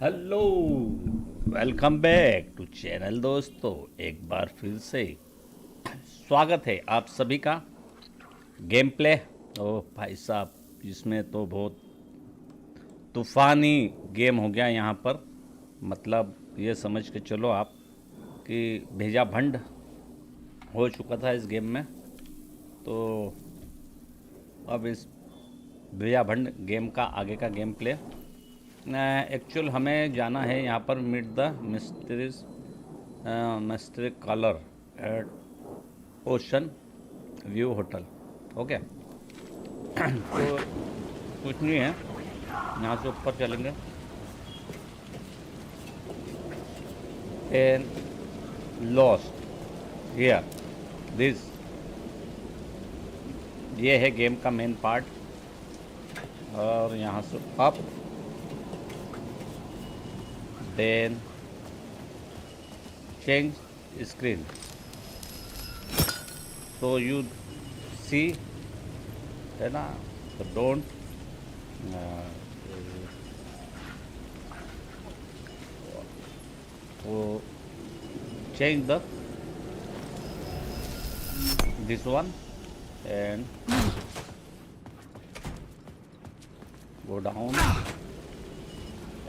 Hello, welcome back to channel दोस्तों। एक बार फिर से स्वागत है आप सभी का। गेम प्ले ओ भाई साहब, इसमें तो बहुत तूफ़ानी गेम हो गया यहाँ पर। मतलब ये समझ के चलो आप कि भेजा भंड हो चुका था इस गेम में। तो अब इस भेजा भंड गेम का आगे का गेम प्ले एक्चुअल हमें जाना है यहाँ पर meet the mystery caller at ocean view hotel. Okay. तो कुछ नहीं है, यहाँ से ऊपर चलेंगे एंड लॉस्ट हियर दिस। ये है गेम का मेन पार्ट। और यहाँ से up then change screen so you see, है ना। तो डोंट तो change the this one and go down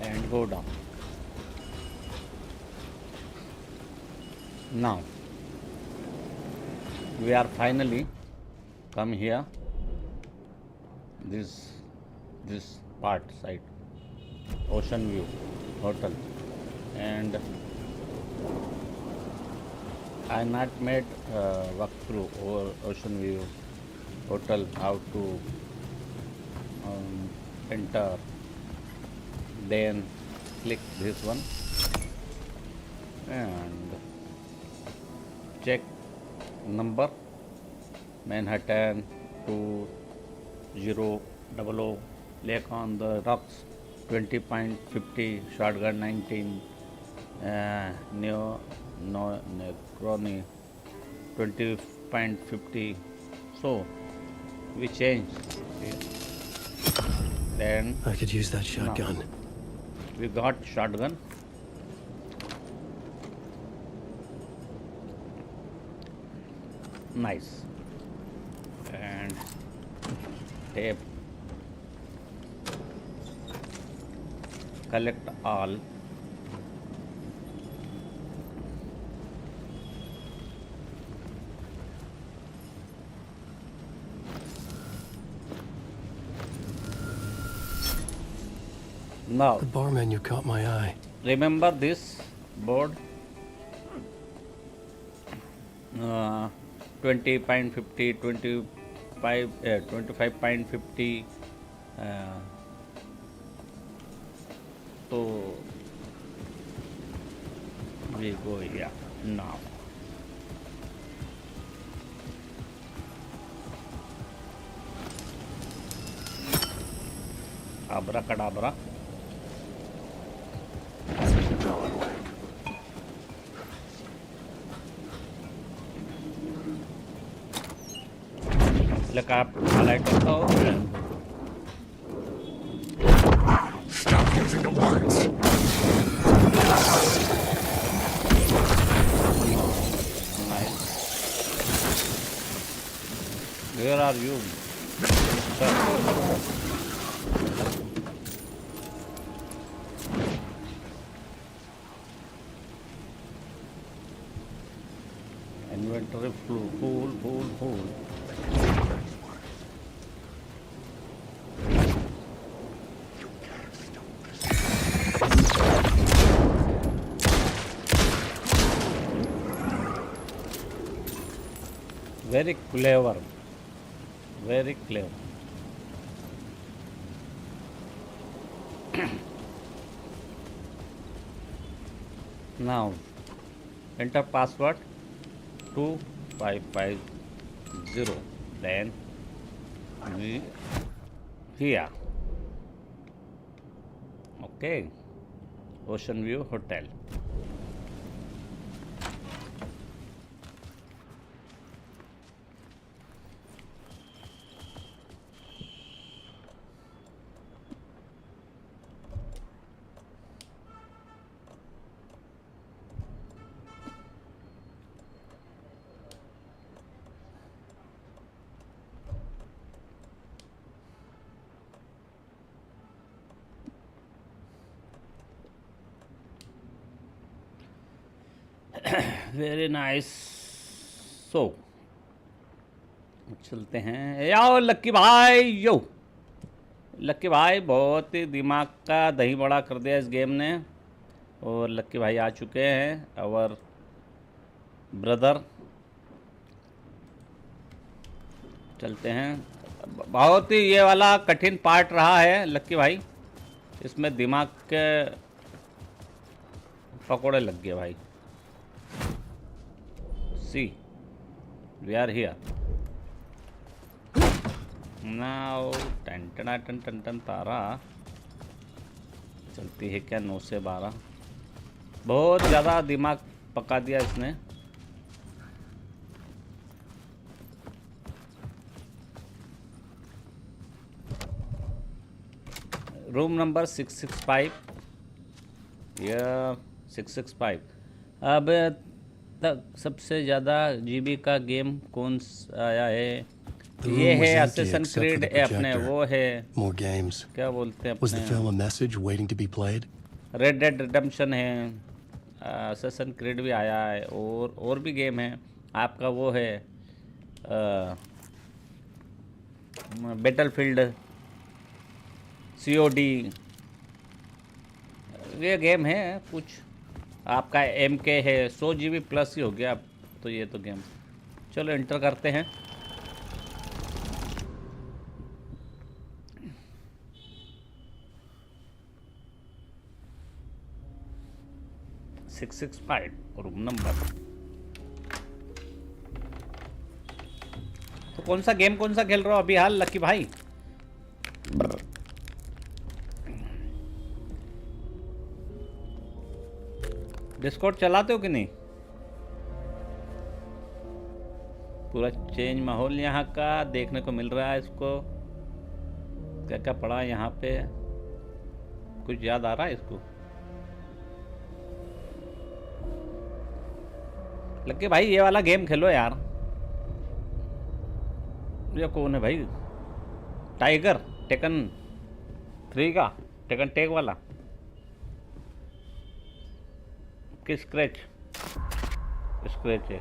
and go down. Now we are finally come here, this part side, Oceanview Hotel, and I not made walk through over Oceanview Hotel, how to enter. Then click this one and check number Manhattan 2000. Lake on the rocks 20.50, shotgun 19, neo no necrony 20.50. So we change it. Then I could use that shotgun. we got shotgun. Nice. And tape, collect all. Now The bar menu caught my eye. remember this board, 20.50, 25.50. So we go here now. Abracadabra. Look up, highlight also. Stop using the words. Nice. Where are you, sir? Inventory full. Very clever, very clever. Now enter password 2550. Then we here. Okay, Oceanview Hotel. Very nice. So चलते हैं। याओ लक्की भाई, यो लक्की भाई, बहुत ही दिमाग का दही बड़ा कर दिया इस गेम ने। और लक्की भाई आ चुके हैं, और ब्रदर। चलते हैं। बहुत ही ये वाला कठिन पार्ट रहा है लक्की भाई, इसमें दिमाग के पकोड़े लग गए भाई। See we are here now. टन टन टन टन टन तारा चलती है क्या 9 से 12। बहुत ज़्यादा दिमाग पका दिया इसने। रूम नंबर 665, या 665। अब तक सबसे ज़्यादा जीबी का गेम कौन सा आया है? ये है असैसिन क्रीड, अपने वो है More games. क्या बोलते हैं Was the film अपने, a message waiting to be played? Red dead redemption है, असैसिन क्रीड भी आया है, और भी गेम है आपका। वो है बैटलफील्ड, COD, ये गेम है कुछ आपका। MK है, 100 GB प्लस ही हो गया अब तो ये तो गेम। चलो एंटर करते हैं। Six 665 room number. तो कौन सा खेल रहे हो अभी हाल लक्की भाई? डिस्कॉर्ड चलाते हो कि नहीं? पूरा चेंज माहौल यहाँ का देखने को मिल रहा है। इसको क्या क्या पड़ा यहाँ पे, कुछ याद आ रहा है इसको? लगे भाई ये वाला गेम खेलो यार। ये कौन है भाई? टाइगर, टेकन 3 का, टेकन टेक वाला कि स्क्रैच है।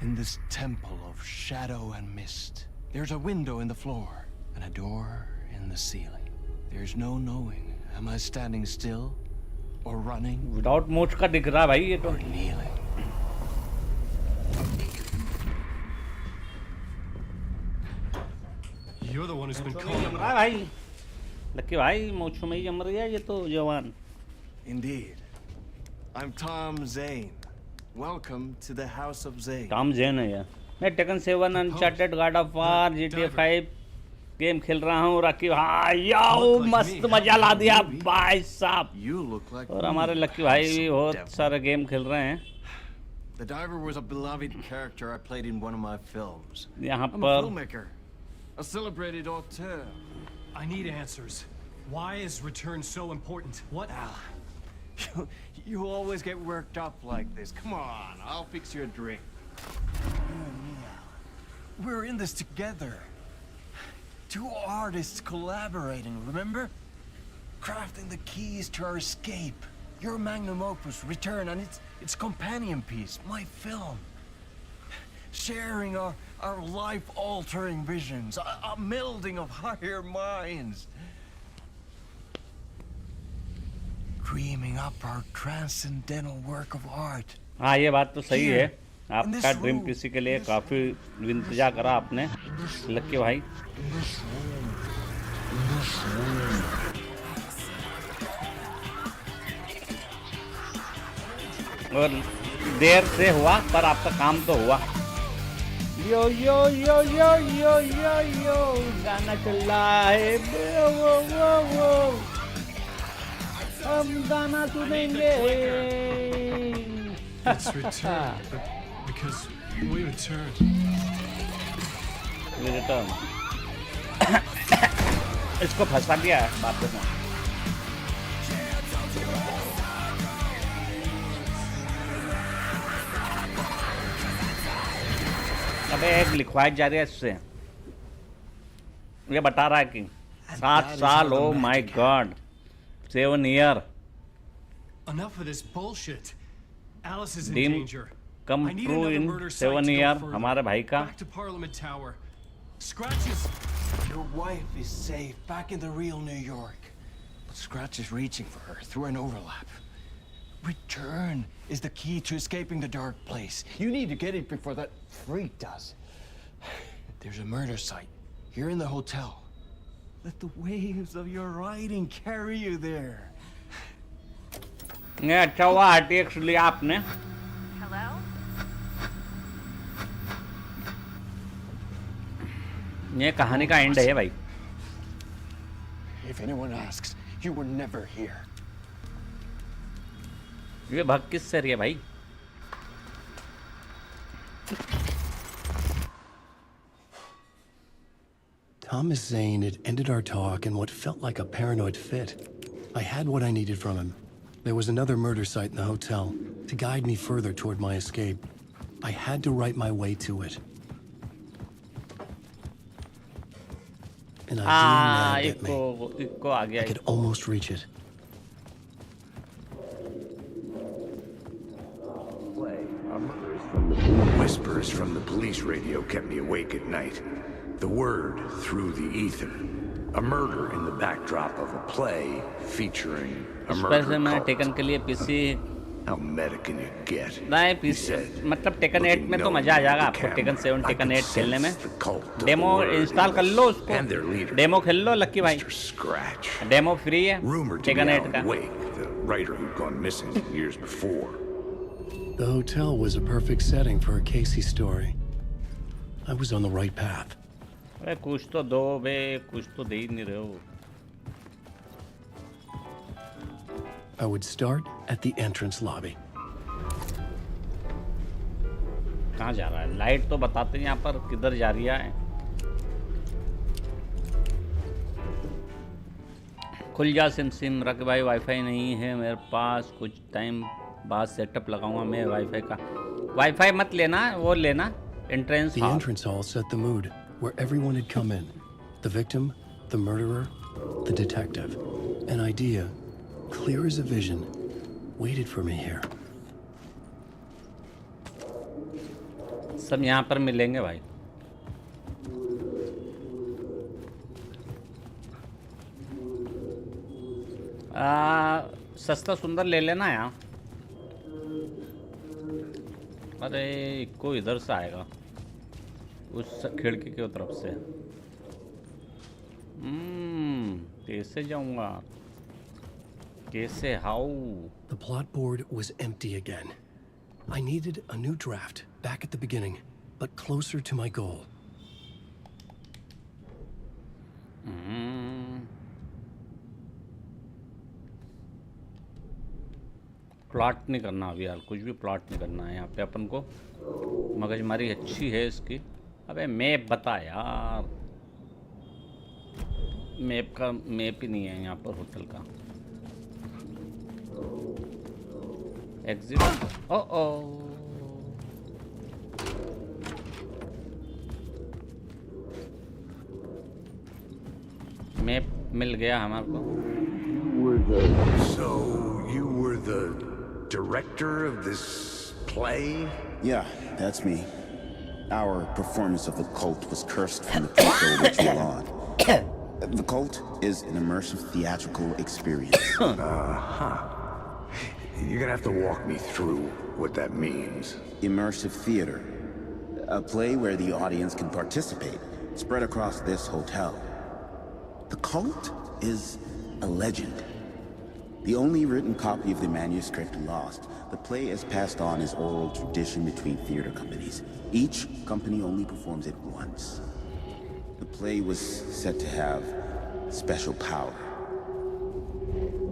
In this temple of shadow and mist, there's a window in the floor and a door in the ceiling. There's no knowing, am I standing still or running without मोच का दिख रहा है भाई ये तो। or kneeling? You're the one who's been जम calling. रहा है भाई लक्की भाई, मोछों में ही जम रही है ये तो जवान। Indeed. I'm Tom Zane. Welcome to the House of Zane. Tom Zane है यार। मैं Tekken 7, Uncharted, God of War, GTA 5 game खेल रहा हूँ रखी भाई। याओ मस्त मजा ला दिया भाई साहब। You look like और me, हमारे लक्की भाई भी handsome बहुत devil. सारे गेम खेल रहे हैं The diver was a beloved character I played in one of my films. यहाँ I'm a पर। filmmaker, a celebrated auteur. I need answers. Why is return so important? What? You always get worked up like this. Come on, I'll fix you a drink. We're in this together. 2 artists collaborating, remember? Crafting the keys to our escape. Your magnum opus, Return, and its companion piece, my film. Sharing our life-altering visions, a melding of higher minds. Dreaming up our transcendental work of art. हाँ ये बात तो सही है। आपका dream PC के लिए काफ़ी इंतजार करा आपने लक्की भाई। और देर से हुआ पर आपका काम तो हुआ। यो यो यो यो यो यो यो गाना चल रहा है, वो वो वो हम गाना सुनेंगे। It's return. Because we returned. Return. इसको फंसा दिया है बात में। अबे एक लिखवाई जा रही है इससे। ये बता रहा है कि 7 साल, oh my God, 7 year. Enough of this bullshit. Alice is in dream danger. Come I need true another in murder site 7 to go year further. हमारे भाई का। Back to Parliament Tower. Scratches. Your wife is safe back in the real New York. But Scratch is reaching for her through an overlap. Return is the key to escaping the dark place. You need to get it before that freak does. There's a murder site here in the hotel. Let the waves of your writing carry you there. ये अच्छा हुआ RTX लिया आपने। Hello? ये कहानी का and है भाई। If anyone asks, you were never here. ये भाग किससे रही है भाई? Thomas Zane had ended our talk in what felt like a paranoid fit. I had what I needed from him. There was another murder site in the hotel to guide me further toward my escape. I had to write my way to it. An idea nagged at me. Echo आ गया। I could almost reach it. Whispers from the police radio kept me awake at night. The word through the ether. A murder in the backdrop of a play featuring a इस murder पैसे मैं cult. Taken के लिए PC How meta can you get? नहीं He PC said, मतलब taken 8 में तो looking मजा आ जाएगा knowing आपको। the taken 7 camera, I taken could 8 खेलने में। sense the cult of the demo word install कर लो उसको। and their leader, डेमो खेल लो लक्की भाई। Mr. Scratch. डेमो फ्री है Rumored to be टेकन 8 का। Alan Wake, the writer who'd gone missing years before. The hotel was a perfect setting for a Casey story. I was on the right path. अरे कुछ तो दो बे, कुछ तो दे ही नहीं रहे हो। I would start at the entrance lobby. कहाँ जा रहा है? लाइट तो बताते हैं यहाँ पर किधर जा रही है। खुल जा सिम सिम रख भाई, वाईफाई नहीं है मेरे पास। कुछ टाइम बाद सेटअप लगाऊंगा मैं वाईफाई का। वाईफाई मत लेना, वो लेना entrance The hall. entrance hall set the mood, where everyone had come in. The victim, the murderer, the detective. An idea, clear as a vision, waited for me here. सब यहाँ पर मिलेंगे भाई। सस्ता सुंदर ले लेना यार। अरे को इधर से आएगा उस खिड़की की तरफ से। कैसे जाऊंगा? कैसे? How? The plot board was empty again. I needed a new draft, back at the beginning, but closer to my goal. Plot नहीं करना अभी यार, कुछ भी प्लॉट नहीं करना है यहाँ पे अपन को। मगजमारी अच्छी है इसकी। अबे मैप बता यार। मैप ही नहीं है यहाँ पर होटल का। एग्जिट। ओ मैप मिल गया हमारे को। So you were the director of this play? Yeah, that's me. Our performance of the cult was cursed from the pre-show ritual on. The cult is an immersive theatrical experience. You're gonna have to walk me through what that means. Immersive theater. A play where the audience can participate, spread across this hotel. The cult is a legend. The only written copy of the manuscript lost, the play is passed on as oral tradition between theater companies. Each company only performs it once. The play was said to have special power.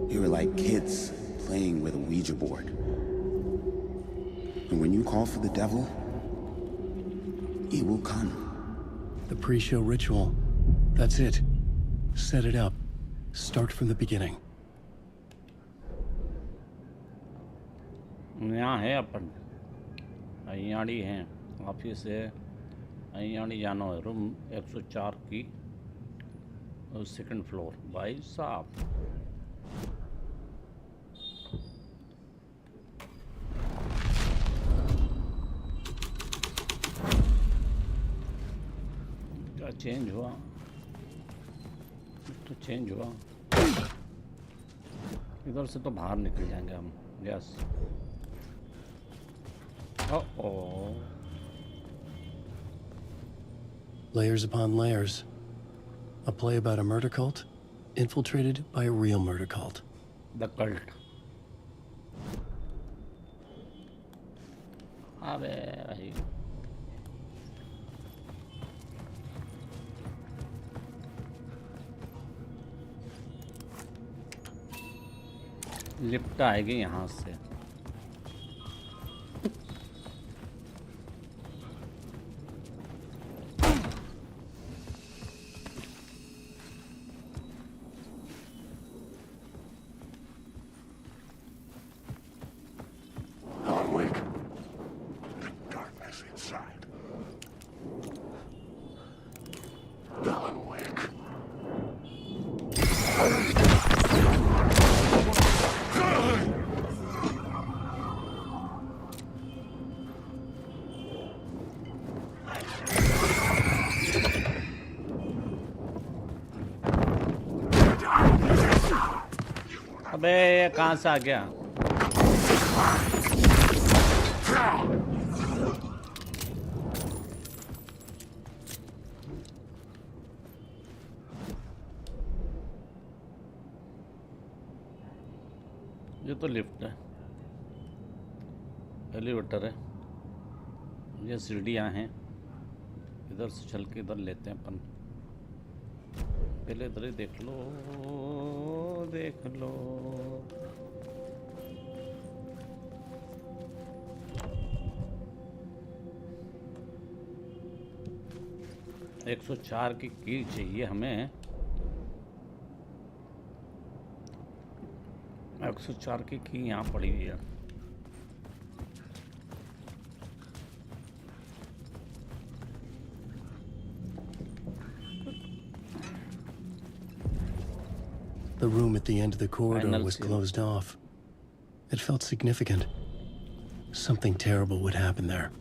We were like kids playing with a Ouija board. And when you call for the devil, he will come. The pre-show ritual. That's it. Set it up. Start from the beginning. यहाँ है अपन अयाड़ी हैं, office है अयाड़ी जाना है। Room 104 की second floor. भाई साहब change हुआ, तो चेंज हुआ। इधर से तो बाहर निकल जाएंगे हम। Yes. Oh. Layers upon layers. A play about a murder cult infiltrated by a real murder cult. The cult. अबे भाई। लिफ्ट आएगी यहाँ से। अबे कहाँ से आ गया? ये तो लिफ्ट है, एलिवेटर है, ये सीढ़ियाँ हैं। इधर से चल के इधर लेते हैं अपन। पहले इधर ही देख लो, देख लो। एक 104 की चाहिए हमें। 104 की यहाँ पड़ी हुई है। The room at the end of the corridor Final was scene. closed off. It felt significant. Something terrible would happen there.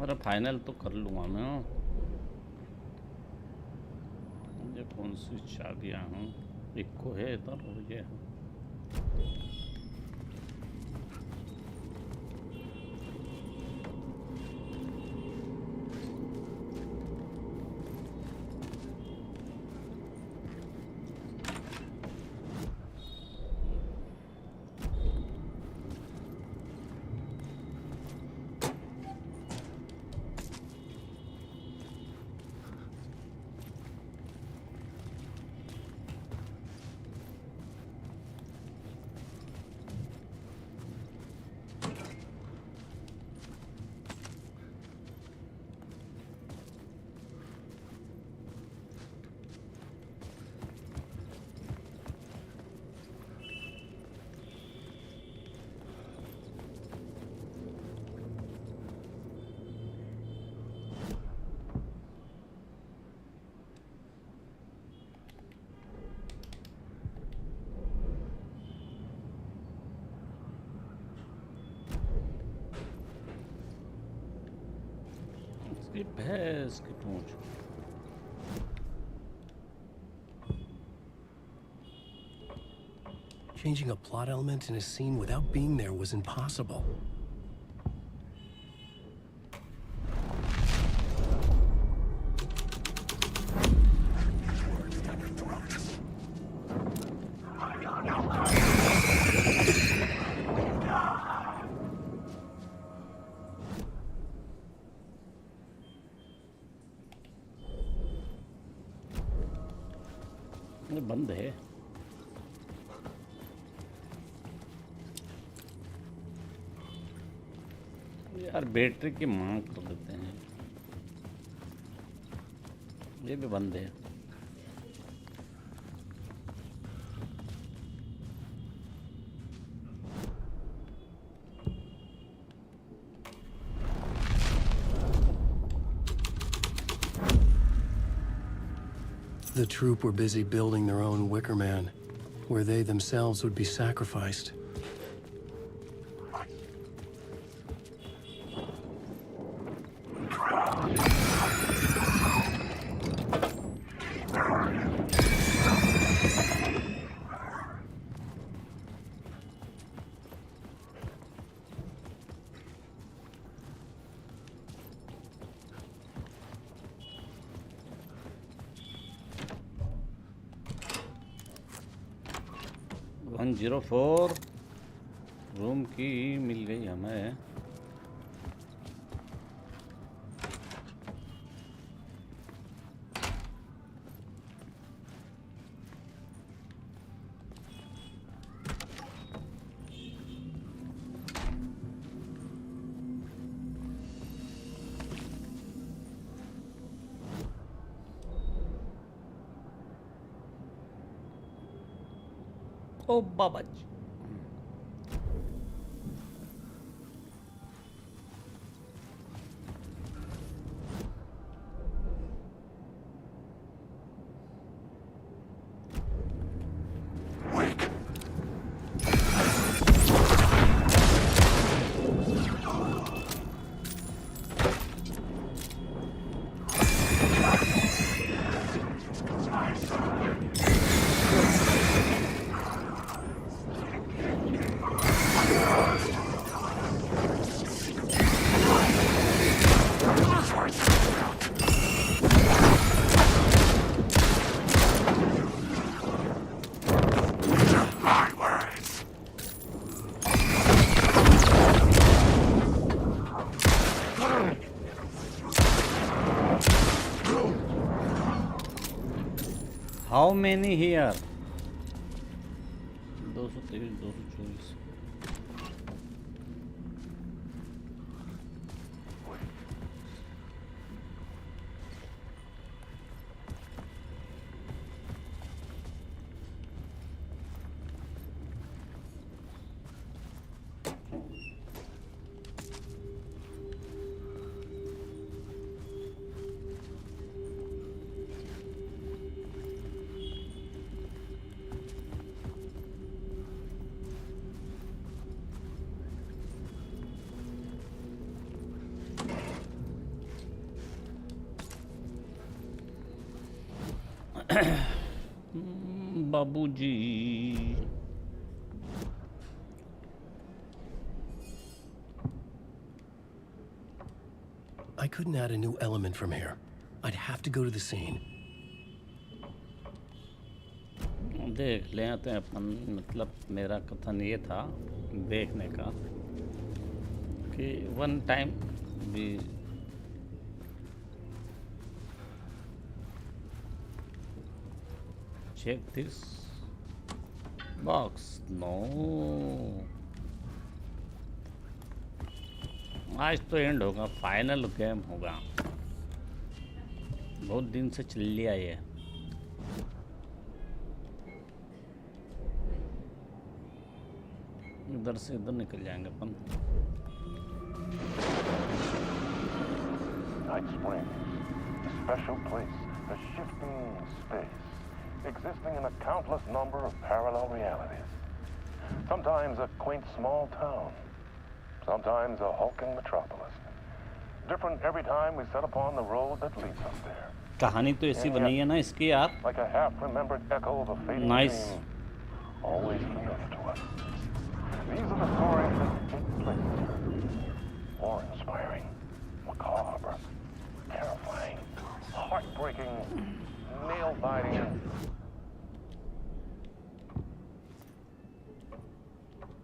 अरे फाइनल तो कर लूँगा मैं। ये कौन सी चाबियाँ हैं? एक को है इधर और ये है। भैंस की पूंछ। Changing a plot element in a scene without being there was impossible. ये बंद है। यार बैटरी की मांग कर देते हैं। ये भी बंद है। The troop were busy building their own Wicker Man, where they themselves would be sacrificed. 104 room की मिल गई हमें। ओ बाबा जी, हाउ मैनी हियर? 223, 224। बाबूजी, I couldn't add a new element from here. I'd have to go to the scene. देख ले आते हैं अपन। मतलब मेरा कथन ये था देखने का कि वन टाइम भी check this box. No, आज तो एंड होगा, फाइनल गेम होगा। बहुत दिन से चल लिया ये। इधर से इधर निकल जाएंगे अपन। Night Spring, a special place, a shifting space, existing in a countless number of parallel realities. Sometimes a quaint small town, sometimes a hulking metropolis. Different every time we set upon the road that leads us there. कहानी तो ऐसी बनी है ना इसकी यार। Like a half-remembered echo of a fading Nice. dream, always familiar to us. These are the stories that take place here. Awe-inspiring, macabre, terrifying, heartbreaking, nail-biting.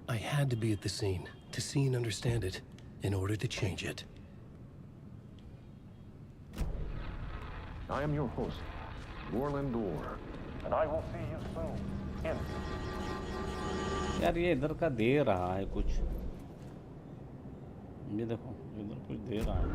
I had to be at the scene to see and understand it in order to change it. I am your host, Warland Orr, and I will see you soon in यार ये इधर का दे रहा है कुछ। ये देखो इधर कुछ दे रहा है।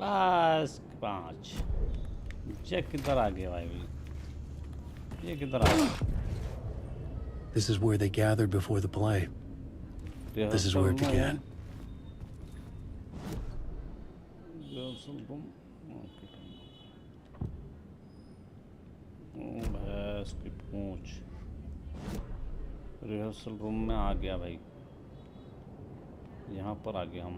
बस 5। ये किधर आ गया भाई? ये किधर आ गया? This is where they gathered before the play. This is where it began. भैंस की पूंछ। रिहर्सल रूम में आ गया भाई। यहाँ पर आ गया हम।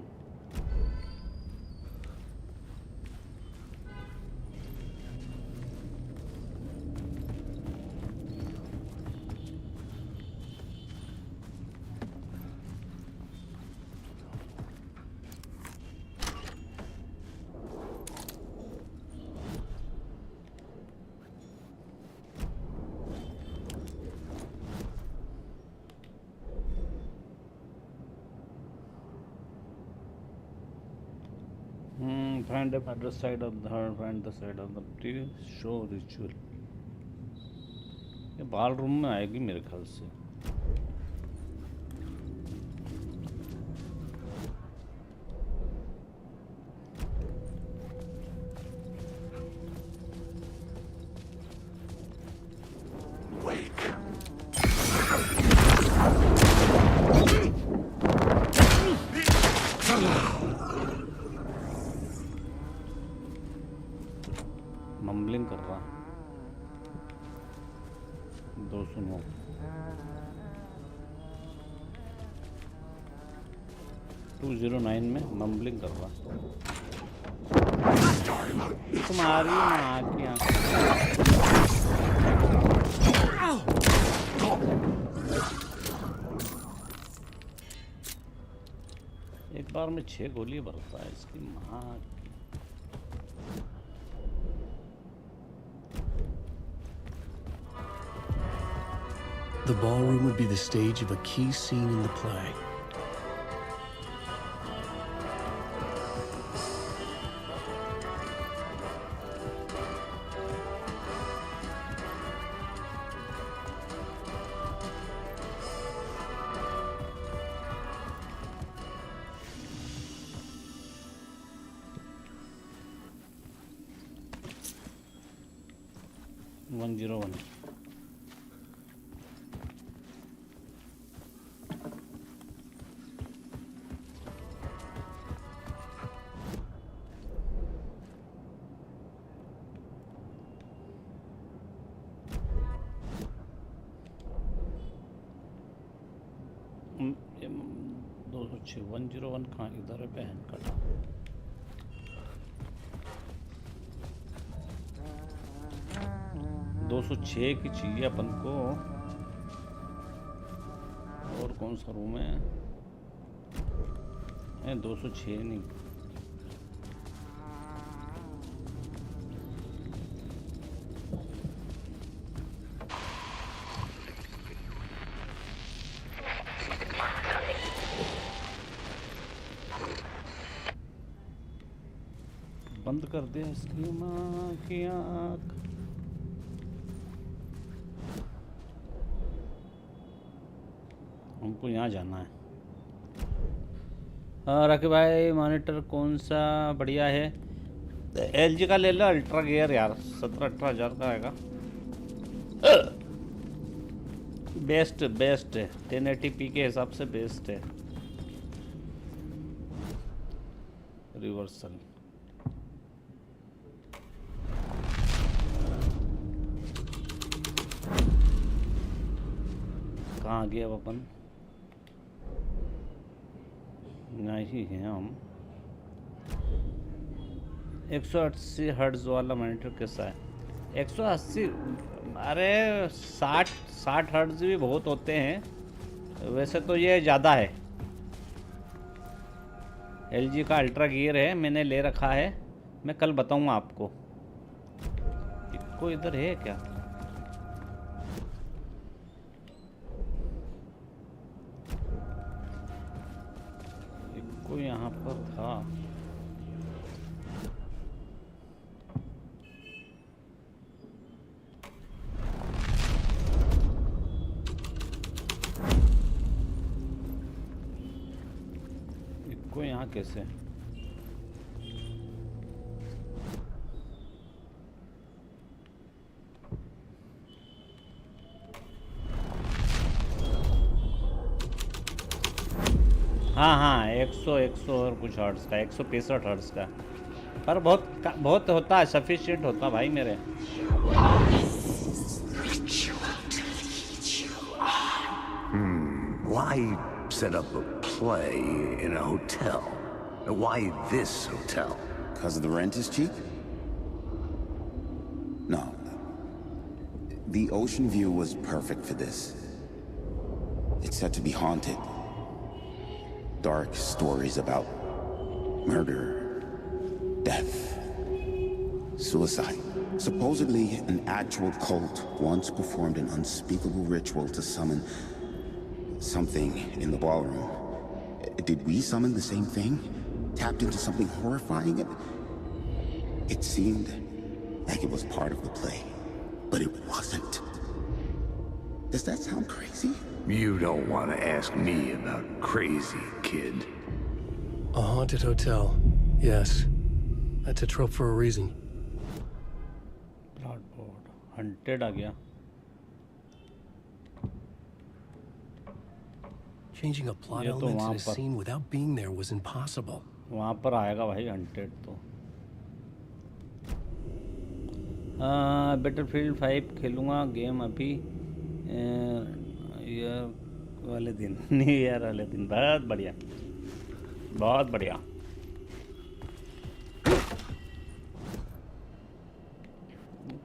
Find the other side of the heart, find the side of the show ritual. ये बाल रूम में आएगी मेरे ख्याल से। मम्बलिंग कर रहा 209 209 में मम्बलिंग कर रहा। तुम्हारी माँ की एक बार में 6 गोली भरता है इसकी माँ की। The ballroom would be the stage of a key scene in the play. ये 206 101 कहाँ इधर है बहन कटा। दो 206 की चाहिए अपन को। और कौन सा रूम है? 206 नहीं। बंद कर दे इसकी माँ की आँख। हमको यहाँ जाना है। राकी भाई मॉनिटर कौन सा बढ़िया है? LG का ले लो अल्ट्रा गियर यार, 17-18 हज़ार का आएगा। बेस्ट है 1080p के हिसाब से बेस्ट है। रिवर्सल कहाँ गए अब अपन? नहीं है हम। 180 हर्ट्ज वाला मॉनिटर कैसा है? 180 अरे 60 हर्ट्ज भी बहुत होते हैं। वैसे तो ये ज़्यादा है। LG का अल्ट्रा गियर है, मैंने ले रखा है। मैं कल बताऊंगा आपको। कोई इधर है क्या? कोई यहाँ पर था। इसको यहाँ कैसे? हाँ हाँ, 100 और कुछ हर्ट्स का, 165 हर्ट्स का, पर बहुत होता है, सफिशिएंट होता भाई मेरे। Why set up a play in a hotel? Why this hotel? Because the rent is cheap? No. The Oceanview was perfect for this. It's said to be haunted. Dark stories about murder, death, suicide. Supposedly, an actual cult once performed an unspeakable ritual to summon something in the ballroom. Did we summon the same thing? Tapped into something horrifying? It seemed like it was part of the play, but it wasn't. Does that sound crazy? You don't want to ask me about crazy, kid. A haunted hotel. Yes. That's a trope for a reason. ब्लॉडबोर्ड हंटेड आ गया। Changing a plot ये तो element वहाँ in a पर- scene without being there was impossible. वहाँ पर आएगा भाई हंटेड तो। बैटलफील्ड 5 खेलूँगा गेम अभी ईयर वाले दिन, न्यू ईयर वाले दिन। बहुत बढ़िया, बहुत बढ़िया।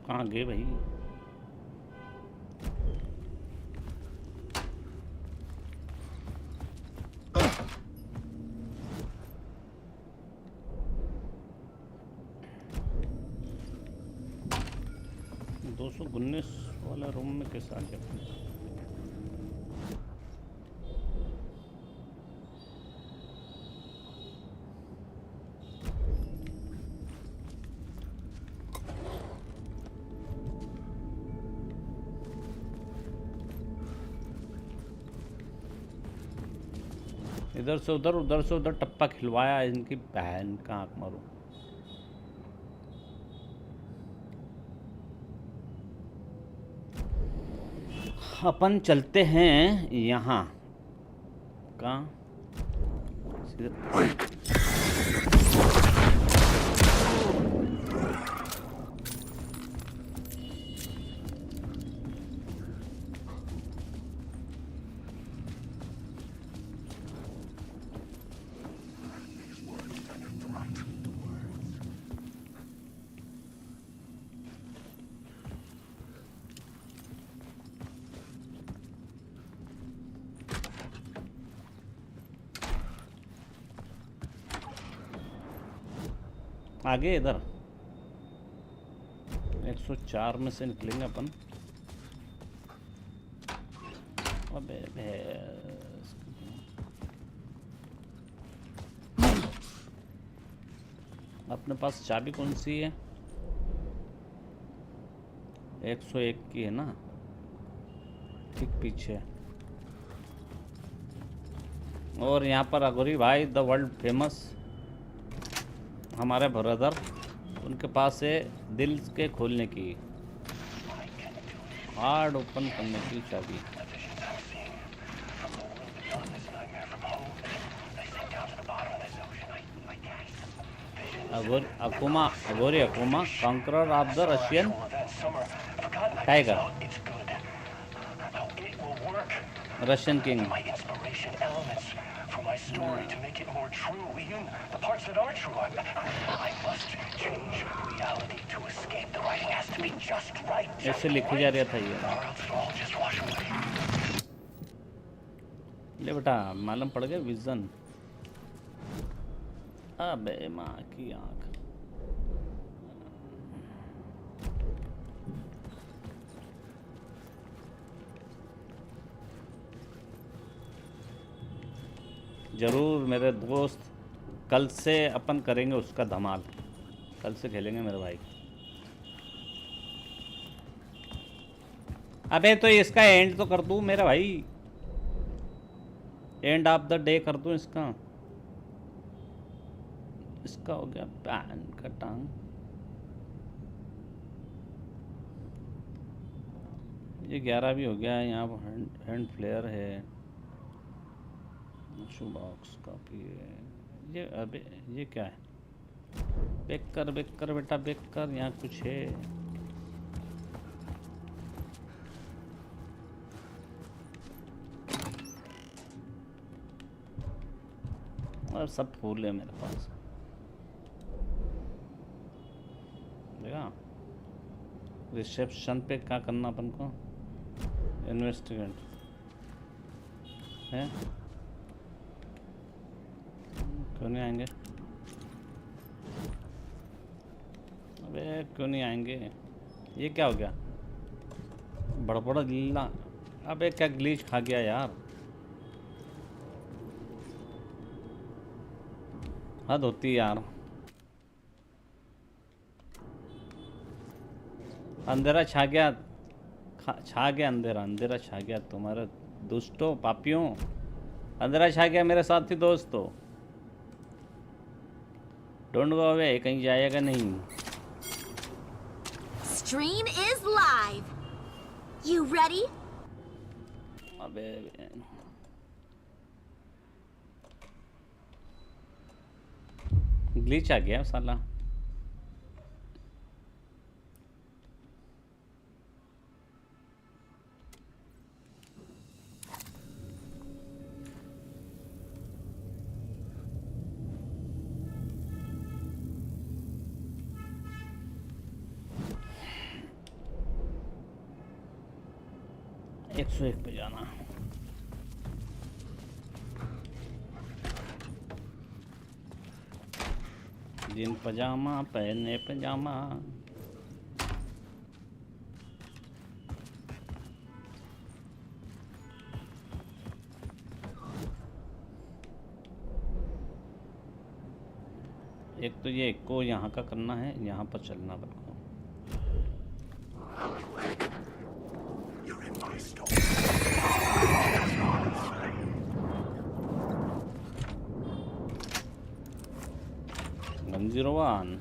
कहाँ गए भाई? दो सौ उन्नीस वाला रूम में कैसे आ गया? इधर से उधर, उधर से उधर टप्पा खिलवाया, इनकी बहन का आँख मारो। अपन चलते हैं यहाँ का आगे इधर 104 में से निकलेंगे अपन। अबे भैंस। अपने पास चाबी कौन सी है? 101 की है ना, ठीक पीछे। और यहाँ पर अगोरी भाई द वर्ल्ड फेमस हमारे ब्रदर, उनके पास है दिल के खोलने की, हार्ड ओपन करने की चाबी। Aghori Akuma conqueror of the Russian tiger, Russian king. My story to make it more true, even the parts that are true. I must change reality to escape. The writing has to be just right. ऐसे लिखा जा रहा था ये। Or else it'll all just wash away. ले बेटा, मालूम पड़ गया विजन। अबे माँ की आँख। ज़रूर मेरे दोस्त, कल से अपन करेंगे उसका धमाल, कल से खेलेंगे मेरे भाई। अबे तो इसका एंड तो कर दूँ मेरे भाई, एंड ऑफ द डे कर दूँ इसका। इसका हो गया पैन का टांग। ये 11 भी हो गया। यहाँ हैंड फ्लेयर है। शू बॉक्स कॉपी ये अबे ये क्या है? बेक कर बेटा बेक कर, यहाँ कुछ है। और सब फूल है मेरे पास। देखा रिसेप्शन पे क्या करना अपन को? इन्वेस्टिगेट है। क्यों नहीं आएंगे? अबे क्यों नहीं आएंगे? ये क्या हो गया? बड़ा लीला। अबे क्या ग्लिच खा गया यार? हद होती है यार। अंधेरा छा गया, छा गया अंधेरा छा गया तुम्हारे दुष्टों पापियों। अंधेरा छा गया मेरे साथी दोस्तों। डोंट गो अवे, कहीं जाएगा नहीं। Stream is live. You ready? अबे ग्लिच आ गया साला। एक 101 पे जाना। जीन पजामा पहने पजामा। एक तो ये को यहाँ का करना है, यहाँ पर चलना पड़ेगा। Zero one.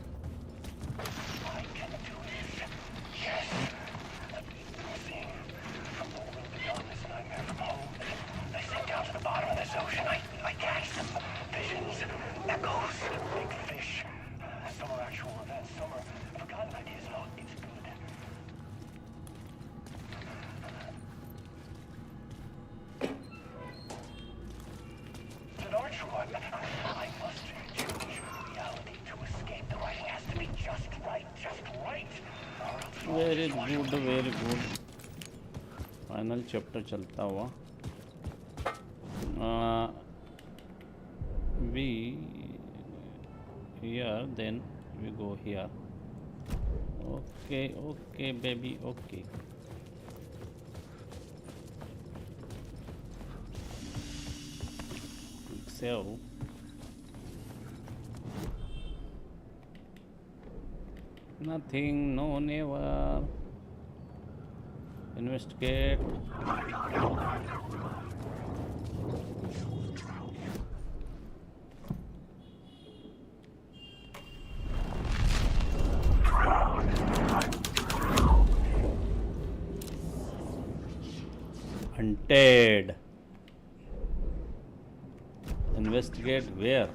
Very good. Final chapter चलता हुआ। We here then we go here. Okay baby okay. So nothing, no, never. Investigate. Hunted. Investigate where?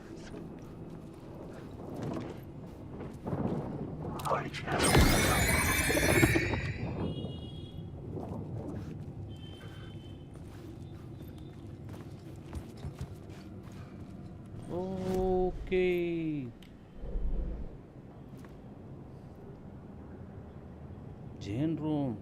Okay. Jail room.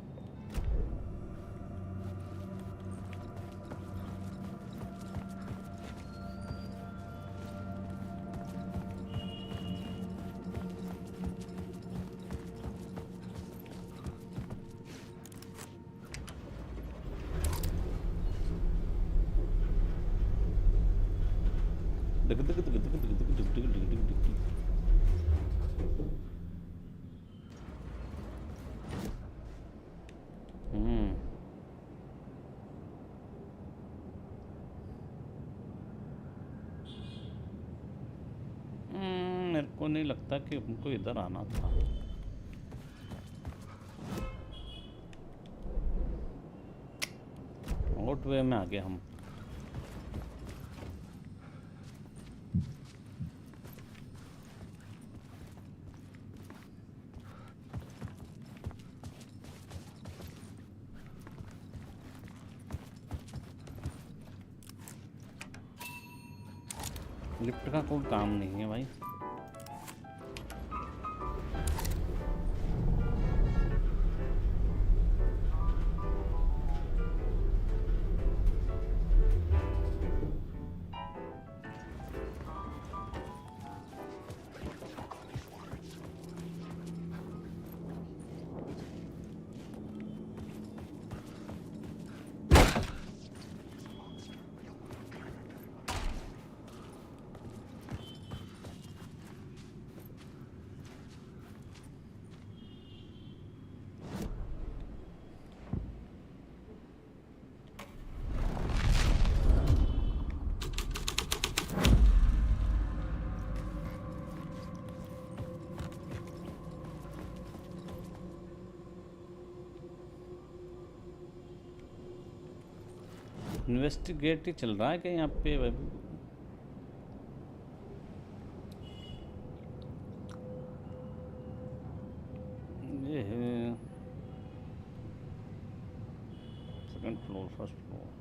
मेरे को नहीं लगता कि उनको इधर आना था। आउट वे में आ गए हम। लिफ्ट का कोई काम नहीं है भाई। इन्वेस्टिगेट ही चल रहा है कि यहाँ पे ये है second floor first floor.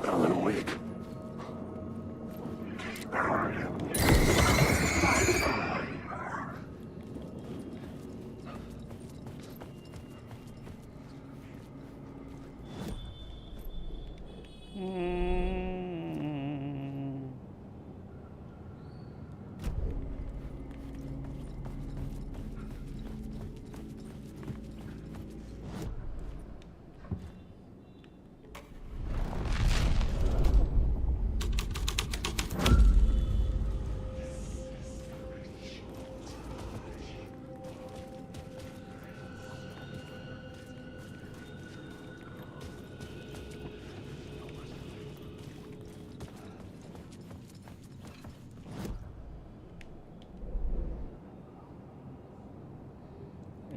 Alan awake.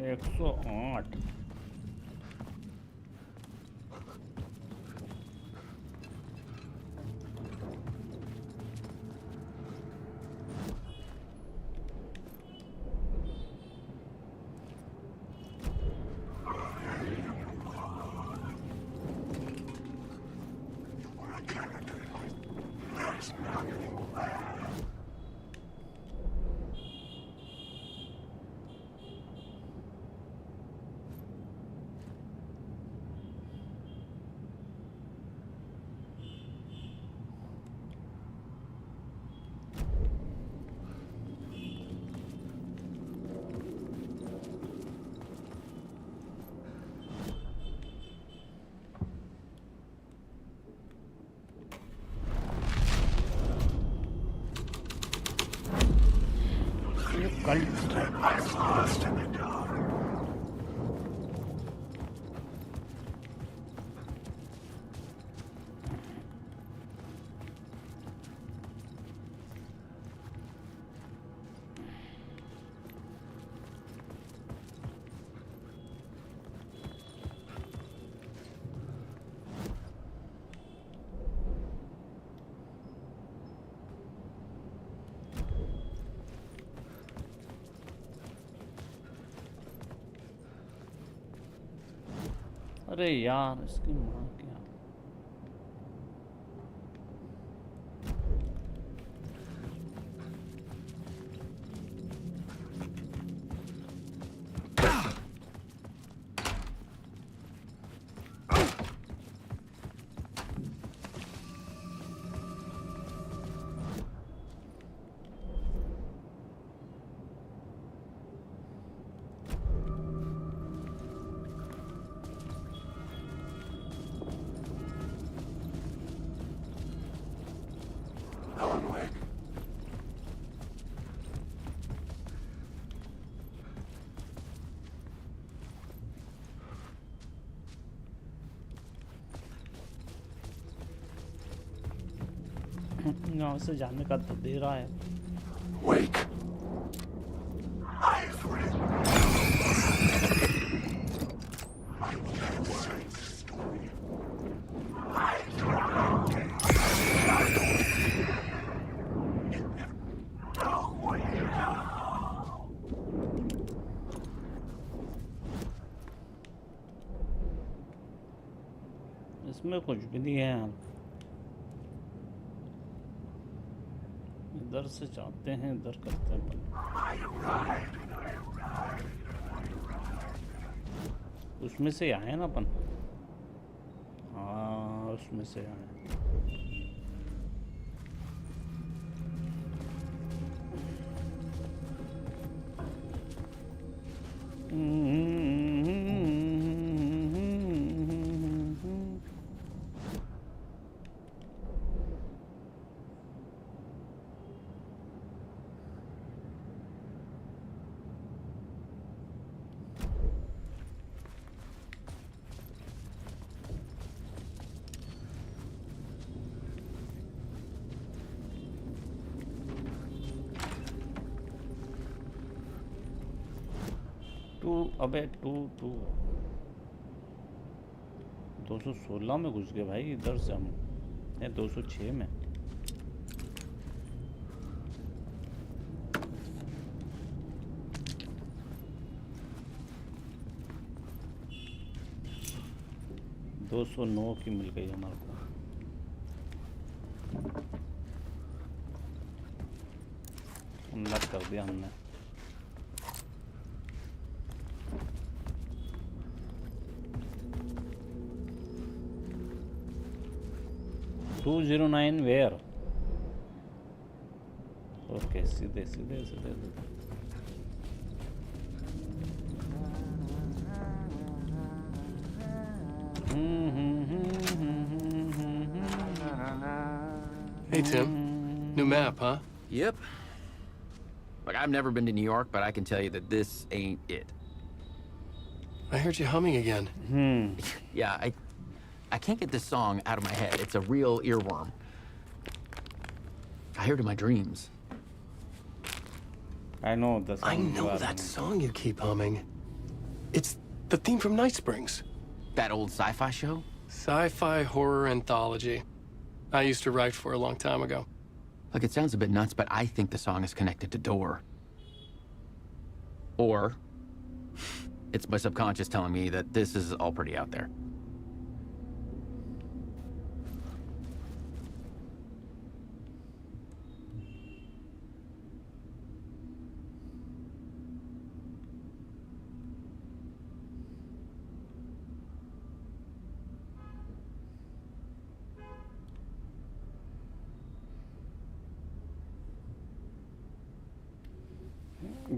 एक सौ 8। Lost in the dark. अरे यार इसकी माँ क्या। यहाँ से जाने का तो दे रहा है। Wake. I've read. I can't say this story. I tried. No way now. इसमें कुछ भी नहीं है यार। इधर से जाते हैं, इधर करते हैं। उसमें से आए ना अपन। हाँ उसमें से आए। अबे 216 में घुस गए भाई। इधर से हम है 206 में। दो 209 की मिल गई हमारे को। अनलॉक कर दिया हमने। $209 वेयर। ओके सीधे सीधे सीधे सीधे। Hey, Tim. New map, huh? Yep. Like, I've never been to New York, but I can tell you that this ain't it. I heard you humming again. Yeah, I can't get this song out of my head. It's a real earworm. I hear it in my dreams. I know the song. I know that song you keep humming. It's the theme from Night Springs. That old sci-fi show? Sci-fi horror anthology. I used to write for a long time ago. Like, it sounds a bit nuts, but I think the song is connected to Door. Or it's my subconscious telling me that this is all pretty out there.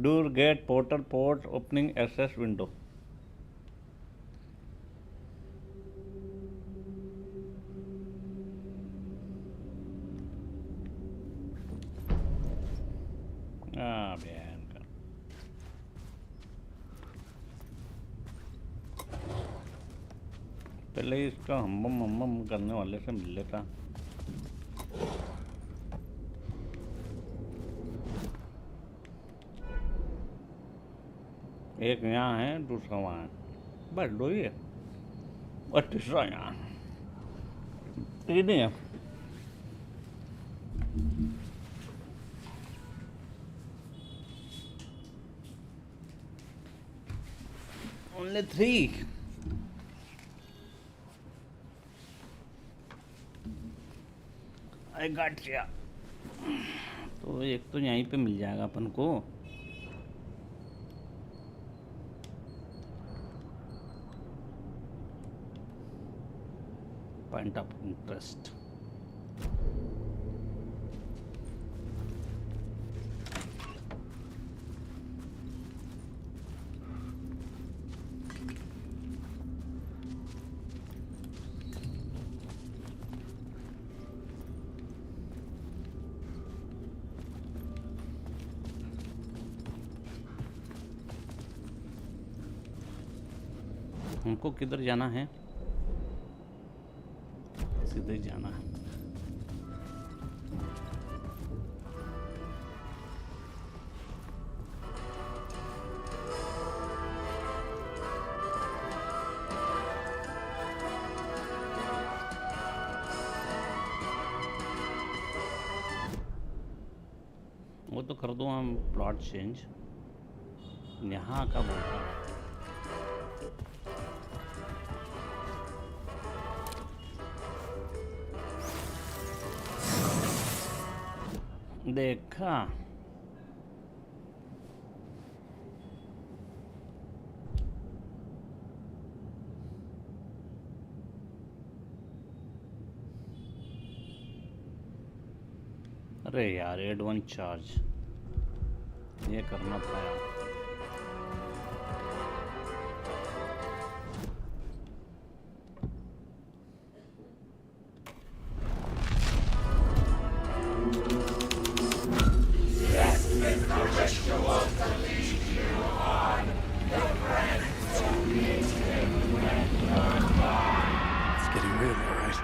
Door gate portal port opening access window. बहन का पहले ही इसका हम करने वाले से मिल लेता। एक यहाँ है, दूसरा वहाँ है, बस दो ही है और तीसरा यहाँ। तीन ही है। Only 3. I got ya. तो एक तो यहीं पे मिल जाएगा अपन को। Point of interest. हमको किधर जाना है? सीधे जाना है। तो कर दूँ हम प्लॉट चेंज। यहाँ का बोलता देखा। अरे यार एड वन चार्ज ये करना था यार। It's getting real, all right.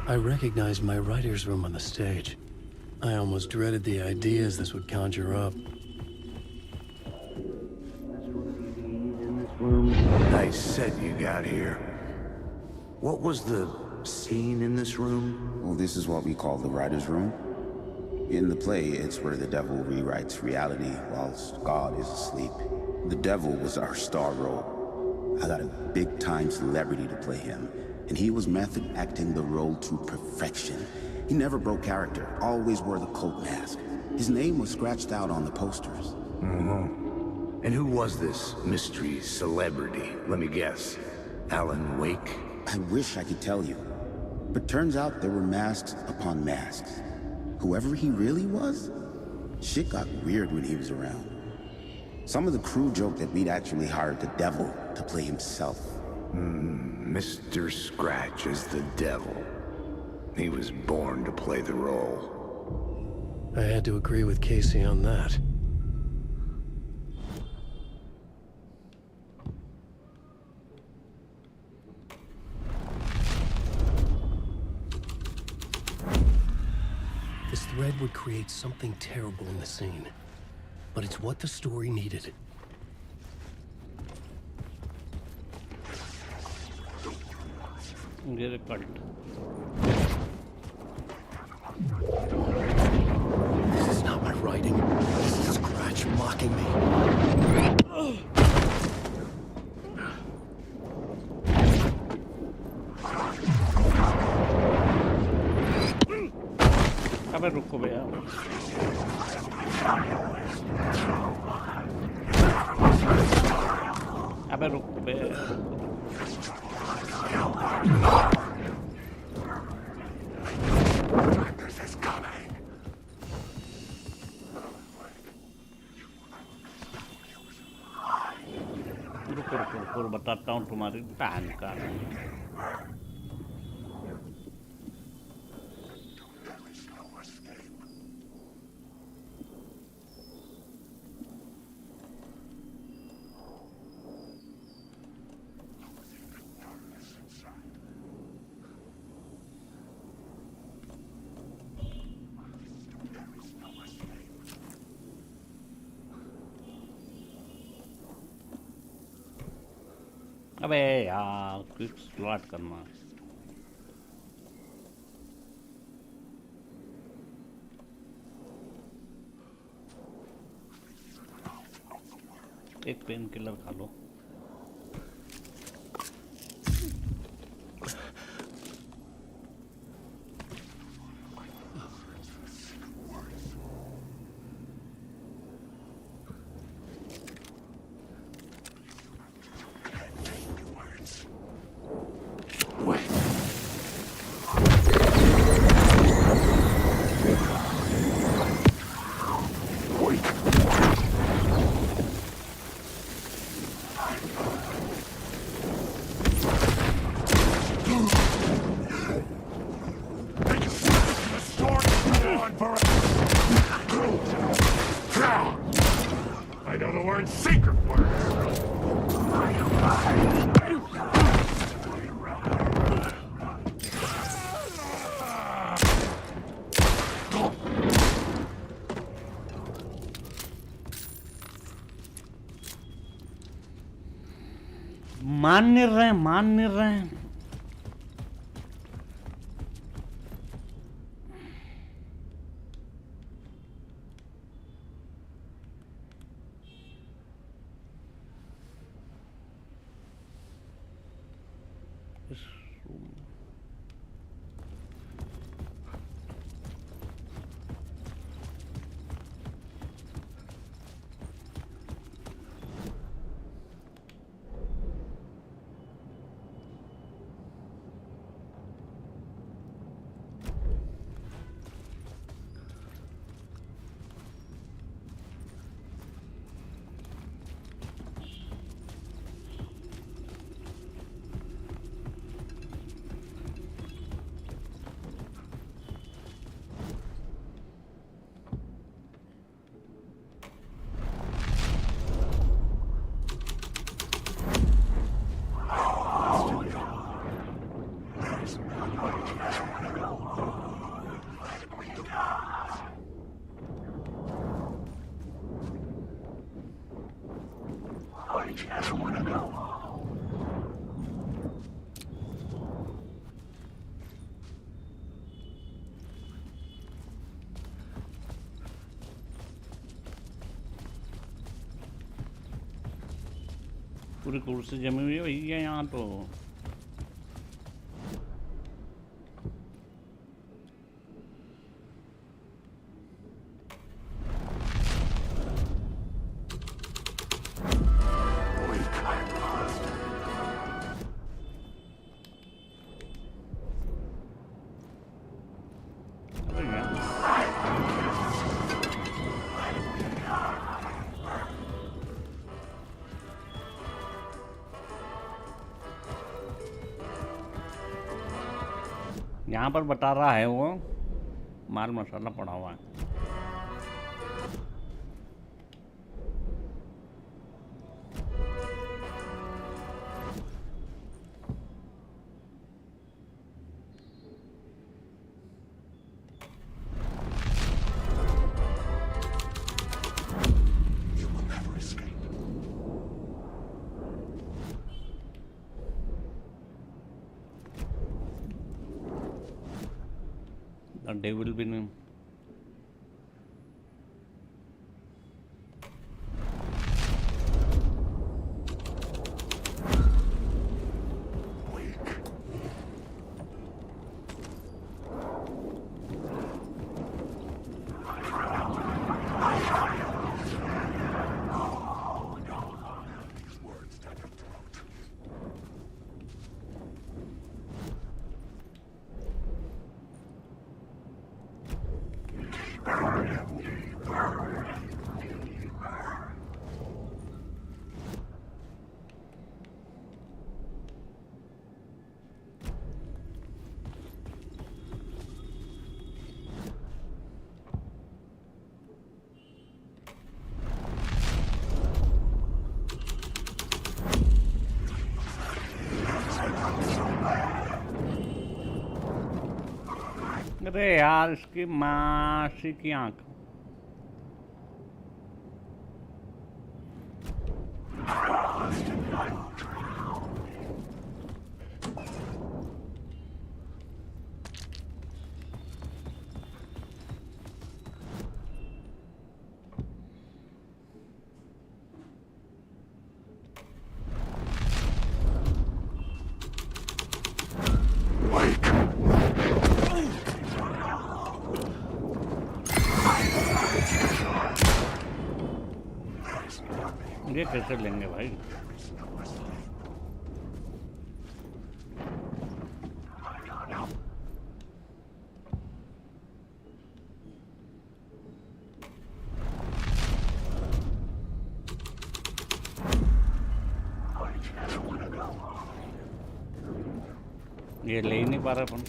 I recognized my writer's room on the stage. I almost dreaded the ideas this would conjure up. Nice set you got here. What was the scene in this room? Well, this is what we call the writer's room. In the play, it's where the devil rewrites reality whilst God is asleep. The devil was our star role. I got a big-time celebrity to play him, and he was method acting the role to perfection. He never broke character, always wore the cult mask. His name was scratched out on the posters. Mm-hmm. And who was this mystery celebrity? Let me guess. Alan Wake? I wish I could tell you, but turns out there were masks upon masks. Whoever he really was, shit got weird when he was around. Some of the crew joked that we'd actually hired the devil to play himself. Mr. Scratch is the devil. He was born to play the role. I had to agree with Casey on that. This thread would create something terrible in the scene, but it's what the story needed. Get a cult. This is not my writing. This is Scratch mocking me. अबे रुको भैया। अबे रुको भैया। रुको बताता हूँ तुम्हारी बहन का। अबे यार क्विक स्लॉट करना। एक पेन किलर खा लो। I know the word secret word. मान नहीं रहे इस रूम में पूरी कुर्सी जमी हुई है भैया यहाँ तो। यहाँ पर बता रहा है वो माल मसाला पड़ा हुआ है। The devil will be अरे यार इसकी मासी की आंख। ये कैसे लेंगे भाई? ये ले ही नहीं पा रहा अपन।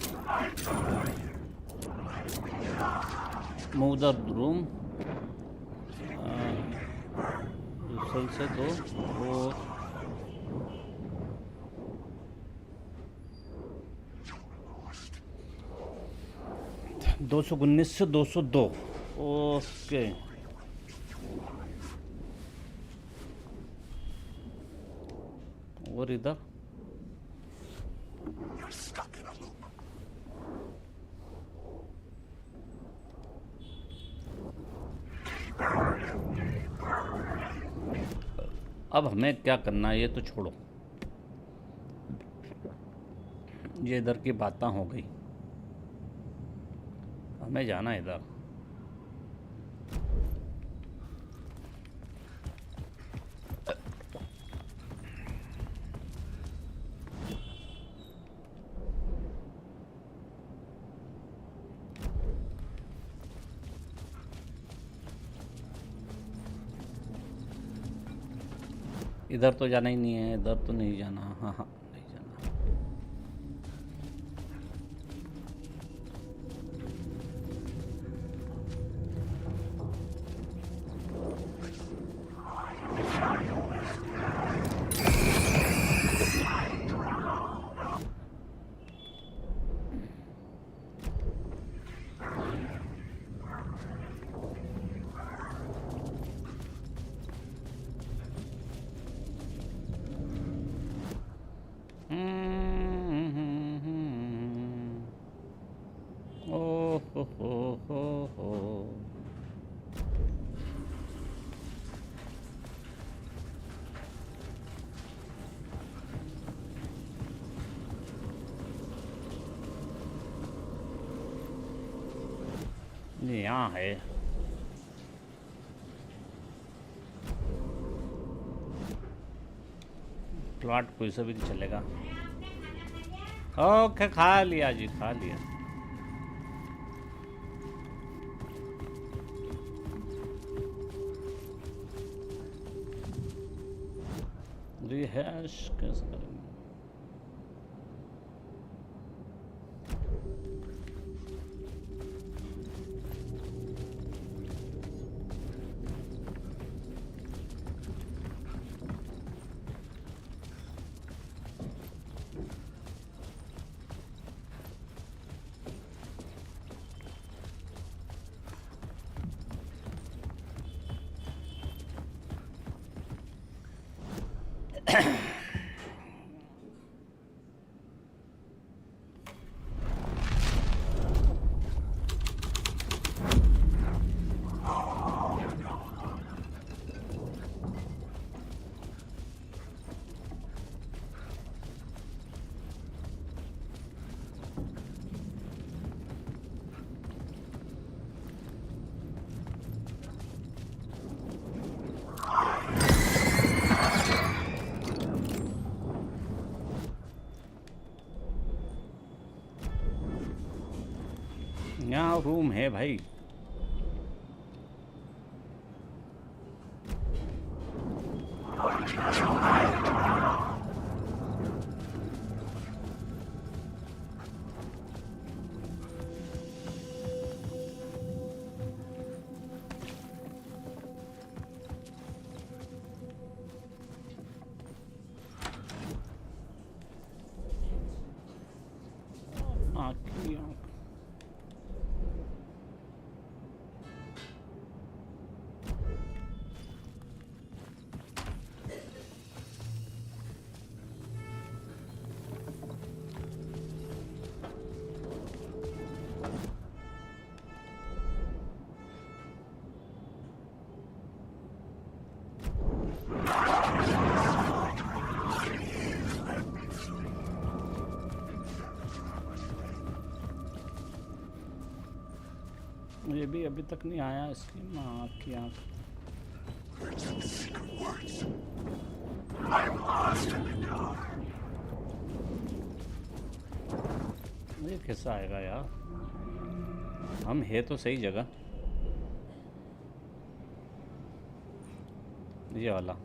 मूव द रूम से दो और 219 से 202। ओके और इधर अब हमें क्या करना है ये तो छोड़ो। ये इधर की बातें हो गई, हमें जाना है इधर। इधर तो जाना ही नहीं है, इधर तो नहीं जाना। हाँ हाँ नहीं जाना। ओ हो। ये यहाँ है। प्लॉट कोई सा भी चलेगा। ओके, खा लिया जी, खा लिया। रिहाइश कैसे करेंगे? यहाँ रूम है भाई। ये भी अभी तक नहीं आया, इसकी माँ की आँख। ये कैसा आएगा यार? हम है तो सही जगह। ये वाला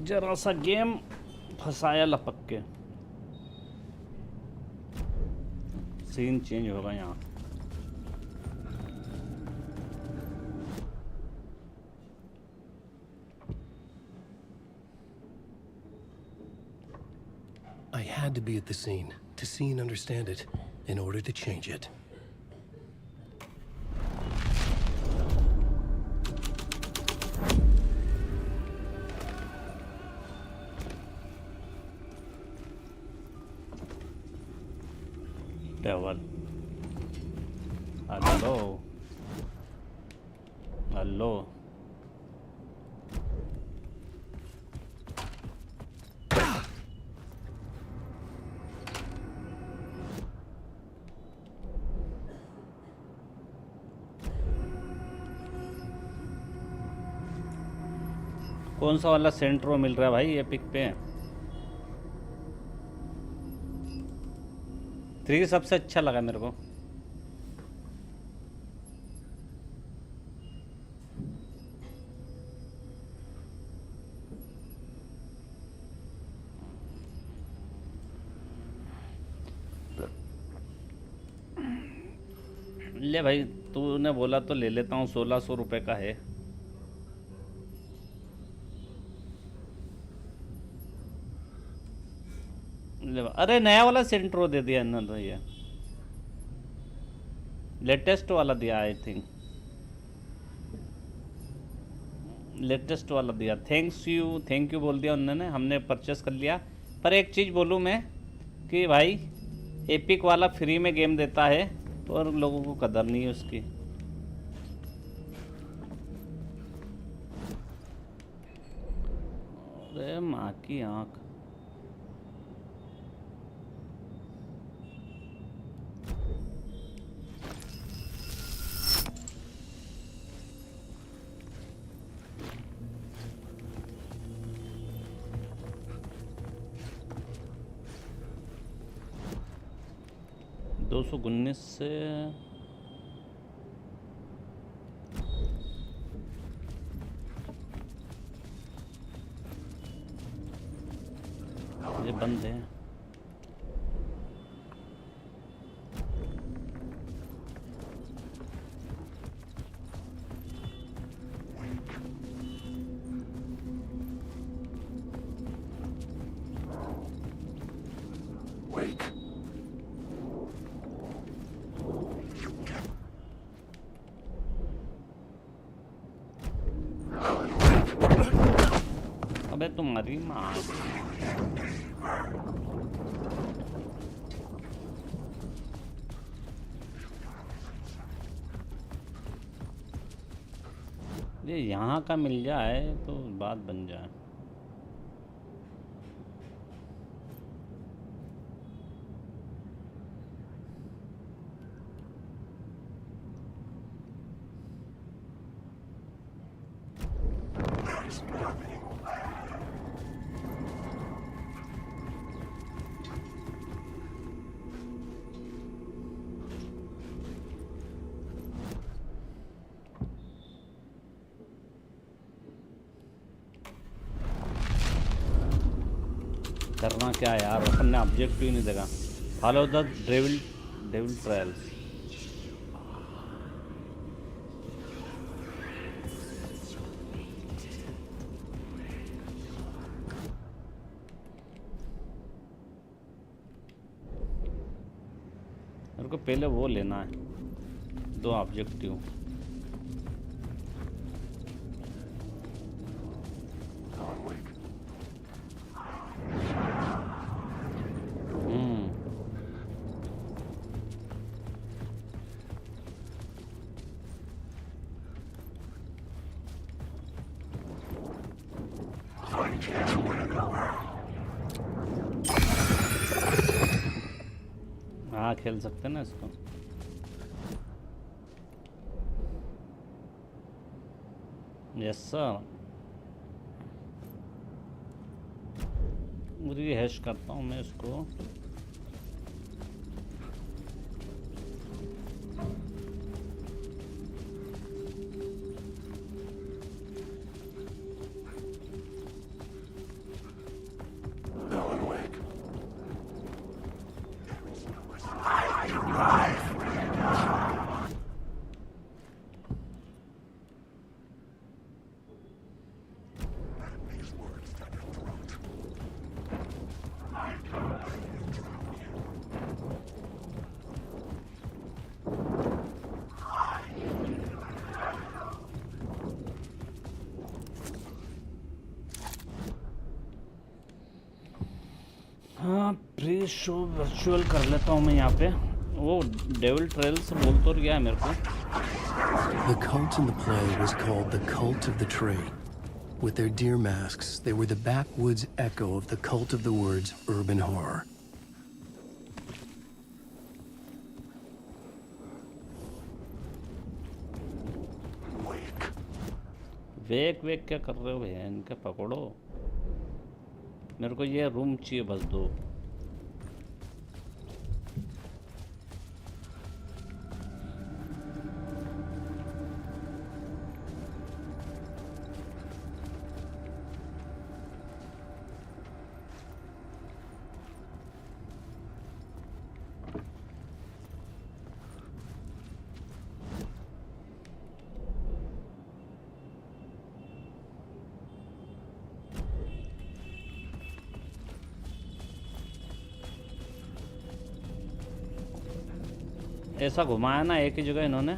जरा सा गेम फंसाया लपक के। सीन चेंज होगा यहाँ। had to be at the scene, to see and understand it, in order to change it. Devil. Hello. Hello. कौन सा वाला सेंट्रो मिल रहा है भाई ये पिक पे? 3 सबसे अच्छा लगा मेरे को। ले भाई, तूने बोला तो ले लेता हूँ। 1600 रुपये का है। अरे नया वाला सेंट्रो दे दिया ना तो ये लेटेस्ट वाला दिया। आई थिंक लेटेस्ट वाला दिया। थैंक यू बोल दिया उन्होंने, हमने परचेस कर लिया। पर एक चीज़ बोलूँ मैं कि भाई एपिक वाला फ्री में गेम देता है और लोगों को कदर नहीं है उसकी। अरे माँ की आँख। दो सौ 19 से ये बंद है। अबे तुम्हारी माँ। ये यहाँ का मिल जाए तो बात बन जाए। करना क्या यार, अपन ने ऑब्जेक्ट भी नहीं देखा। Follow the devil trials. मेरे को पहले वो लेना है, 2 ऑब्जेक्टिव। हाँ खेल सकते हैं ना इसको। Yes sir. रिहैश करता हूँ मैं इसको। प्री शो वर्चुअल कर लेता हूँ मैं यहाँ पे. वो डेविल ट्रेल्स बोल तो गया है मेरे को. The cult in the play was called the Cult of the Tree. With their deer masks, they were the backwoods echo of the cult of the words urban horror. वेक वेक क्या कर रहे हो भैया, इनके पकड़ो. मेरे को ये रूम चाहिए बस 2. ऐसा घुमाया ना एक ही जगह इन्होंने.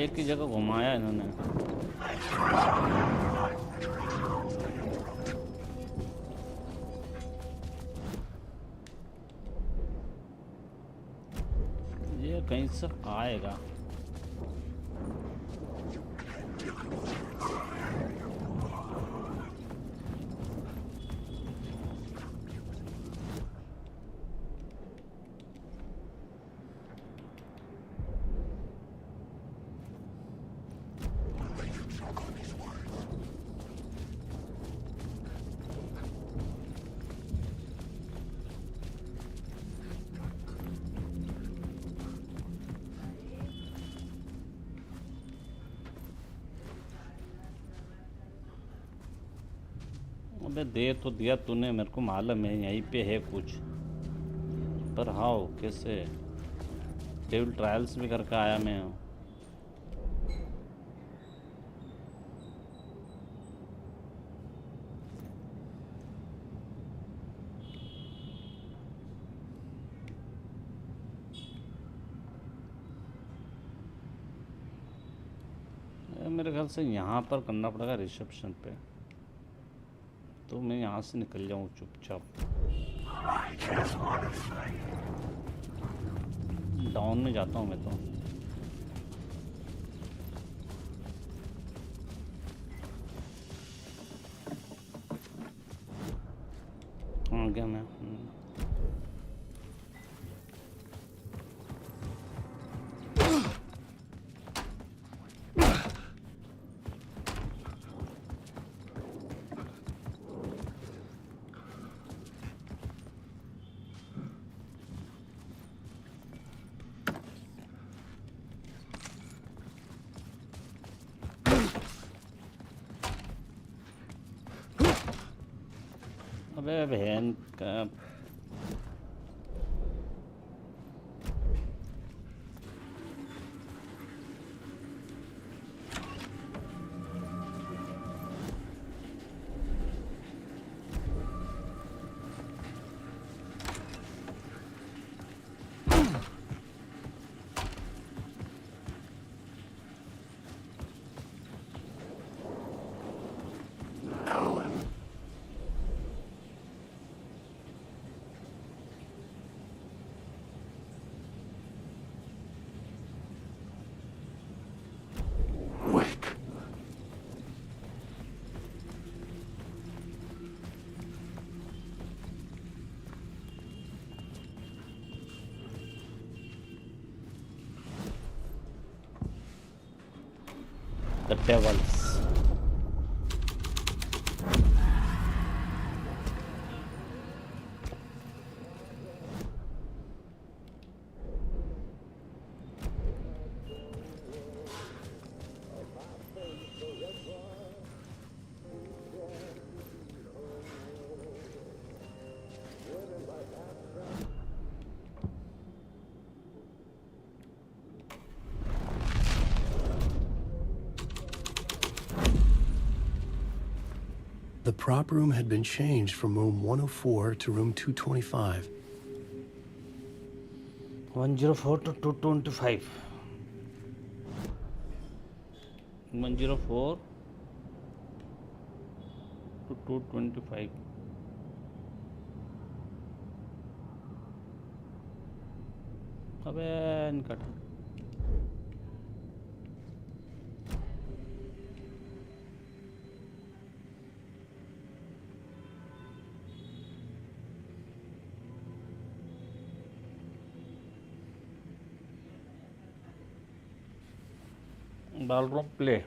एक ही जगह घुमाया इन्होंने. ये कहीं से आएगा. अबे दे तो दिया तूने, मेरे को मालूम है यहीं पे है कुछ, पर हाउ कैसे. डेविल ट्रायल्स भी करके आया मैं. मेरे ख्याल से यहाँ पर करना पड़ेगा रिसेप्शन पे. तो मैं यहाँ से निकल जाऊँ चुपचाप. डाउन में जाता हूँ मैं तो. आ गया मैं. अबे बहन का. The devils. The prop room had been changed from room 104 to room 225. 104 to 225. 104 225. अबे इनका ballroom play.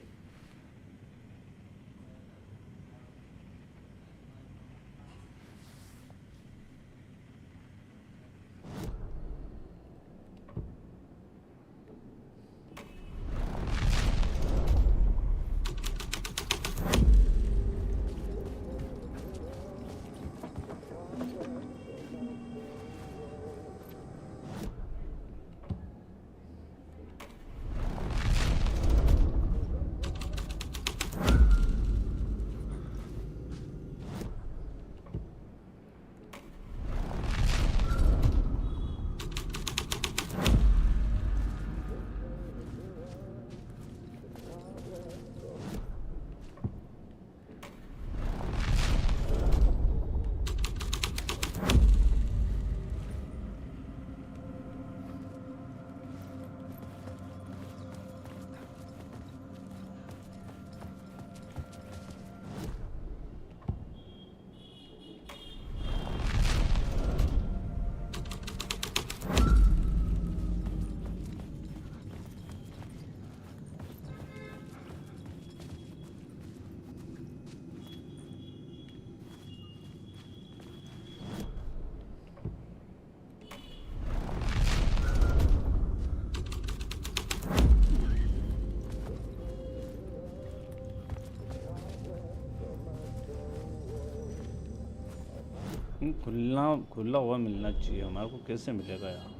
खुला हुआ मिलना चाहिए हमारे को, कैसे मिलेगा यार?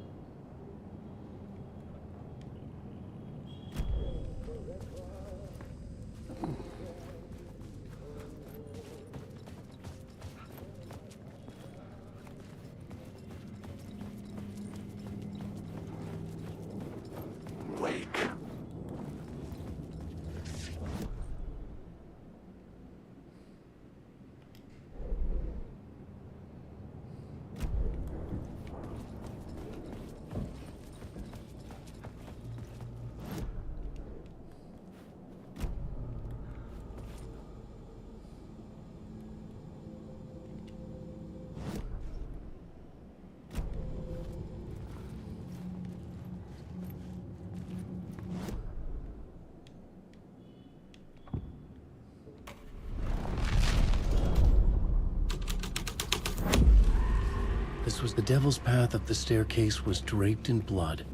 This was the devil's path up the staircase was draped in blood.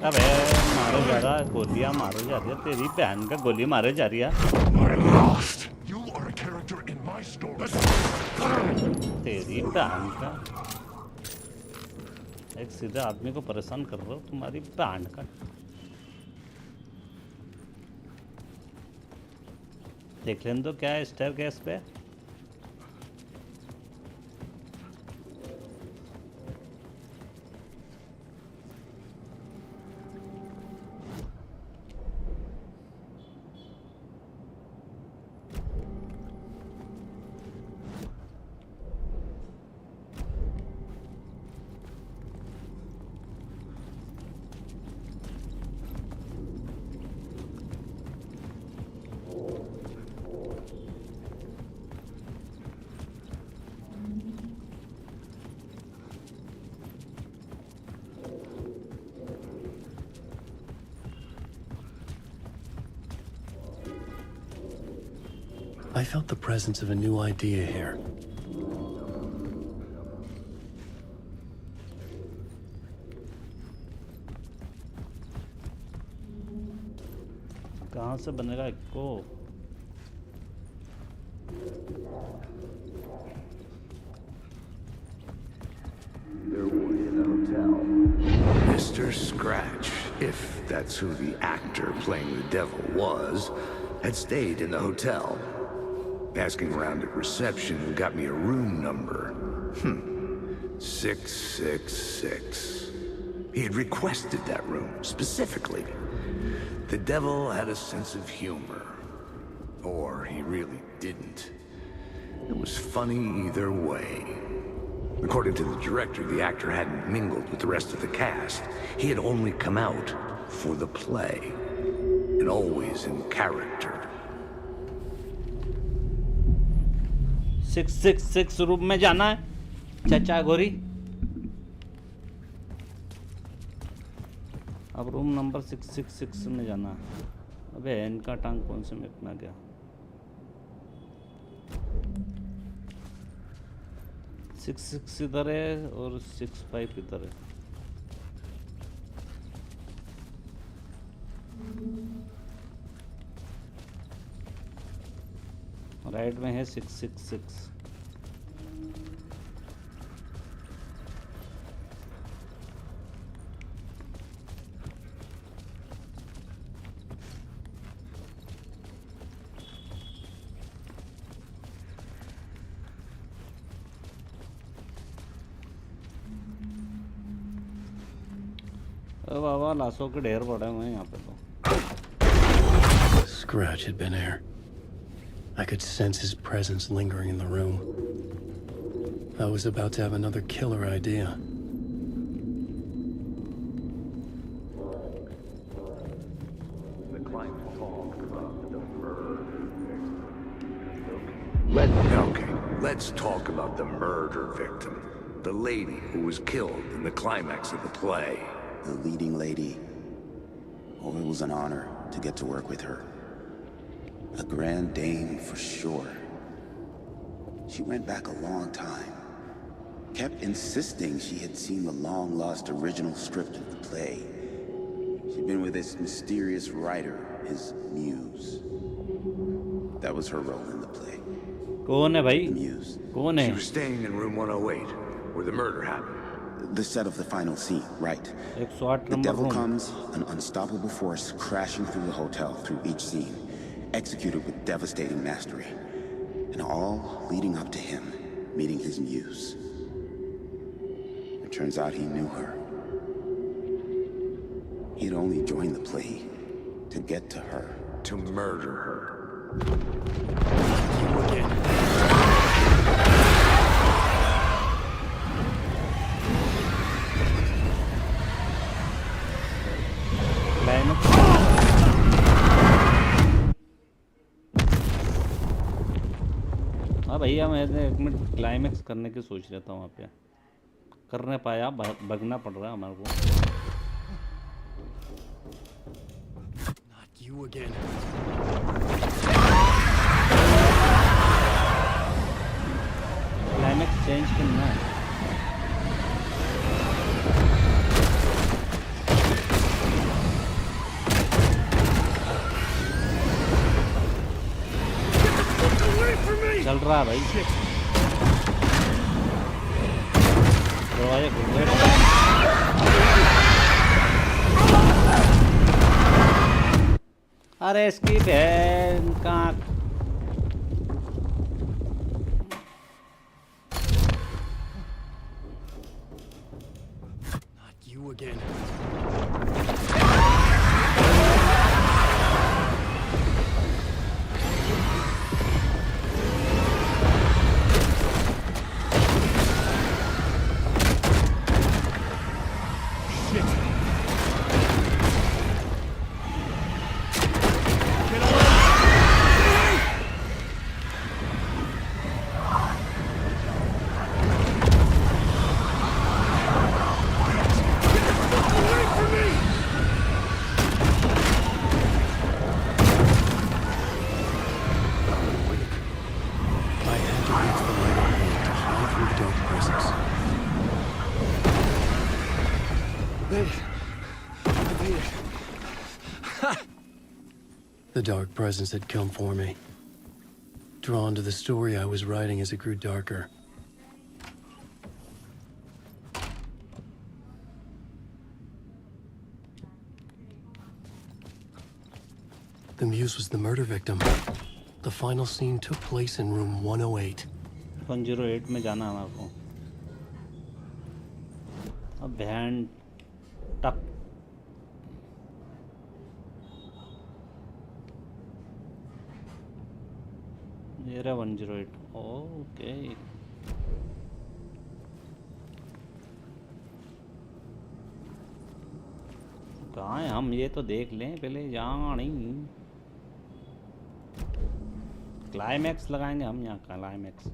अबे मारो जा रहा, गोलियां मारो जा रही है, तेरी बहन का गोली मारे जा रही है। तेरी बहन का एक सीधे आदमी को परेशान कर रहे हो, तुम्हारी बहन का। देख लें तो क्या है स्टेयरकेस पे। I felt the presence of a new idea here. कहाँ से बनेगा इसको? There were in the hotel. Mr. Scratch, if that's who the actor playing the devil was, had stayed in the hotel. Asking around at reception got me a room number. 666. He had requested that room, specifically. The devil had a sense of humor. Or he really didn't. It was funny either way. According to the director, the actor hadn't mingled with the rest of the cast. He had only come out for the play. And always in character. 666 room में जाना है चाचा गोरी। अब room number 666 में जाना है। अबे इनका टांग कौन से में अपना गया? 66 इधर है और 65 इधर है। राइट में है 666। बाबा लाशों के ढेर पड़े हुए हैं यहाँ पे तो। Scratch had been here. I could sense his presence lingering in the room. I was about to have another killer idea. Let's talk about the murder victim. The lady who was killed in the climax of the play. The leading lady. Oh, it was an honor to get to work with her. A grand dame for sure. She went back a long time. Kept insisting she had seen the long-lost original script of the play. She'd been with this mysterious writer, his muse. That was her role in the play. कौन है भाई? The muse. कौन है? She was staying in room 108, where the murder happened. The set of the final scene, right. 108 The number devil room. comes, an unstoppable force crashing through the hotel through each scene, executed with devastating mastery. And all leading up to him meeting his muse. It turns out he knew her. He'd only joined the play to get to her. To murder her. हाँ भैया मैं 1 minute climax करने की सोच रहा था वहाँ पे। कर नहीं पाया, भगना पड़ रहा है हमारे को। Not you again. Climax change करना है। चल रहा है भाई। दरवाजे खुल गए। अरे इसकी बहन का Not you again. made it. The dark presence had come for me. Drawn to the story I was writing as it grew darker. The muse was the murder victim. The final scene took place in room 108. 108 में जाना है हमारे को. अब band टप. ये रहा 108. Okay. कहाँ है हम? ये तो देख लें पहले. यहाँ नहीं. क्लाइमैक्स लगाएंगे हम यहाँ. Climax.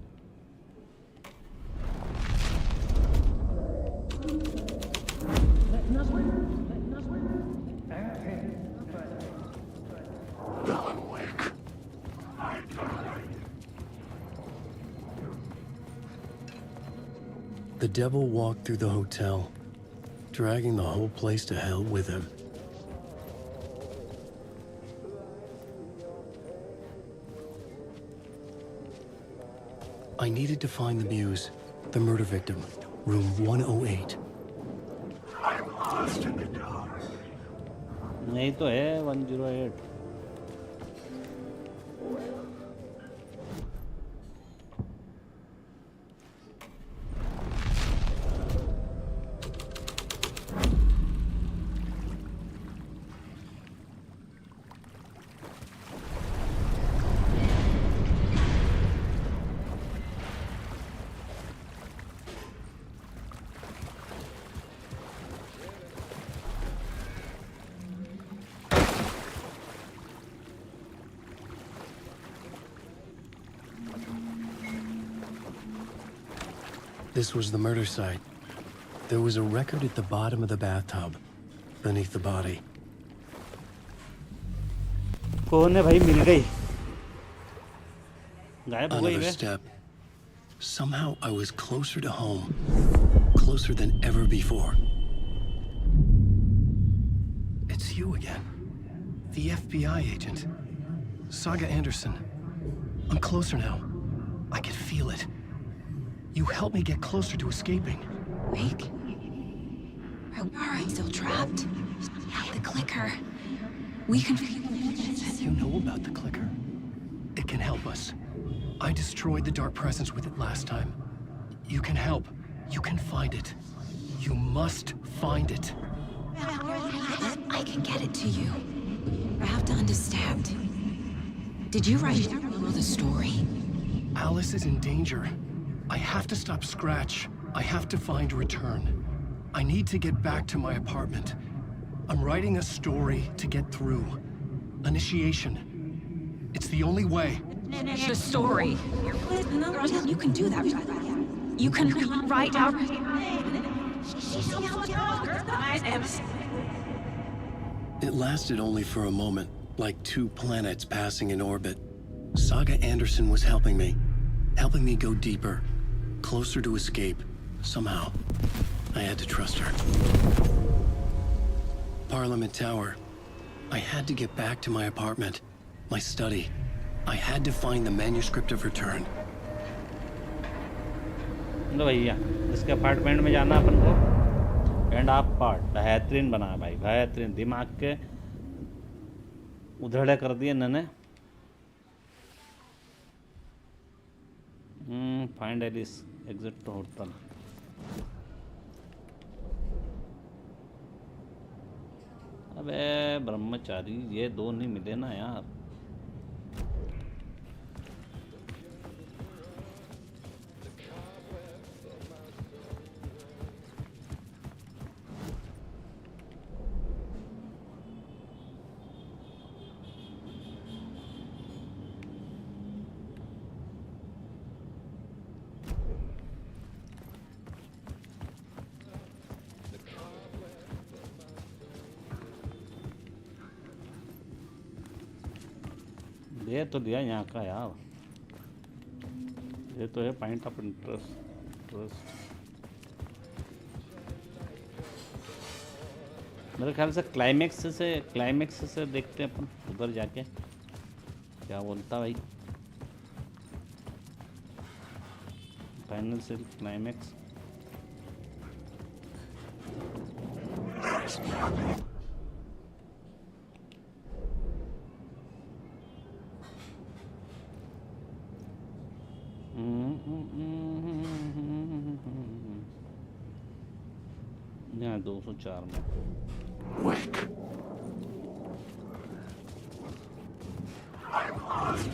The devil walked through the hotel, dragging the whole place to hell with him. I needed to find the muse, the murder victim, room 108. I'm lost in the dark. नहीं तो है 108. This was the murder site. There was a record at the bottom of the bathtub, beneath the body. कौन है भाई? मिल गई. गायब हो गई Another way. step. Somehow I was closer to home, closer than ever before. It's you again. The FBI agent. Saga Anderson. I'm closer now. I can feel it. You helped me get closer to escaping. Wake? Or are I still trapped? The clicker. We can... You know about the clicker? It can help us. I destroyed the dark presence with it last time. You can help. You can find it. You must find it. I can get it to you. I have to understand. Did you write the story? Alice is in danger. I have to stop Scratch. I have to find Return. I need to get back to my apartment. I'm writing a story to get through. Initiation. It's the only way. The story. You can do that. You can write out... It lasted only for a moment, like two planets passing in orbit. Saga Anderson was helping me go deeper, closer to escape, somehow. I had to trust her. Parliament Tower. I had to get back to my apartment, my study. I had to find the manuscript of Return. लो भैया, इसके apartment में जाना अपन को. And आप part बेहतरीन बना भाई, बेहतरीन. दिमाग के उधड़े कर दिए इन्होंने. Find Alice, exit to hotel. अबे ब्रह्मचारी, ये दो नहीं मिले ना यार. ये तो दिया यहाँ का यार. ये तो है पॉइंट ऑफ इंटरेस्ट. मेरे ख्याल से क्लाइमेक्स से देखते हैं अपन उधर जाके क्या बोलता भाई। फाइनल से क्लाइमेक्स। यहाँ 204 में। Wake. I'm lost.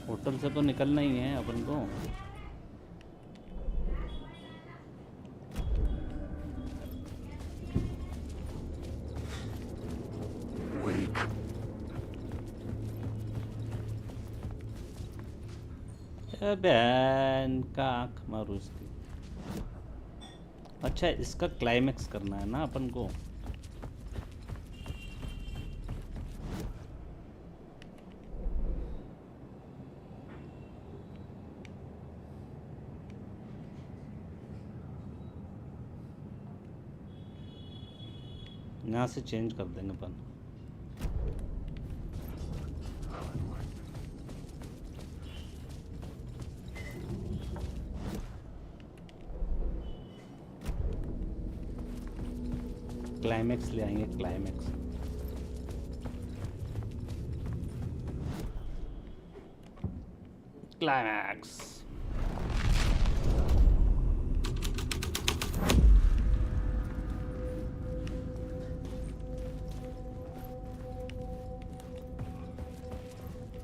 होटल से तो निकलना ही है अपन को। बहन का आँख मारू इसकी। अच्छा इसका क्लाइमेक्स करना है ना अपन को। यहाँ से चेंज कर देंगे अपन। क्लाइमेक्स ले आएंगे climax. Climax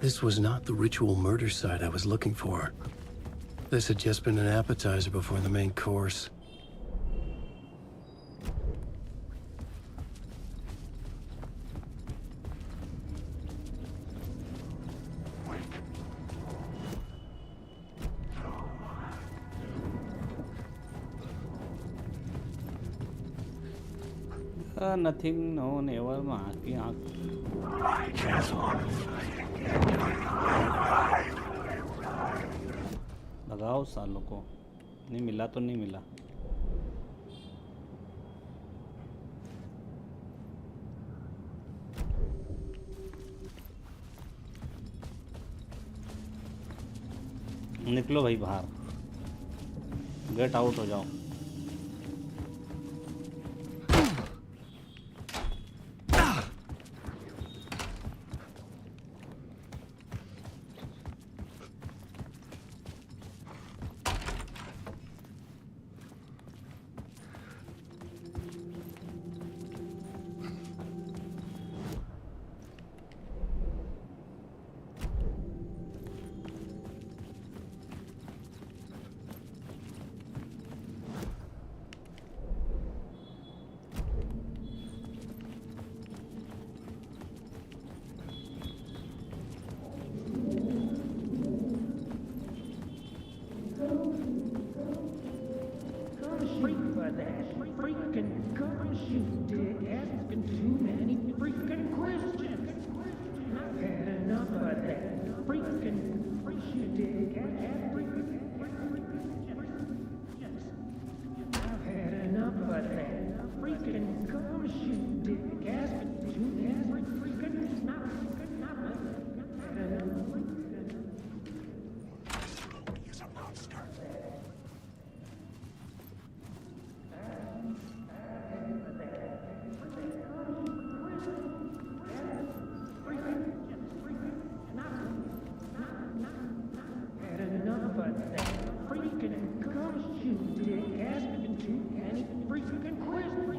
This was not the ritual murder site I was looking for. This had just been an appetizer before the main course. Nothing, no, never, की आँख। लगाओ सालों को। नहीं मिला तो नहीं मिला। निकलो भाई बाहर। गेट आउट हो जाओ।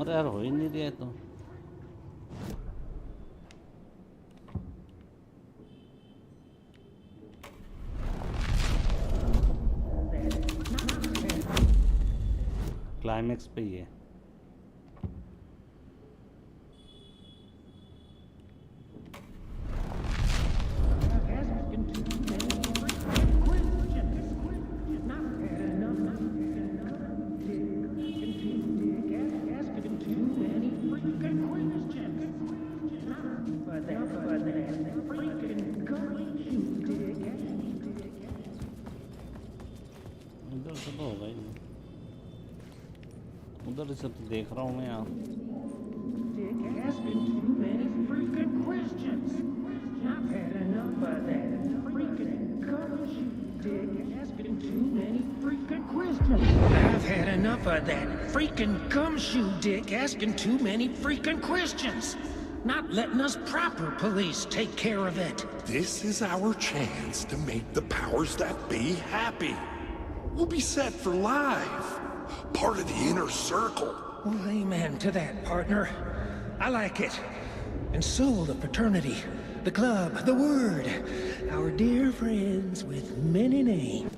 अरे यार हो ही नहीं रहा है तो। क्लाइमेक्स पे ही है। इधर से तो होगा ही, उधर से तो देख रहा हूँ मैं यहाँ। Dick asking too many freaking questions. I've had enough of that freaking gum shoe. Dick asking too many freaking questions. I've had enough of that freaking gumshoe dick asking too many freaking questions. Not letting us proper police take care of it. This is our chance to make the powers that be happy. We'll be set for life. Part of the inner circle. Well, amen to that, partner. I like it. And so the fraternity, the club, the word, our dear friends with many names.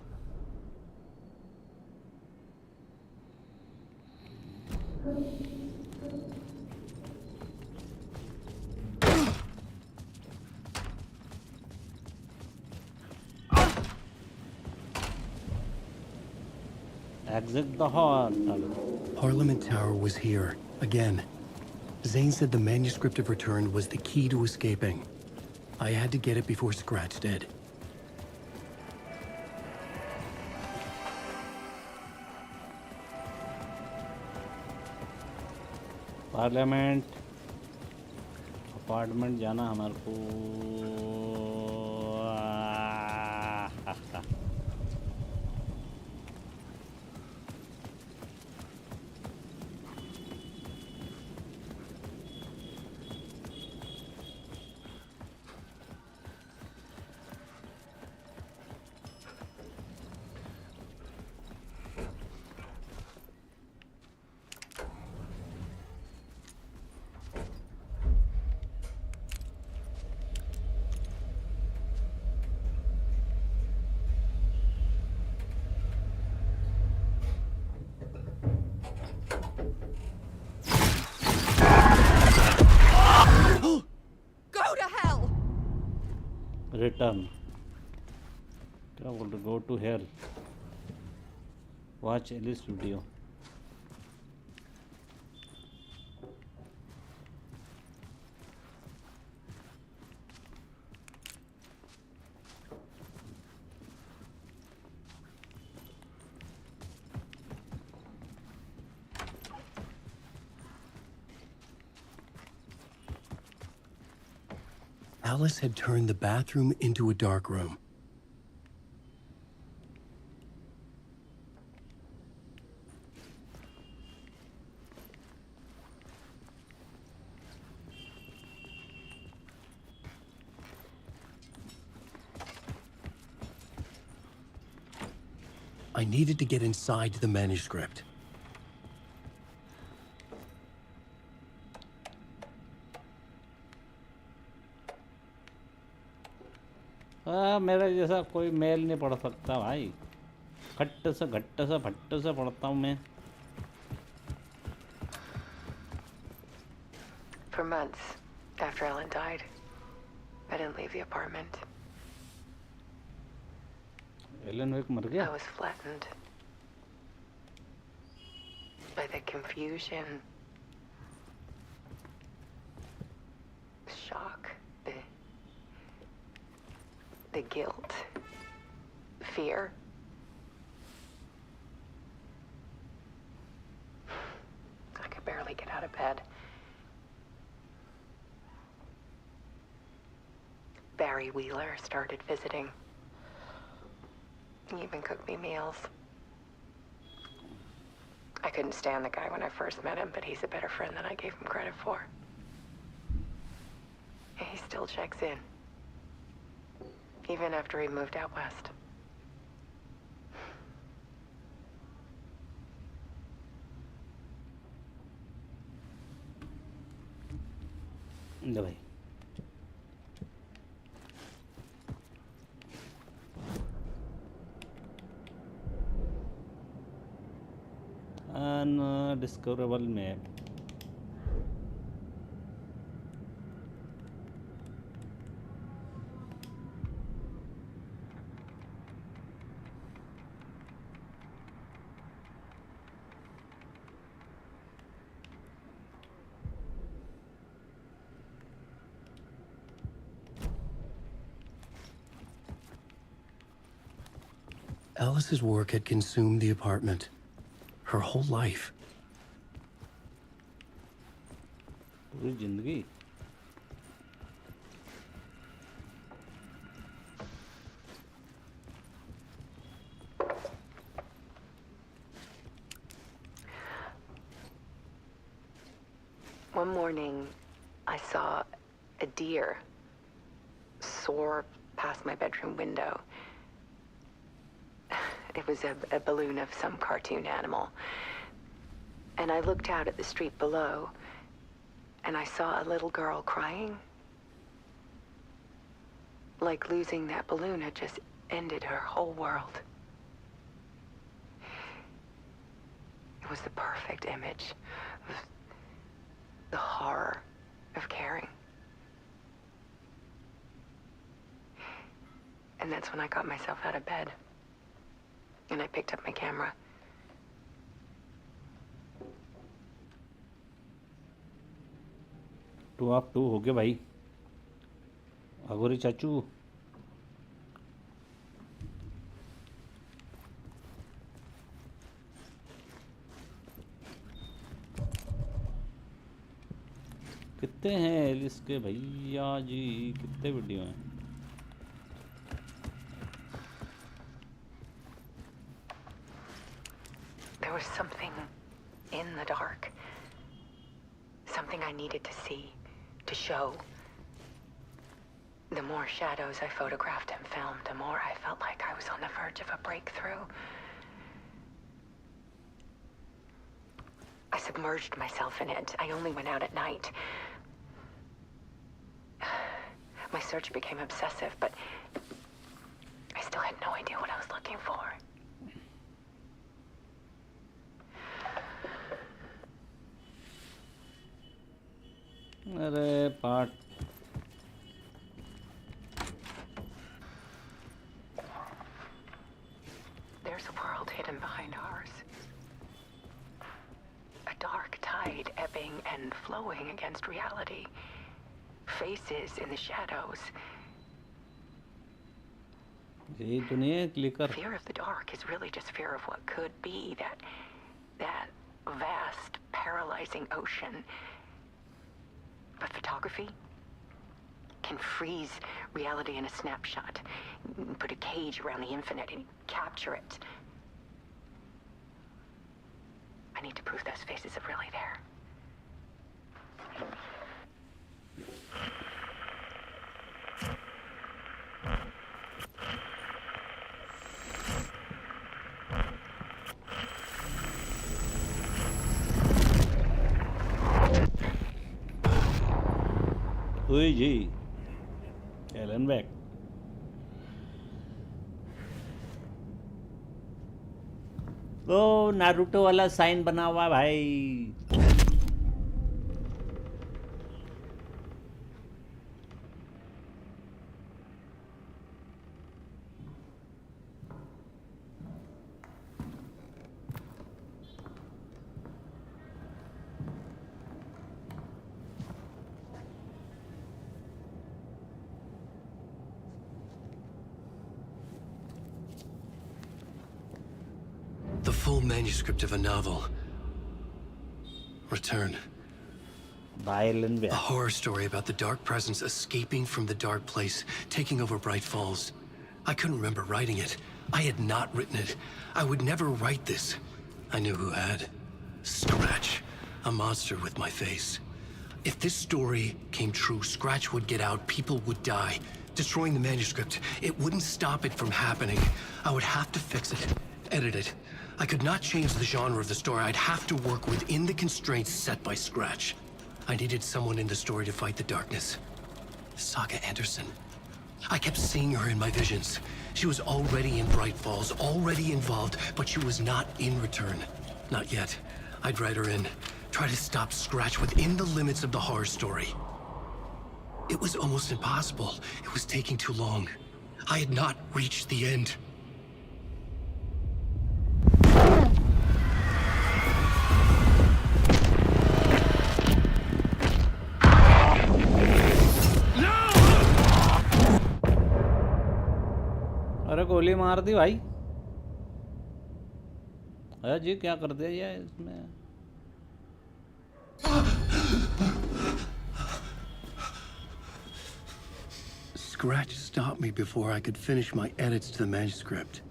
Exit the hall. Parliament Tower was here, again. Zane said the manuscript of return was the key to escaping. I had to get it before Scratch did. Parliament apartment जाना हमारे को। Return. Travel to go to hell. Watch Alice video. Alice had turned the bathroom into a dark room. I needed to get inside the manuscript. मेरा जैसा कोई mail नहीं पढ़ सकता भाई। खट्ट से घट्ट से भट्ट से पढ़ता हूँ मैं। For months after Ellen died, I didn't leave the apartment. Alan Wake मर गया? I was flattened by the confusion, shock, the guilt, fear. I could barely get out of bed. Barry Wheeler started visiting. He even cooked me meals. I couldn't stand the guy when I first met him, but he's a better friend than I gave him credit for. And he still checks in. Even after he moved out west. ले भाई। Undiscoverable map. Alice's work had consumed the apartment. Her whole life. पूरी जिंदगी. One morning, I saw a deer soar past my bedroom window. It was a balloon of some cartoon animal. And I looked out at the street below, and I saw a little girl crying. Like losing that balloon had just ended her whole world. It was the perfect image of the horror of caring. And that's when I got myself out of bed. And I picked up my camera. टू आप टू हो गए भाई. अगोरी चाचू. कितने हैं Alice के भैया जी, कितने वीडियो हैं? There was something in the dark. Something I needed to see, to show. The more shadows I photographed and filmed, the more I felt like I was on the verge of a breakthrough. I submerged myself in it. I only went out at night. My search became obsessive, but I still had no idea what I was looking for. अरे part. There's a world hidden behind ours. A dark tide ebbing and flowing against reality. Faces in the shadows. यही तो नहीं है clicker. Fear of the dark is really just fear of what could be, that vast, paralyzing ocean. But photography can freeze reality in a snapshot, put a cage around the infinite and capture it. I need to prove those faces are really there. ओए जी, Elon back. तो Naruto वाला sign बना हुआ भाई. The full manuscript of a novel. Return. A horror story about the dark presence escaping from the dark place, taking over Bright Falls. I couldn't remember writing it. I had not written it. I would never write this. I knew who had. Scratch. A monster with my face. If this story came true, Scratch would get out, people would die. Destroying the manuscript, it wouldn't stop it from happening. I would have to fix it, edit it. I could not change the genre of the story. I'd have to work within the constraints set by Scratch. I needed someone in the story to fight the darkness. Saga Anderson. I kept seeing her in my visions. She was already in Bright Falls, already involved, but she was not in Return. Not yet. I'd write her in, try to stop Scratch within the limits of the horror story. It was almost impossible. It was taking too long. I had not reached the end. अरे गोली मार दी भाई. अजी क्या कर दिया ये इसमें? Scratch stopped me before I could finish my edits to the manuscript.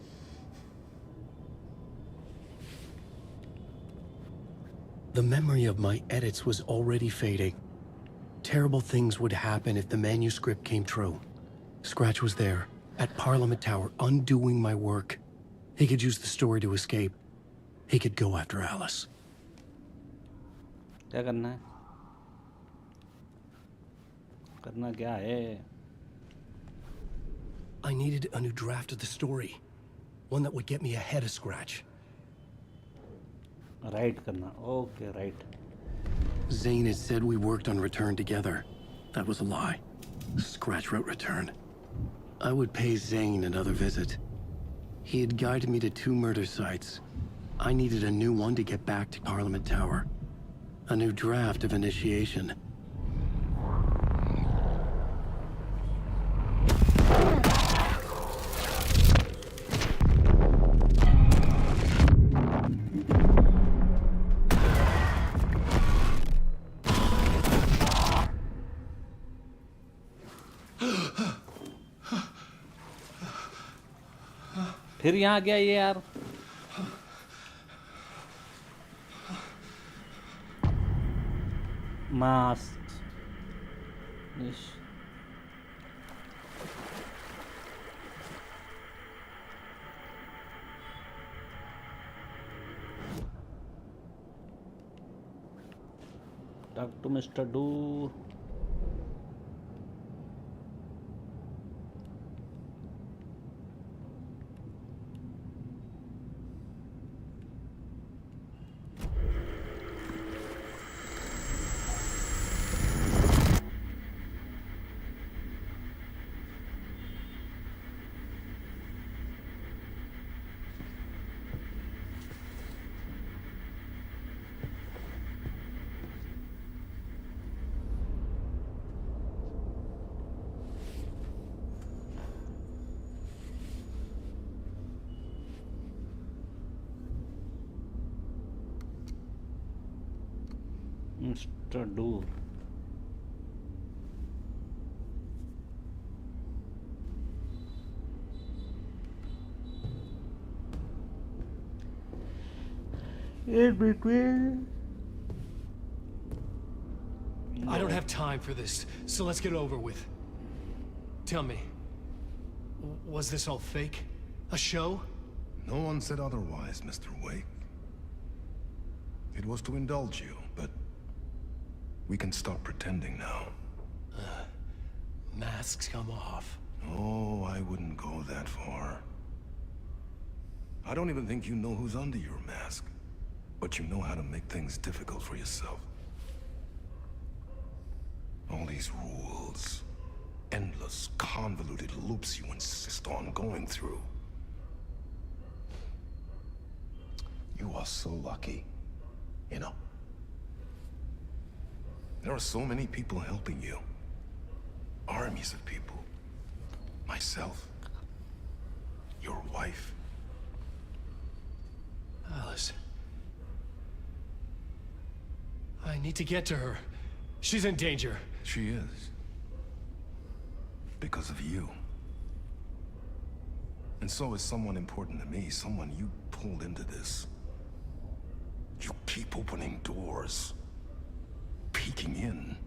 The memory of my edits was already fading. Terrible things would happen if the manuscript came true. Scratch was there, at Parliament Tower, undoing my work. He could use the story to escape. He could go after Alice. क्या करना है? करना क्या है? I needed a new draft of the story. One that would get me ahead of Scratch. Right करना. Okay, right. Zane had said we worked on Return together. That was a lie. Scratch wrote Return. I would pay Zane another visit. He had guided me to 2 murder sites. I needed a new one to get back to Parliament Tower. A new draft of Initiation. फिर यहाँ गया ये यार. Masks. Talk to Mr. Do. Mr. Do. In between. I don't have time for this, so let's get it over with. Tell me, was this all fake? A show? No one said otherwise, Mr. Wake. It was to indulge you, but we can stop pretending now. Masks come off. Oh, I wouldn't go that far. I don't even think you know who's under your mask, but you know how to make things difficult for yourself. All these rules, endless, convoluted loops you insist on going through. You are so lucky, you know. There are so many people helping you. Armies of people. Myself. Your wife. Alice. I need to get to her. She's in danger. She is. Because of you. And so is someone important to me, someone you pulled into this. You keep opening doors. Peeking in.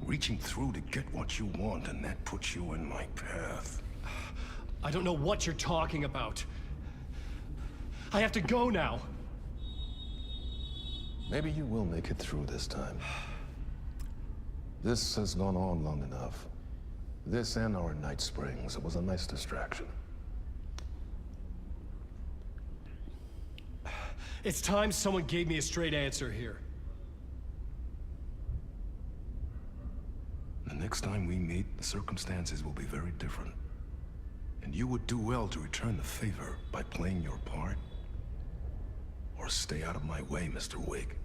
Reaching through to get what you want, and that puts you in my path. I don't know what you're talking about. I have to go now. Maybe you will make it through this time. This has gone on long enough. This and our night springs. It was a nice distraction. It's time someone gave me a straight answer here. The next time we meet, the circumstances will be very different. And you would do well to return the favor by playing your part. Or stay out of my way, Mr. Wake.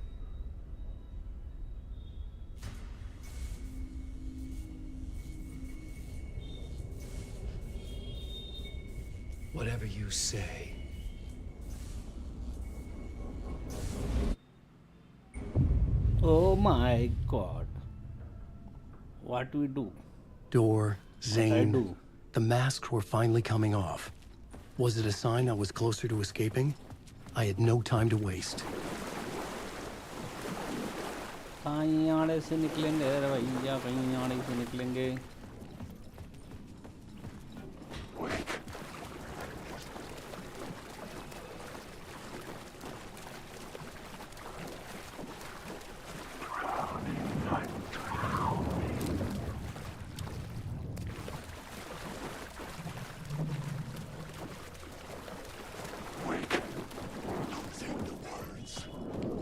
Whatever you say. Oh my god. What we do? Door, I Zane. do. The masks were finally coming off. Was it a sign I was closer to escaping? I had no time to waste. कहीं आड़े से निकलेंगे रे भैया, कहीं आड़े से निकलेंगे.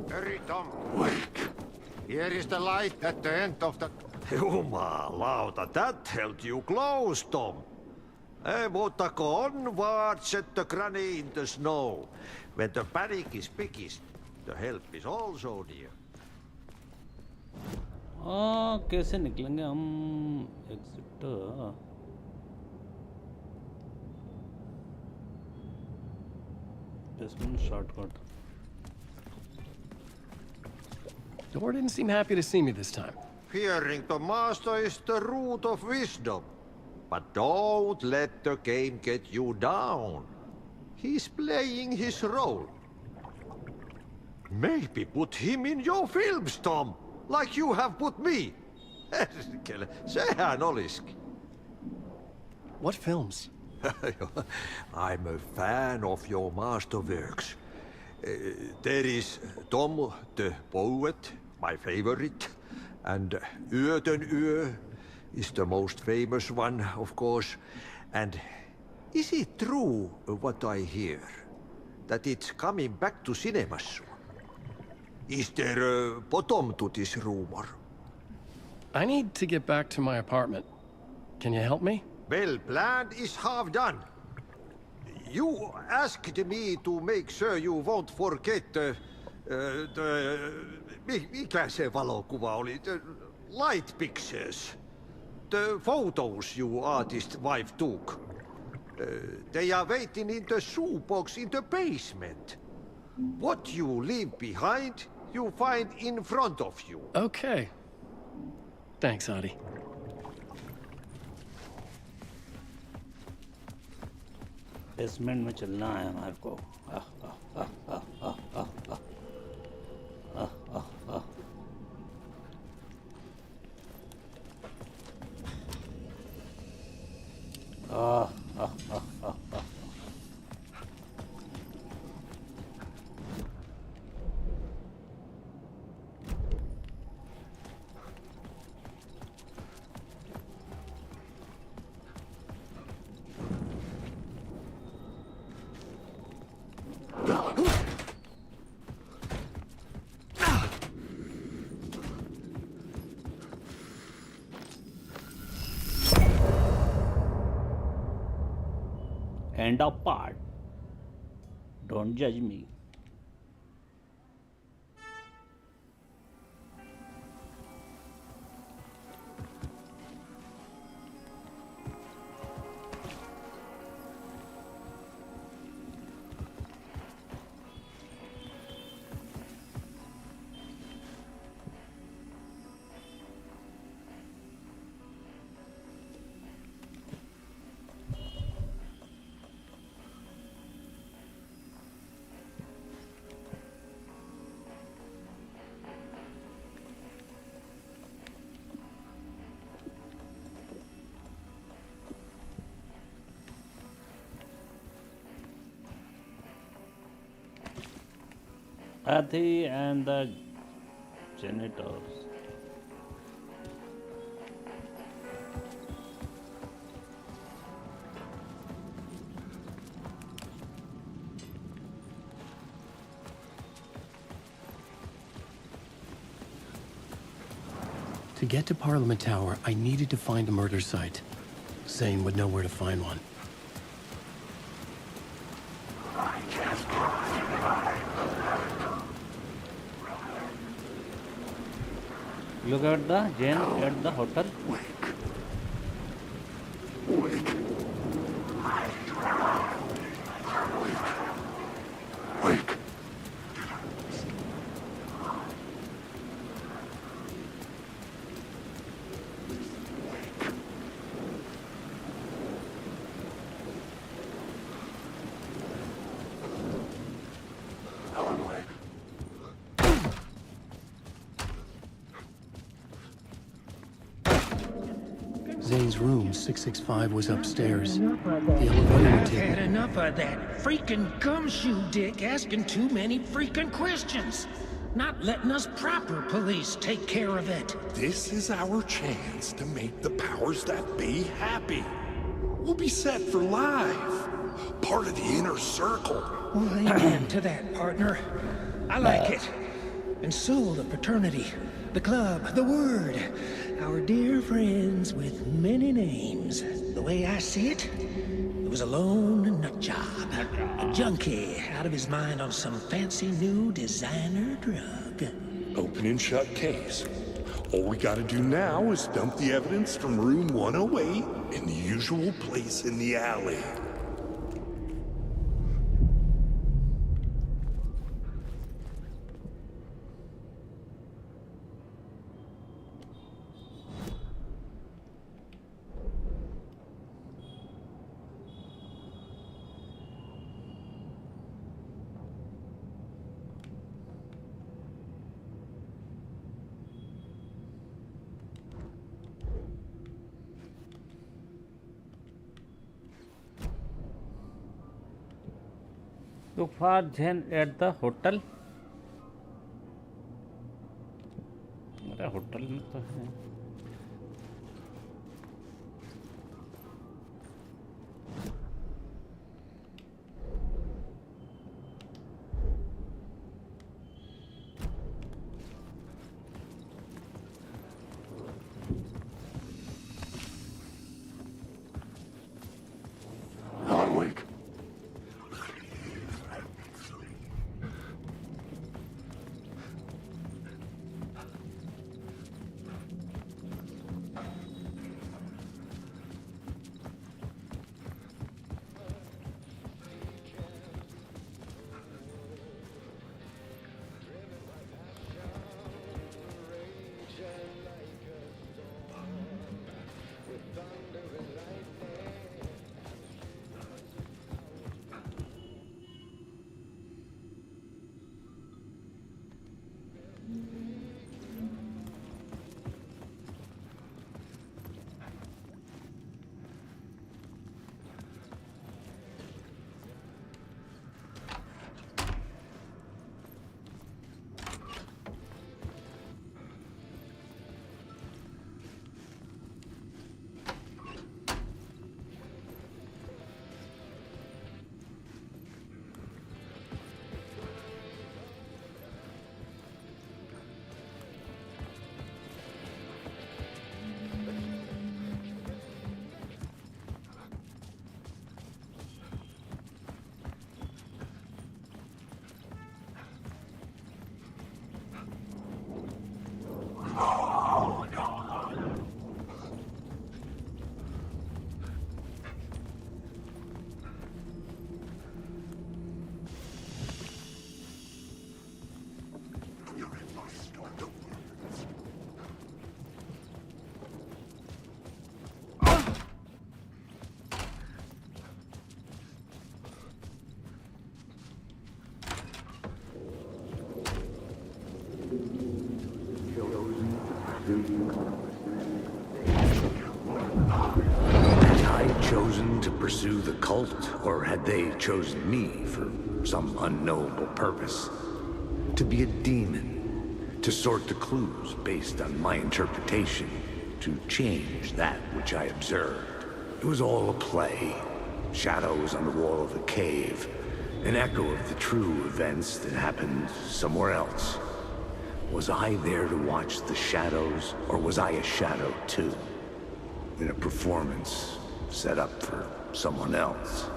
Hurry, Tom. Wake. Here is the light at the end of the... Jumalauta, that held you close, Tom. Mutta go onward, set the granny in the snow. When the panic is biggest, the help is also near. कैसे निकलेंगे हम exit? Basement shortcut. Door didn't seem happy to see me this time. Fearing the master is the root of wisdom. But don't let the game get you down. He's playing his role. Maybe put him in your films, Tom, like you have put me. Sehän olisikin. What films? I'm a fan of your masterworks. There is Tom the Poet, my favorite, and Yöten Yö is the most famous one, of course. And is it true what I hear, that it's coming back to cinemas? Is there a bottom to this rumor? I need to get back to my apartment. Can you help me? Well, plan is half done. You asked me to make sure you won't forget mikä se valokuva oli? The light pictures. The photos your artist wife took. They are waiting in the shoebox in the basement. What you leave behind, you find in front of you. Okay. Thanks, Adi. Basement में चलना है हमारे को. End of part. Don't judge me. Athy and the janitors. To get to Parliament Tower, I needed to find a murder site. Zane would know where to find one. Look at the Jane at the hotel. Zane's room, 665, was upstairs. Enough of The that. elevator would I've take had me. enough of that freaking gumshoe dick asking too many freaking questions. Not letting us proper police take care of it. This is our chance to make the powers that be happy. We'll be set for life. Part of the inner circle. Well, amen to that, partner. I like it. And so the fraternity, the club, the word. Our dear friends with many names. The way I see it, it was a lone nut job. A junkie out of his mind on some fancy new designer drug. Open and shut case. All we gotta do now is dump the evidence from room 108 in the usual place in the alley. So far then at the hotel. अरे hotel में तो है. Awake. Had I chosen to pursue the cult, or had they chosen me for some unknowable purpose? To be a demon, to sort the clues based on my interpretation, to change that which I observed. It was all a play. Shadows on the wall of the cave, an echo of the true events that happened somewhere else. Was I there to watch the shadows, or was I a shadow too? In a performance set up for someone else.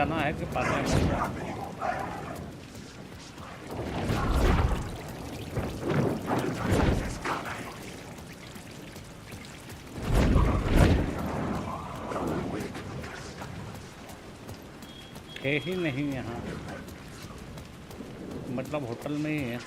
जाना है कि पास में है ही नहीं यहाँ, मतलब hotel में ही है।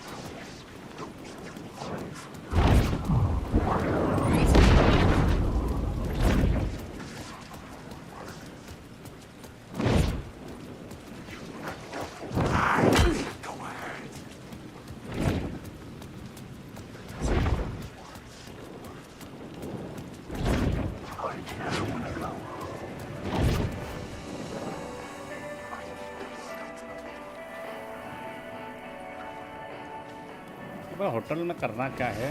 होटल में करना क्या है?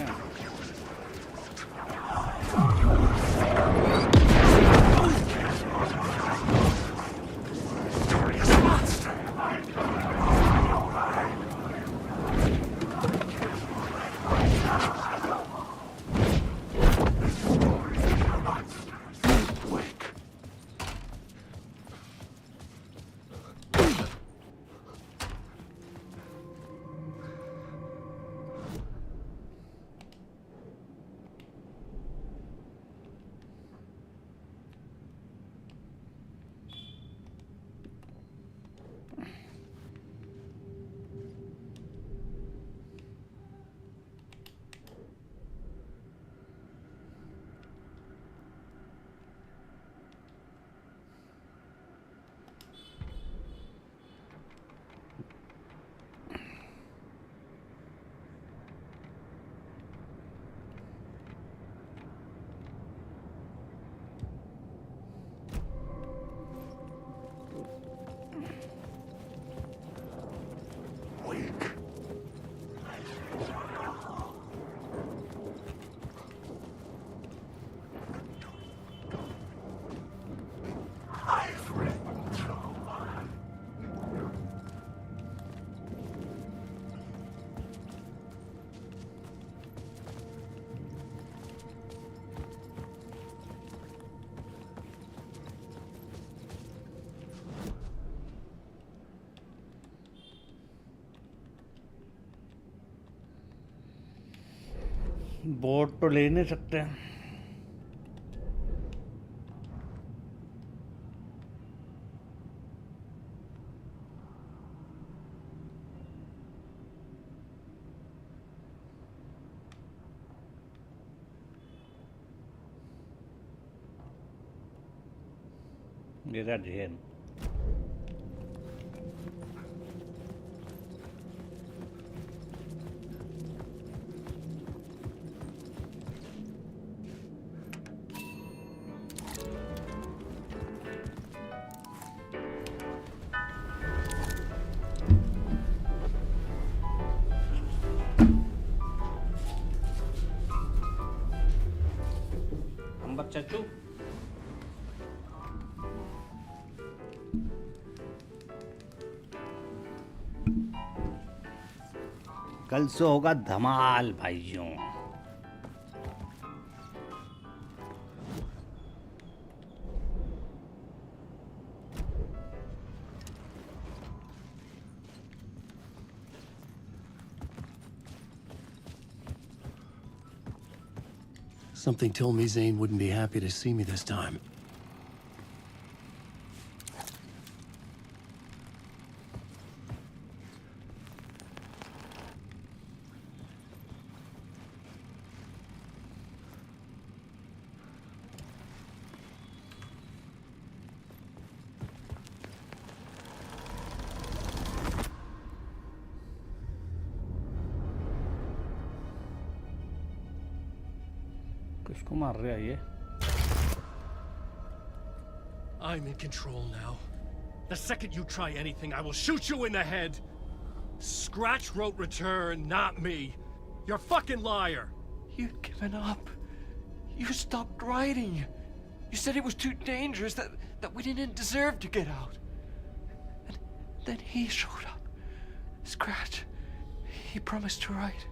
बोट तो ले नहीं सकते। मेरा ढेर चाचू कल से होगा धमाल भाइयों। Something told me Zane wouldn't be happy to see me this time. किसको मार रहा है ये? I'm in control now. The second you try anything, I will shoot you in the head. Scratch wrote return, not me. You're a fucking liar. You'd given up. You stopped writing. You said it was too dangerous, that we didn't deserve to get out. And then he showed up. Scratch. He promised to write.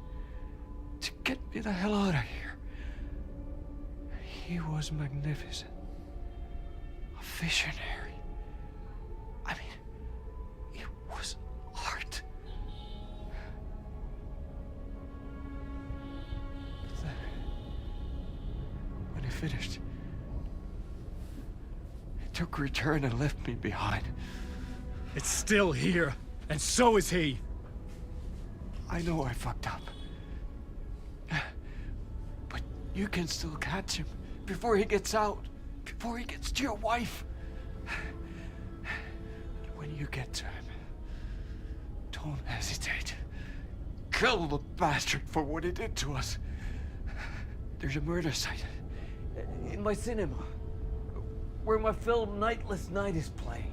To get me the hell out of here. He was magnificent. A visionary. I mean, finished. It took return and left me behind. It's still here, and so is he. I know I fucked up. But you can still catch him before he gets out, before he gets to your wife. And when you get to him, don't hesitate. Kill the bastard for what he did to us. There's a murder site in my cinema where my film Nightless Night is playing.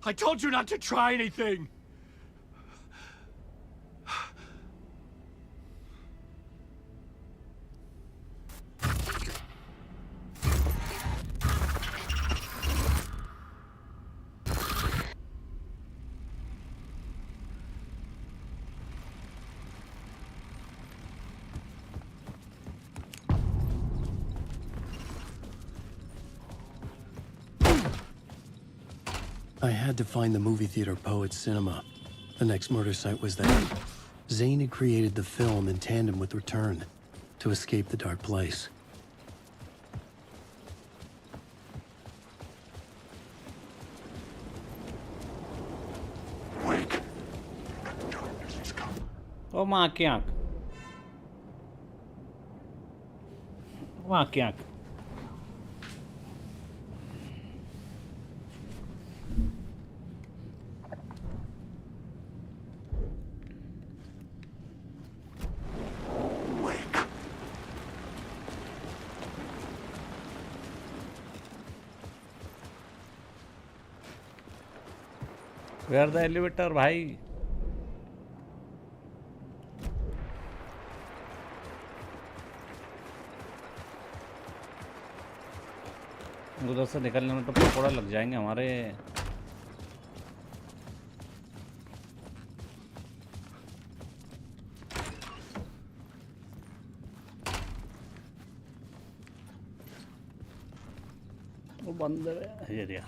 I told you not to try anything! I had to find the movie theater Poet Cinema. The next murder site was there. Zane had created the film in tandem with Return to escape the dark place. Wake. The darkness is coming. ओ माँ की आँख, माँ की आँख। Where the elevator, भाई? उधर से निकलने में तो पकौड़ा लग जाएंगे हमारे। वो बंद है ये दिया।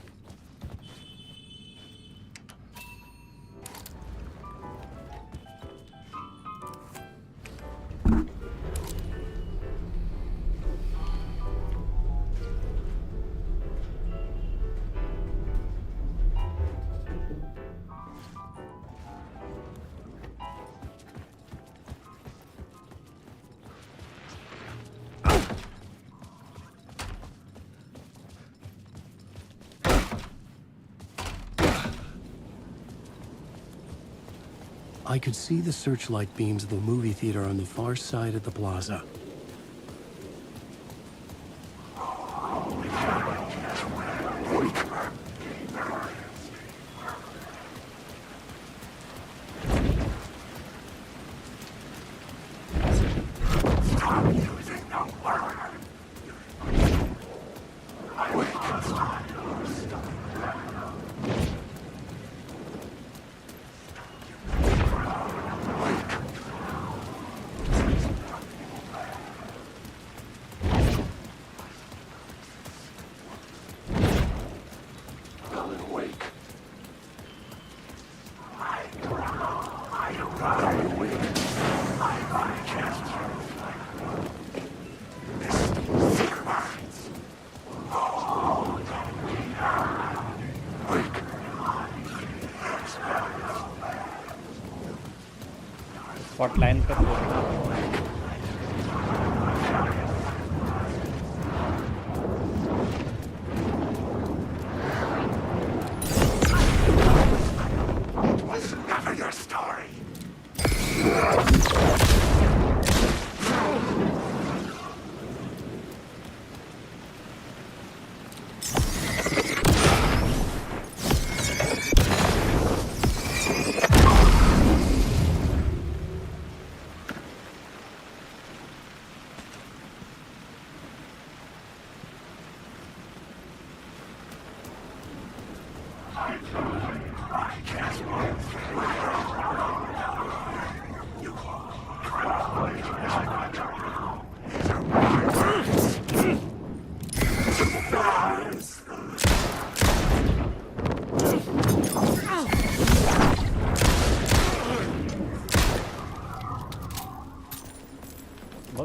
I could see the searchlight beams of the movie theater on the far side of the plaza. Hotline पर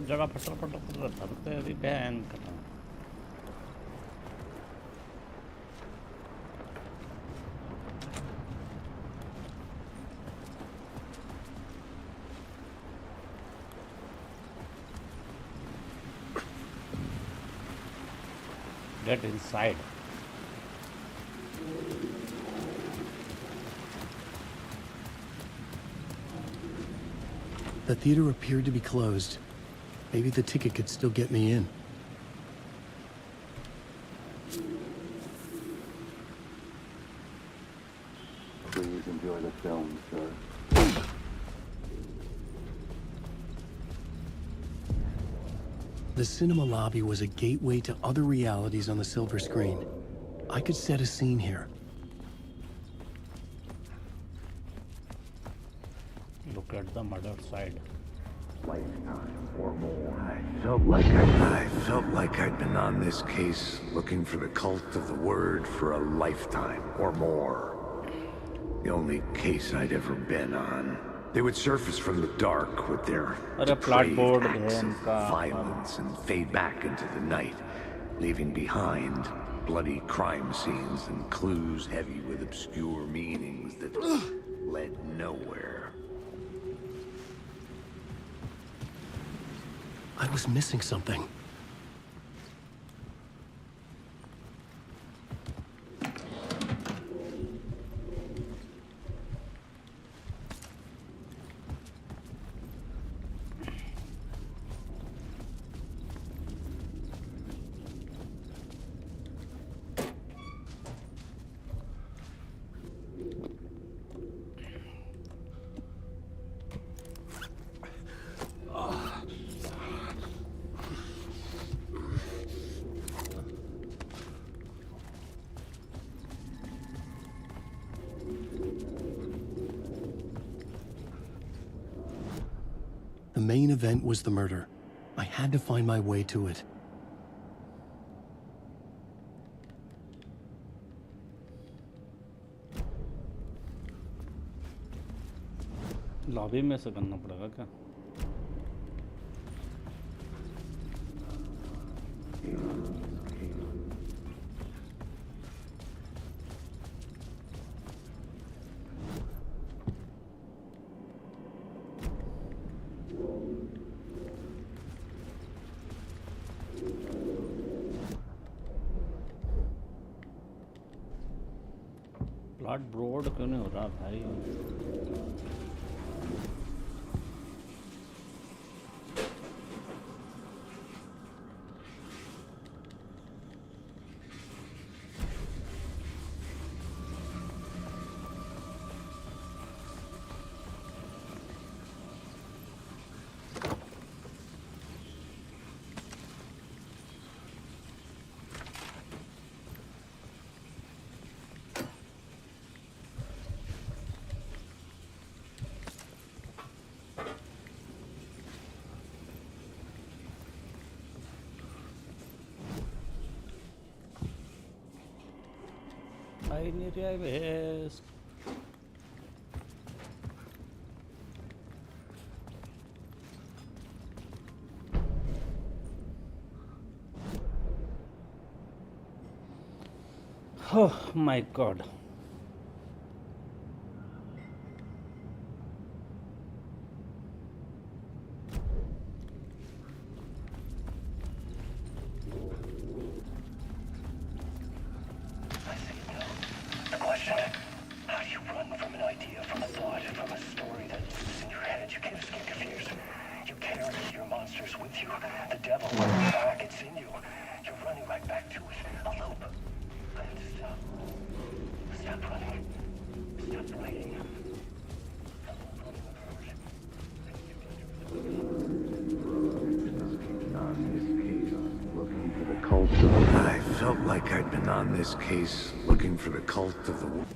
जगह फटाफट भरते अभी बैन करना। Get inside. The theater appeared to be closed. Maybe the ticket could still get me in. Please enjoy the film, sir. The cinema lobby was a gateway to other realities on the silver screen. I could set a scene here. Look at the murder side. Lifetime or more. I felt like I'd been on this case looking for the cult of the word for a lifetime or more. The only case I'd ever been on. They would surface from the dark with their depraved acts of violence and fade back into the night, leaving behind bloody crime scenes and clues heavy with obscure meanings that led nowhere. I was missing something. The main event was the murder. I had to find my way to it. Lobby में से करना पड़ेगा क्या? Plot broad क्यों नहीं हो रहा भाई? I need a vest. Oh my God. I felt like I'd been on this case looking for the cult of the word.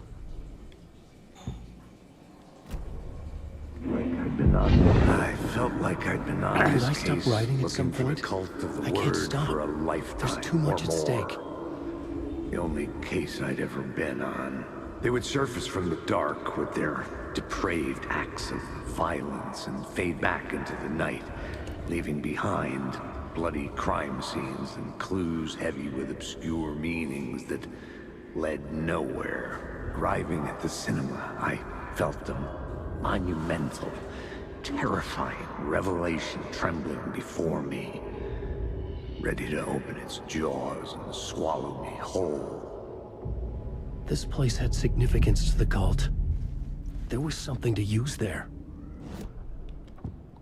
I felt like I'd been on this case looking for the cult of the word for a lifetime. There's too much at stake. The only case I'd ever been on. They would surface from the dark with their depraved acts of violence and fade back into the night, leaving behind bloody crime scenes and clues heavy with obscure meanings that led nowhere. Arriving at the cinema, I felt a monumental, terrifying revelation trembling before me, ready to open its jaws and swallow me whole. This place had significance to the cult. There was something to use there.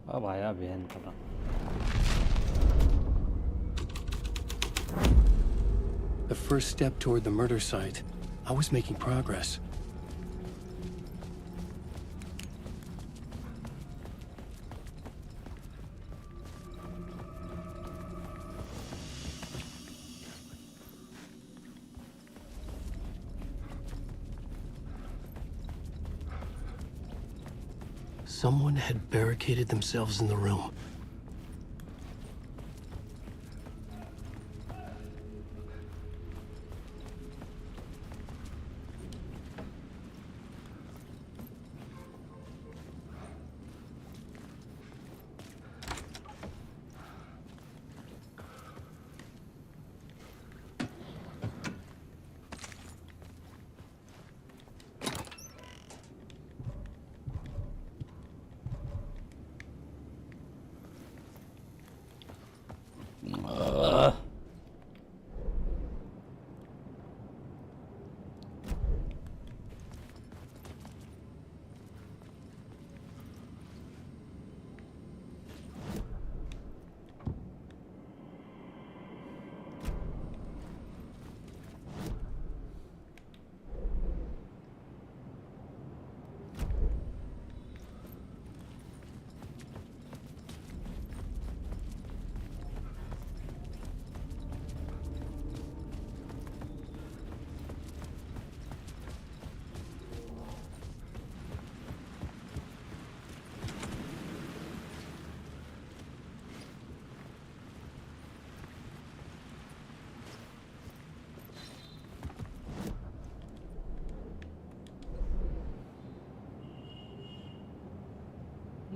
अब आया बहन का। The first step toward the murder site. I was making progress. Someone had barricaded themselves in the room.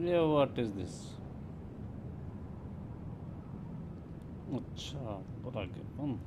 Yeah, what is this? अच्छा पूरा game हो।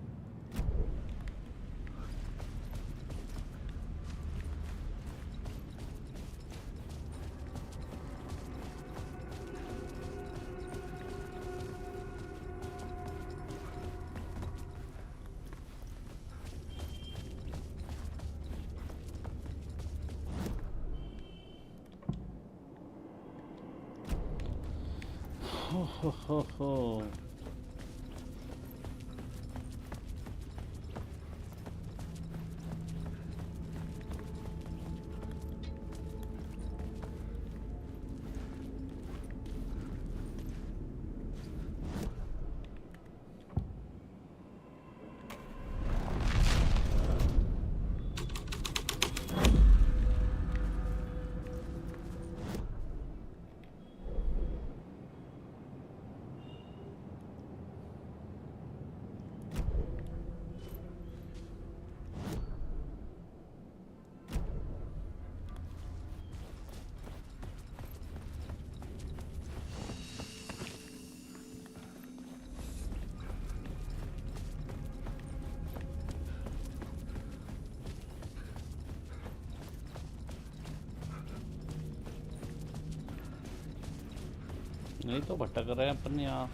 नहीं तो भटक रहे हैं अपन यहाँ।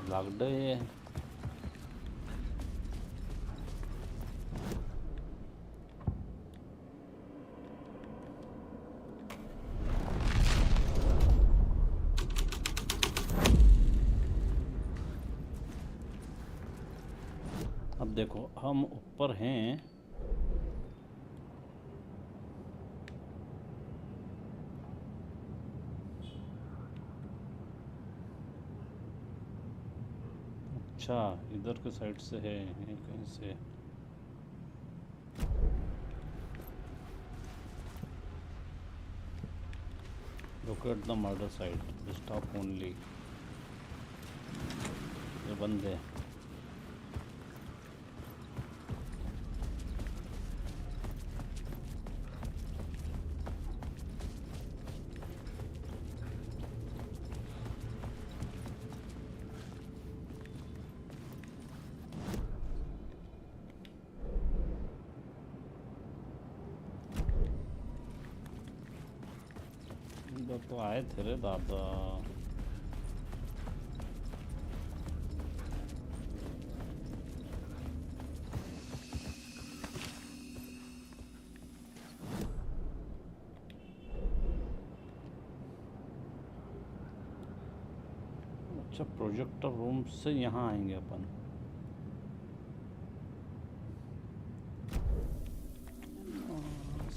लॉकड है अब देखो हम ऊपर हैं। अच्छा इधर के साइड से है कहीं से। Locate the murder site stop only. ये बंद है। इधर तो आए थे रे दादा। अच्छा, प्रोजेक्टर रूम से यहाँ आएंगे अपन।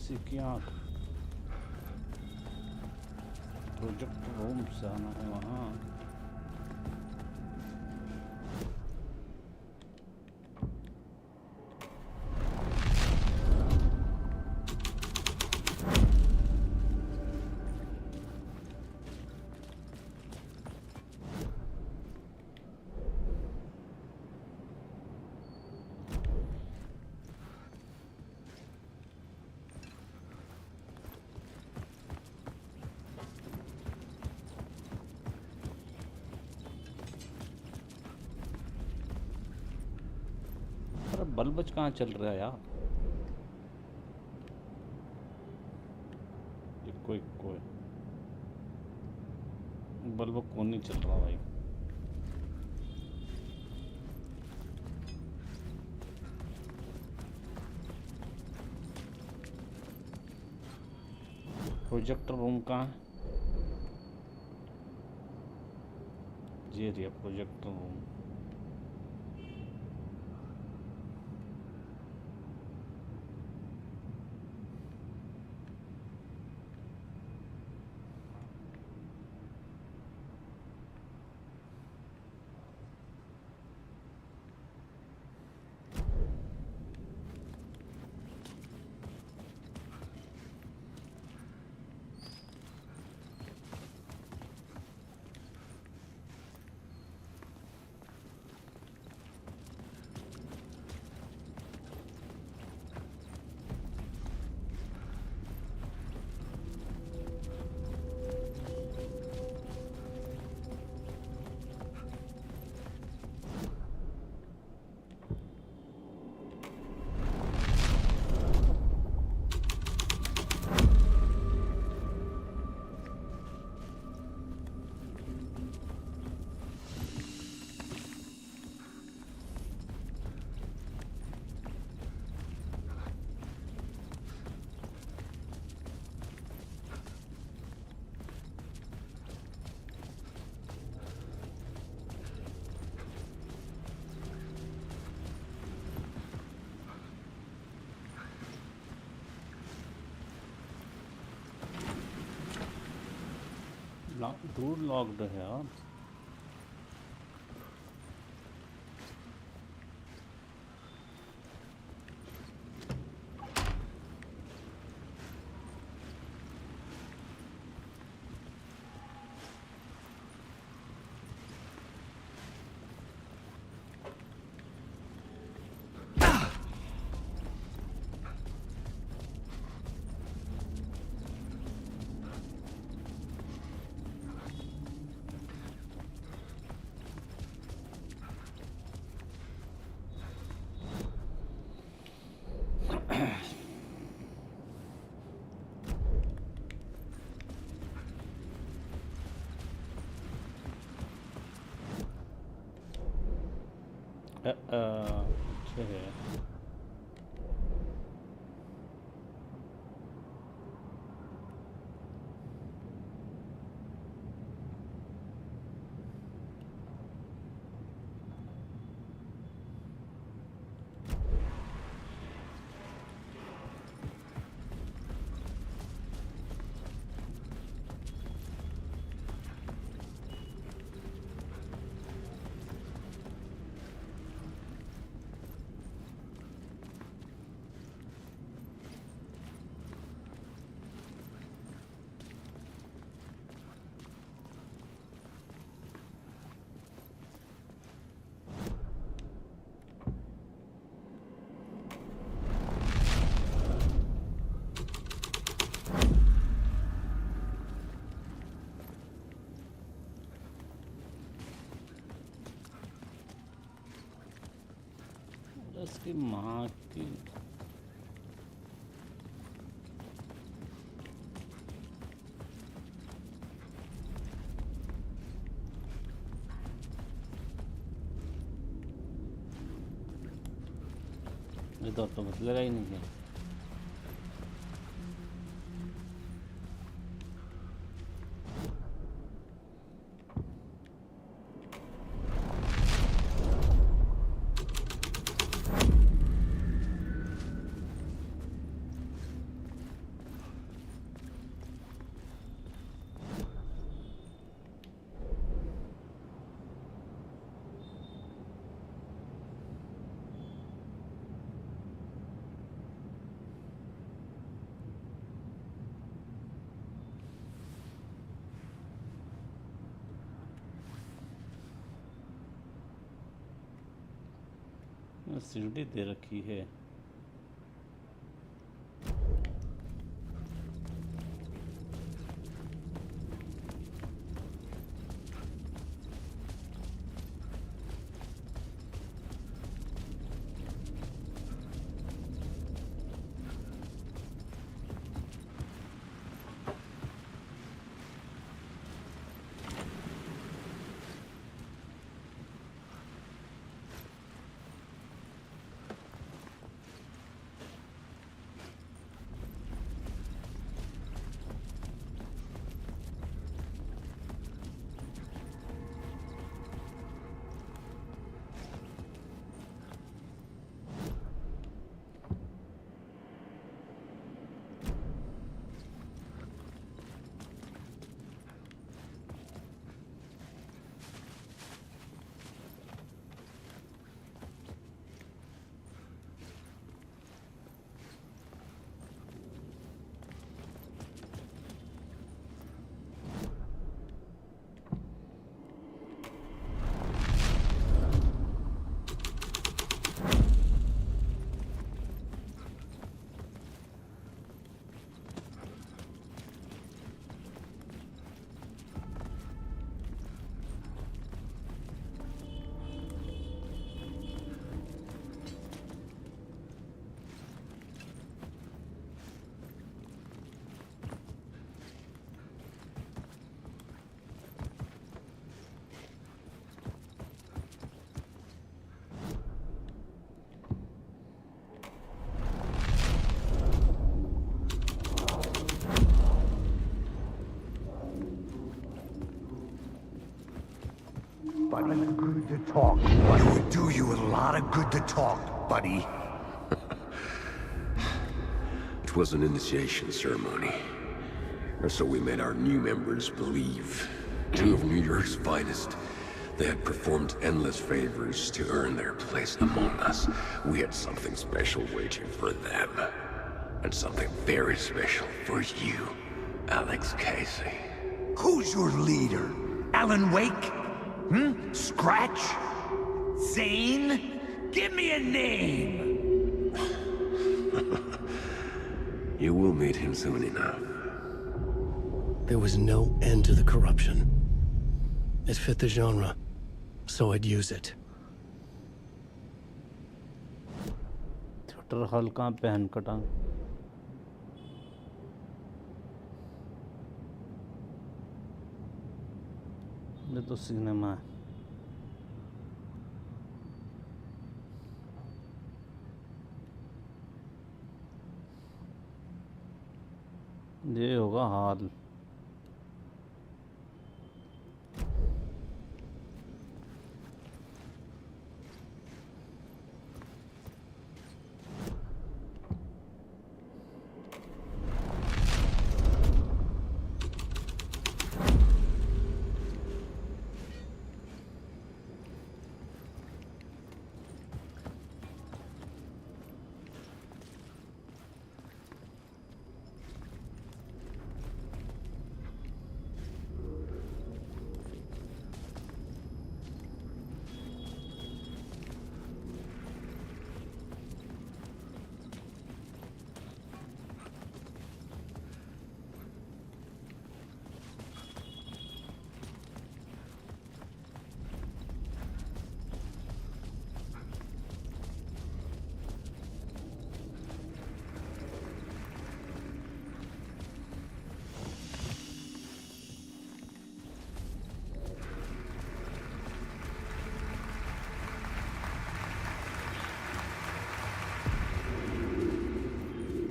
सिकिया प्रोजेक्टर रूम से आना है वहाँ। बल्ब कहाँ चल रहा है यार? ये कोई बल्ब कौन नहीं चल रहा भाई? प्रोजेक्टर रूम कहाँ है? ये रही प्रोजेक्टर रूम। दूर लॉक्ड है यार। अच्छा है। इसकी माँ की ये तो बदलेगा ही नहीं है। सीढ़ी दे रखी है। Buddy, good to talk. It would do you a lot of good to talk, buddy. It was an initiation ceremony. Or so we made our new members believe. Two of New York's finest. They had performed endless favors to earn their place among us. We had something special waiting for them. And something very special for you, Alex Casey. Who's your leader? Alan Wake? Scratch? Zane? Give me a name! You will meet him soon enough. There was no end to the corruption. It fit the genre, so I'd use it. Theatre hall कहाँ पे है कटांग? ये तो cinema है। ये होगा hall.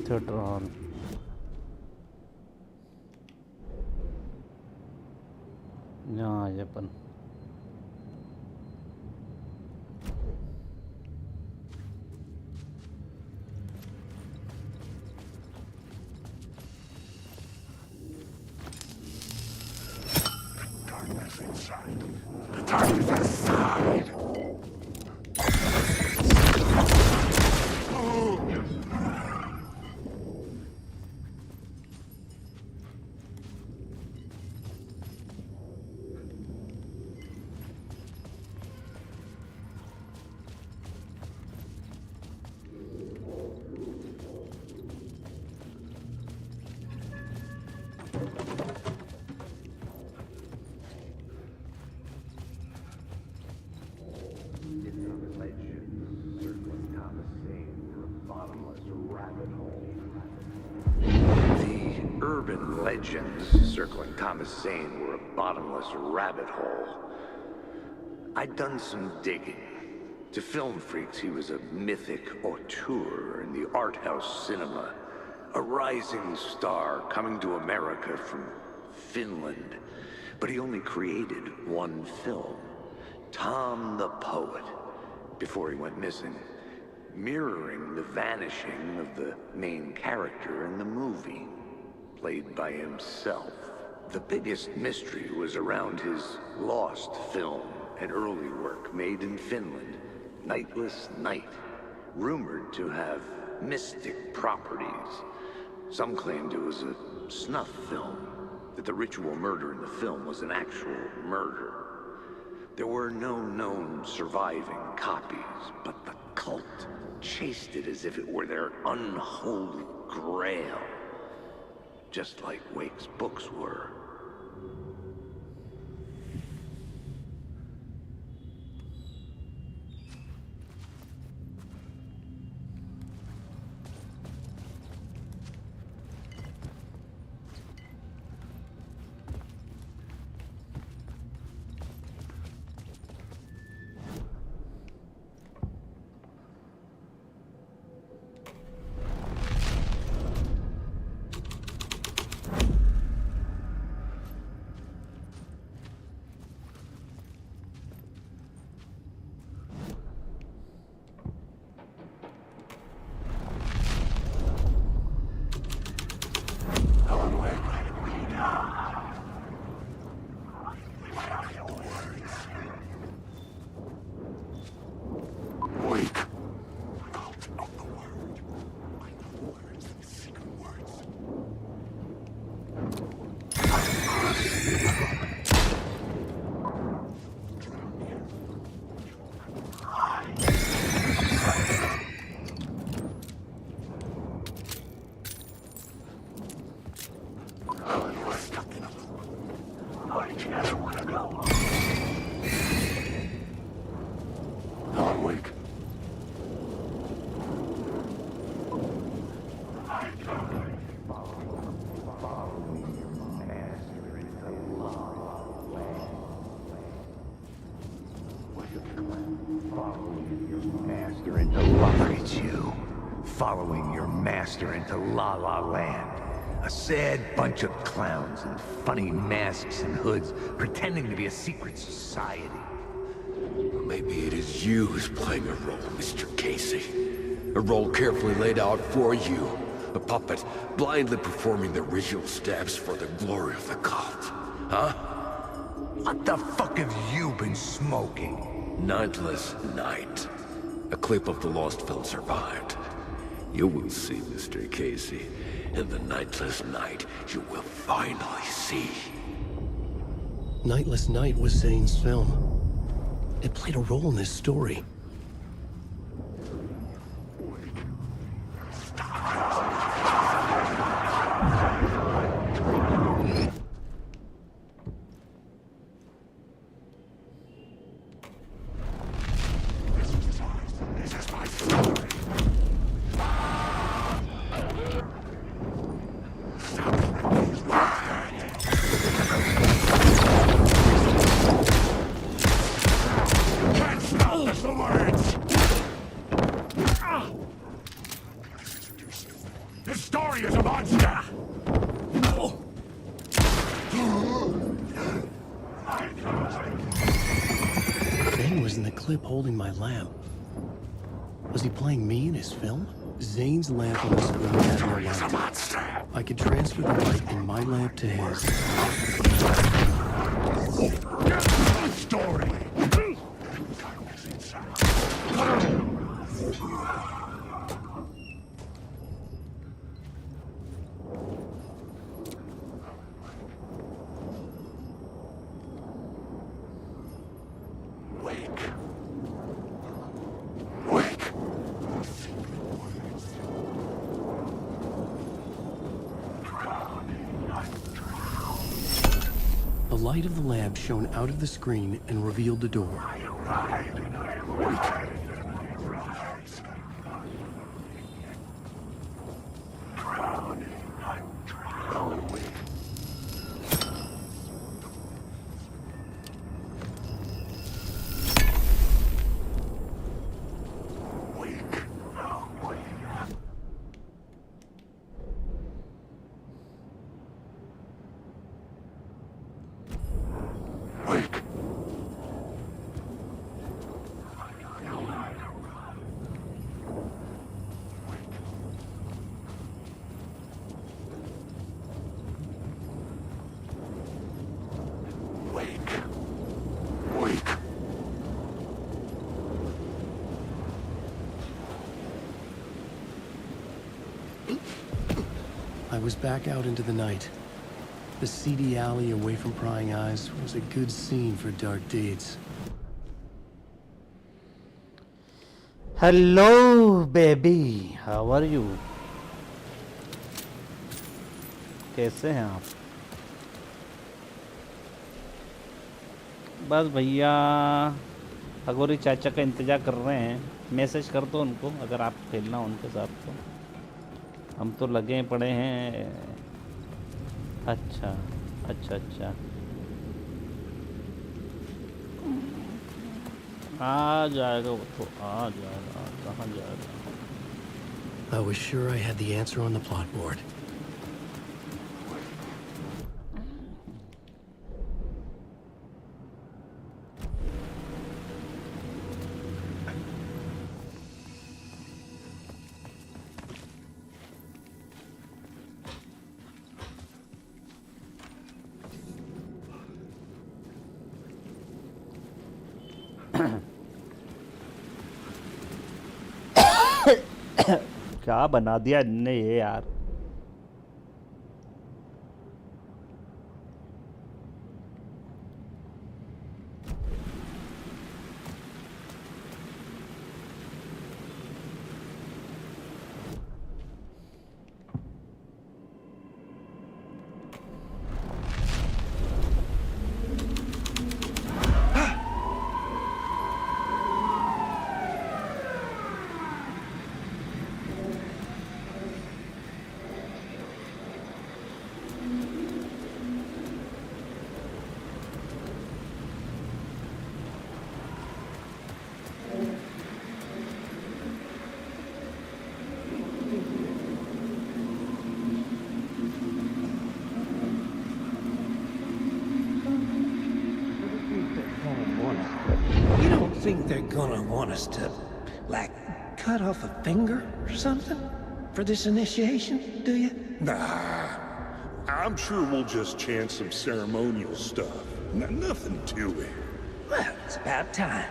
theater on. Yeah, Japan. Darkness inside. The darkness inside. Urban legends circling Thomas Zane were a bottomless rabbit hole. I'd done some digging. To film freaks, he was a mythic auteur in the art house cinema. A rising star coming to America from Finland. But he only created one film, Tom the Poet, before he went missing, mirroring the vanishing of the main character in the movie, played by himself. The biggest mystery was around his lost film, an early work made in Finland, Nightless Night, rumored to have mystic properties. Some claimed it was a snuff film, that the ritual murder in the film was an actual murder. There were no known surviving copies, but the cult chased it as if it were their unholy grail. Just like Wake's books were. Following your master into La La Land. A sad bunch of clowns in funny masks and hoods, pretending to be a secret society. Maybe it is you who's playing a role, Mr. Casey. A role carefully laid out for you. A puppet blindly performing the ritual steps for the glory of the cult. Huh? What the fuck have you been smoking? Nightless Night. A clip of the lost film survived. You will see, Mr. Casey. In the Nightless Night, you will finally see. Nightless Night was Zane's film. It played a role in this story. Somewhere This story is a monster! Zane was in the clip holding my lamp. Was he playing me in his film? Zane's lamp on the screen had no light. I could transfer the light in my lamp to his. Story! The light of the lamp shone out of the screen and revealed the door. I was back out into the night. The seedy alley away from prying eyes was a good scene for dark deeds. Hello, baby. How are you? कैसे हैं आप? बस भैया अगोरी चाचा का इंतज़ार कर रहे हैं. मैसेज कर दो उनको अगर आप खेलना हो उनके साथ तो. हम तो लगे पड़े हैं. अच्छा अच्छा अच्छा. आ जाएगा वो तो आ जाएगा. कहाँ जाएगा? I was sure I had the answer on the plot board. क्या बना दिया इनने ये यार. You don't think they're gonna want us to, like, cut off a finger or something for this initiation, do you? Nah. I'm sure we'll just chant some ceremonial stuff. Nothing to it. Well, it's about time.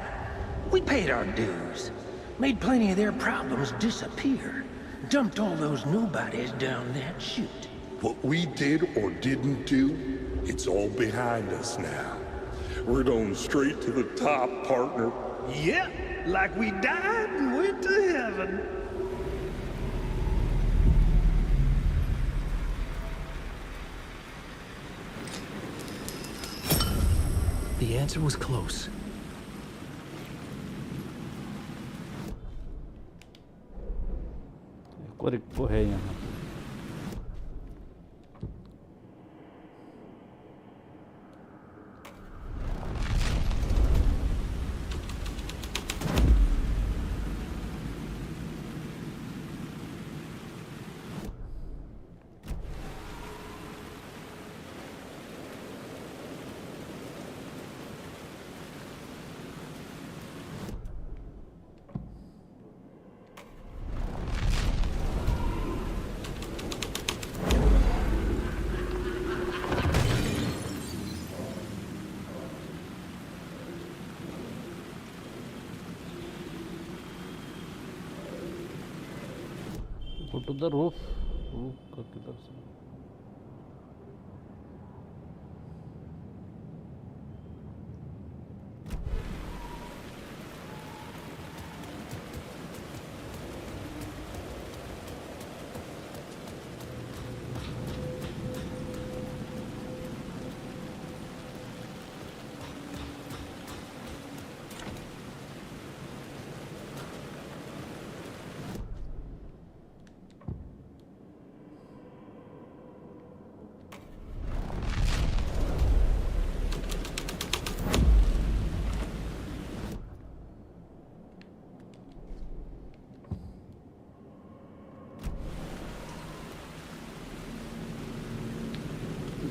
We paid our dues. Made plenty of their problems disappear. Dumped all those nobodies down that chute. What we did or didn't do, it's all behind us now. We're going straight to the top, partner. Yep, like we died and went to heaven. The answer was close. एक रिक्को है यहाँ. Go to the roof. Roof का किधर से?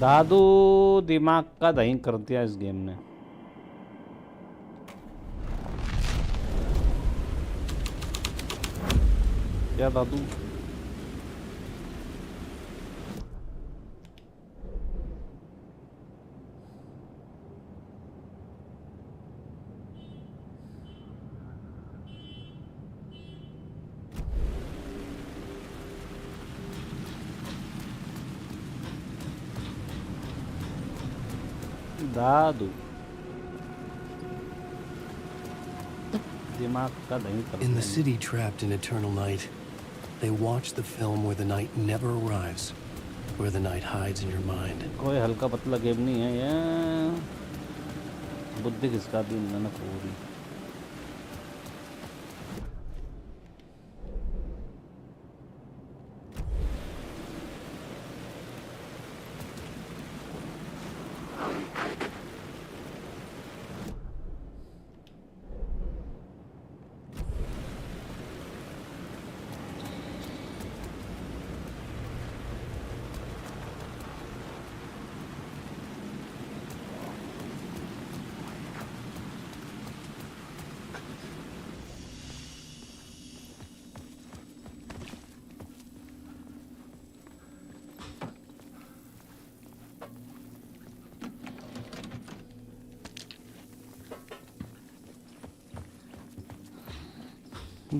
दादू दिमाग का दही कर दिया इस गेम ने। क्या दादू? दादू दिमाग का दही कर In the दिया। city trapped in eternal night, they watch the film where the night never arrives, where the night hides in your mind. कोई हल्का पतला गेम नहीं है ये। बुद्धि किसका दी मैंने पूरी।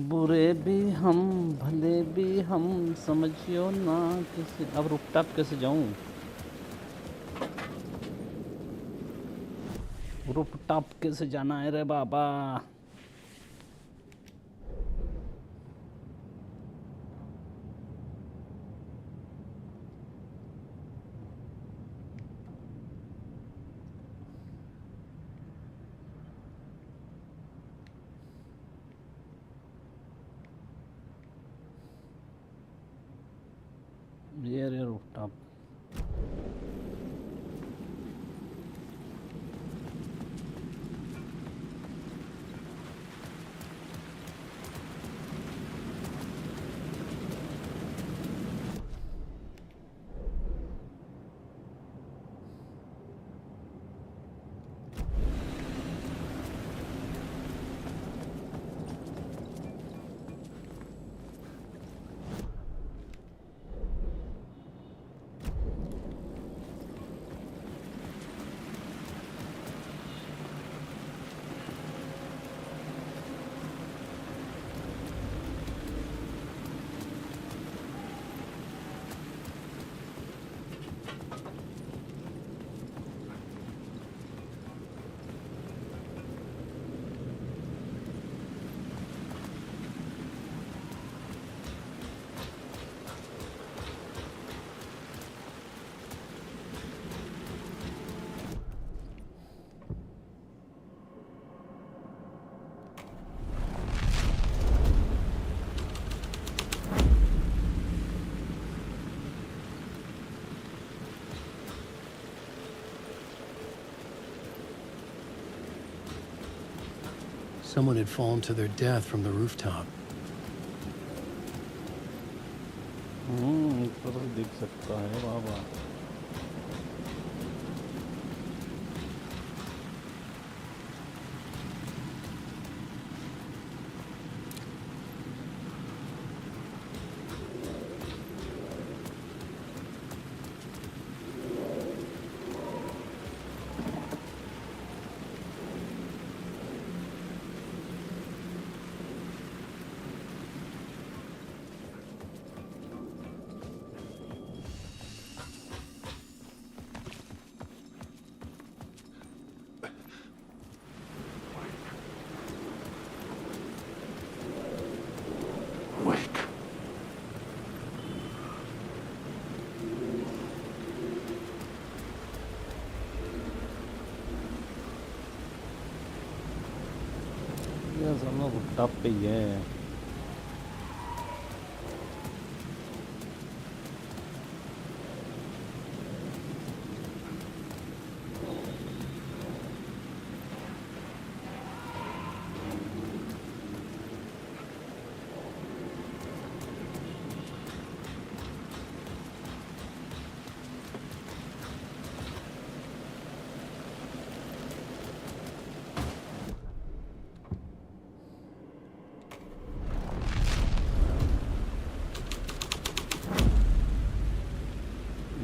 बुरे भी हम भले भी हम समझियो ना किसी। अब रूफटॉप कैसे जाऊं? रूफटॉप कैसे जाना है रे बाबा? ये रे rooftop. Someone had fallen to their death from the rooftop. ऊपर से दिख सकता है बाबा। टॉप पे ही है।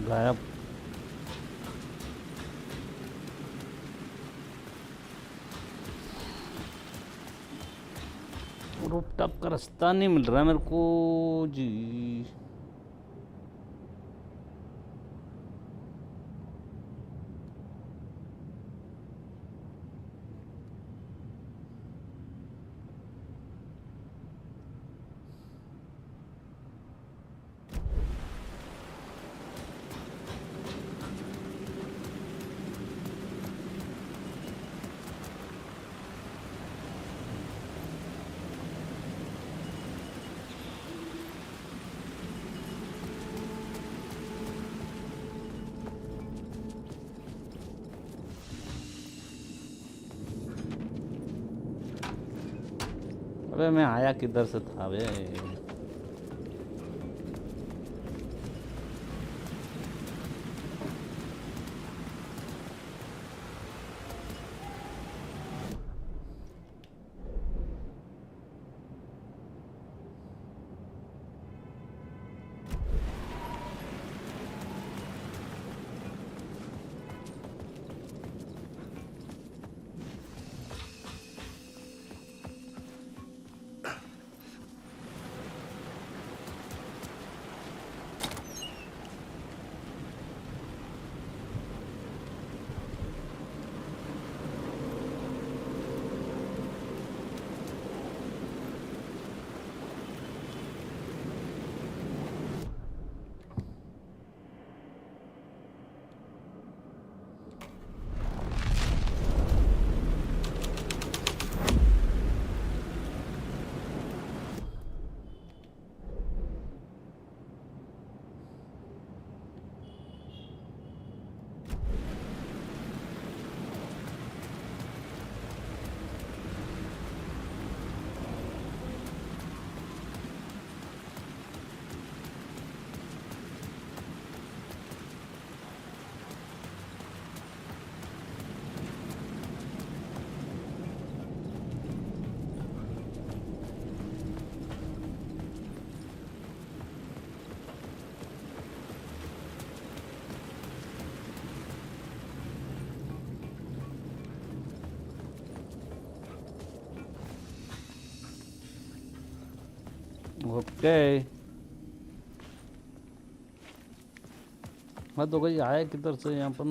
गायब। रूफटॉप का रास्ता नहीं मिल रहा है मेरे को जी। अबे मैं आया किधर से था बे? ओके हाँ तो गई आया किधर से यहाँ पर?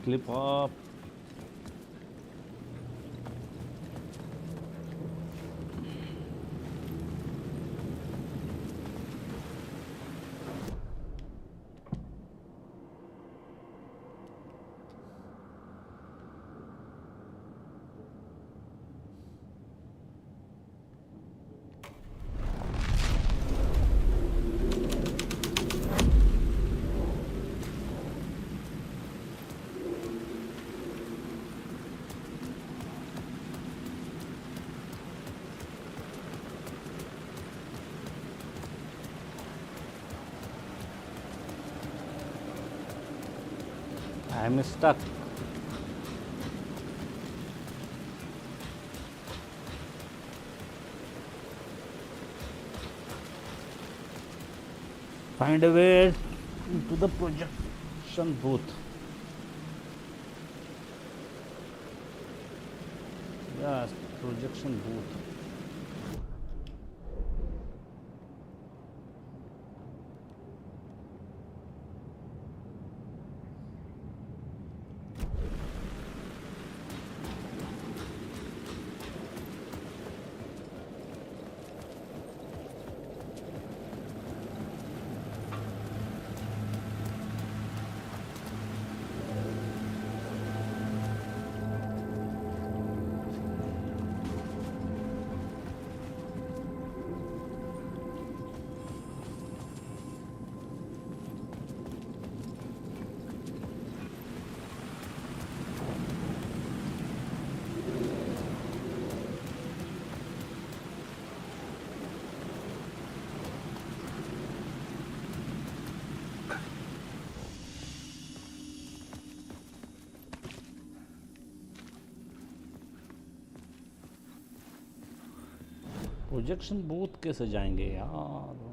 clip up. I'm stuck. Find a way to the projection booth. Yes, projection booth. Projection booth कैसे जाएंगे यार?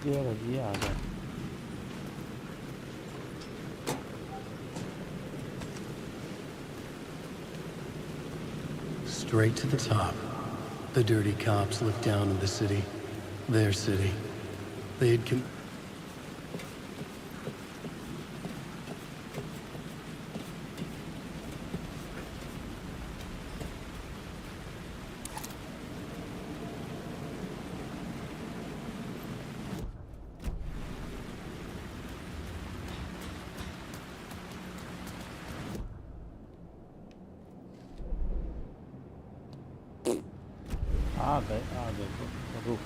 ये आ गया। Straight to the top. The dirty cops looked down on the city. Their city. They had आ गए रुक।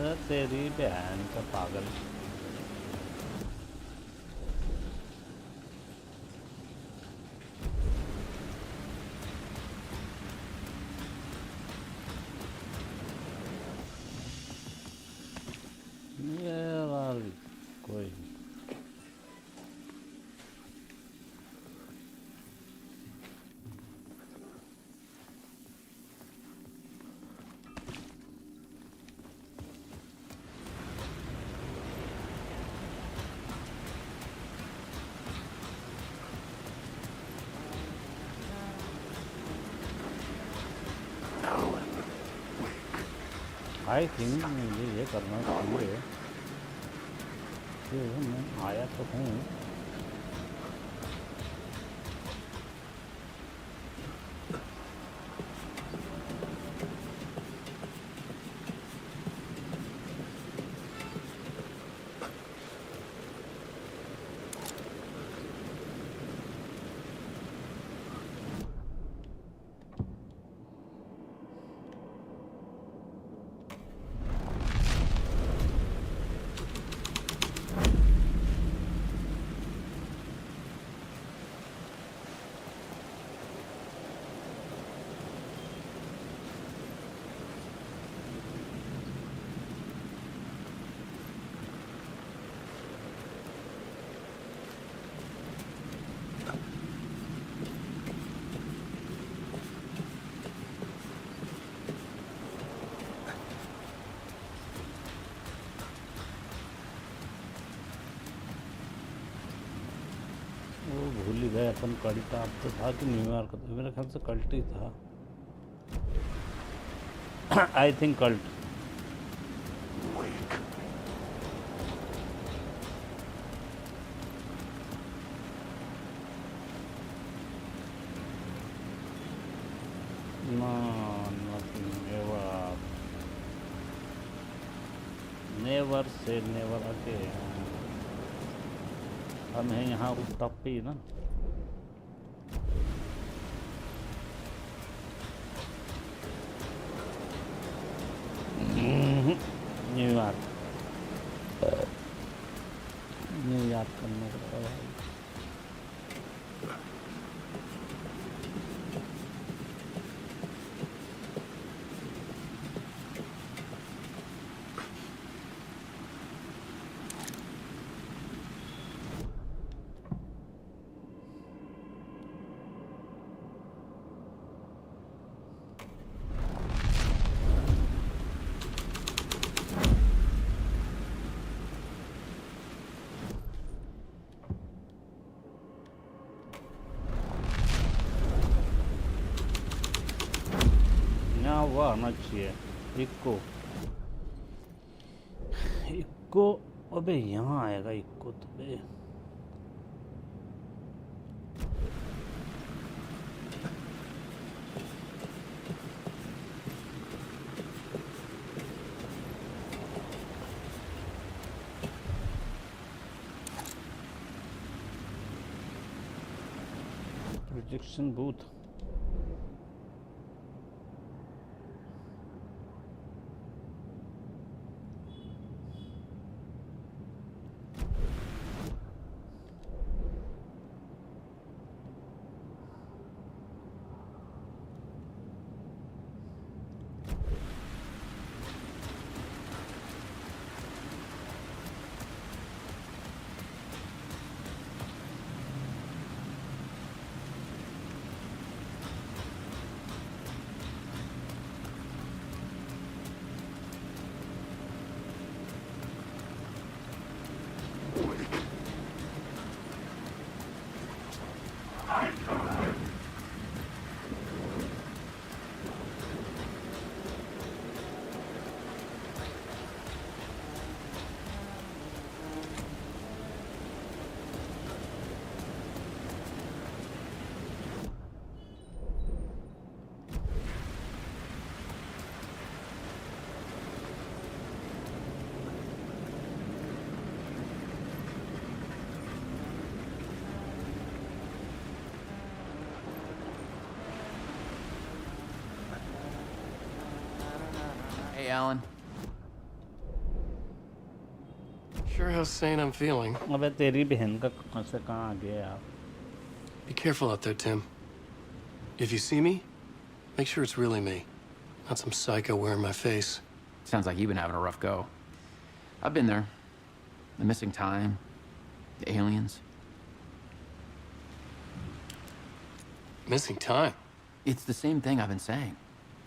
तेरी बहन का पागल। यार कोई आई थिंक मुझे ये करना चाहिए कि मैं आया तो हूँ। वो भूल ही गए अपन कल्ट आप तो था कि न्यूयॉर्क था, मेरे ख्याल से कल्ट ही था। I think cult. No, nothing ever. Never say never again. हम हैं यहाँ उस टॉप पे ही ना। न्यूयॉर्क करने का भाई। वो आना चाहिए इक्को। इक्को अबे यहाँ आएगा इक्को तो बे। Projection booth Hey, Alan. Sure how sane I'm feeling. अबे तेरी बहन का कहाँ से कहाँ आ गया यार? Be careful out there, Tim. If you see me, make sure it's really me, not some psycho wearing my face. Sounds like you've been having a rough go. I've been there. The missing time, the aliens. Missing time? It's the same thing I've been saying.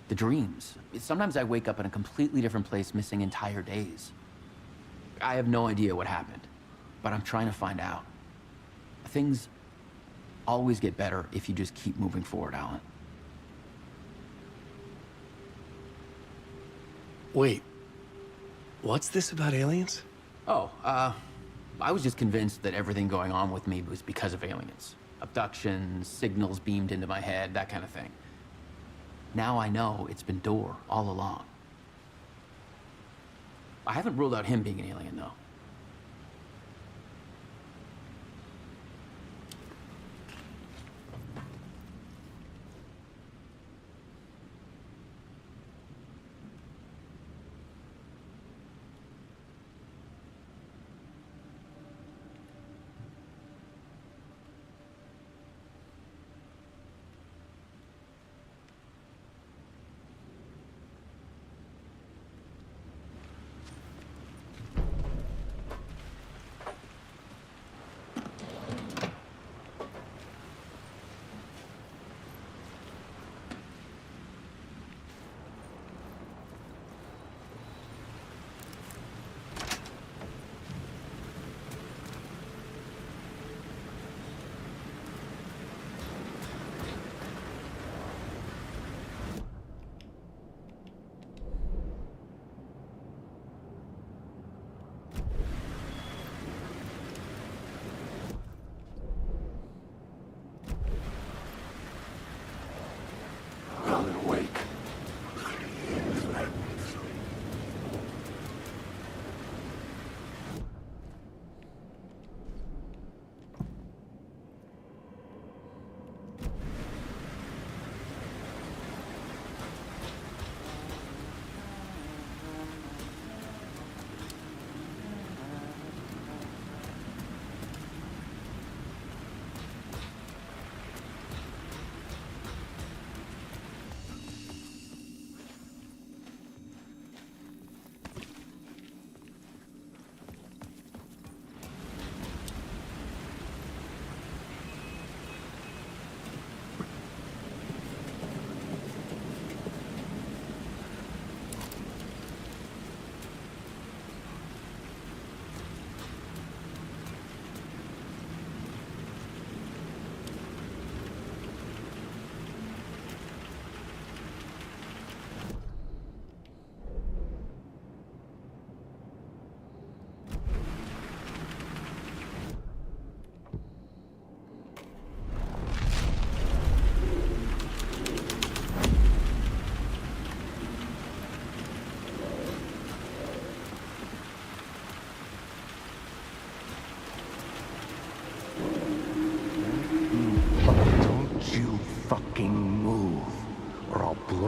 The dreams. Sometimes I wake up in a completely different place, missing entire days. I have no idea what happened, but I'm trying to find out. Things always get better if you just keep moving forward, Alan. Wait, what's this about aliens? Oh, I was just convinced that everything going on with me was because of aliens. Abductions, signals beamed into my head, that kind of thing. Now I know it's been Door all along. I haven't ruled out him being an alien, though.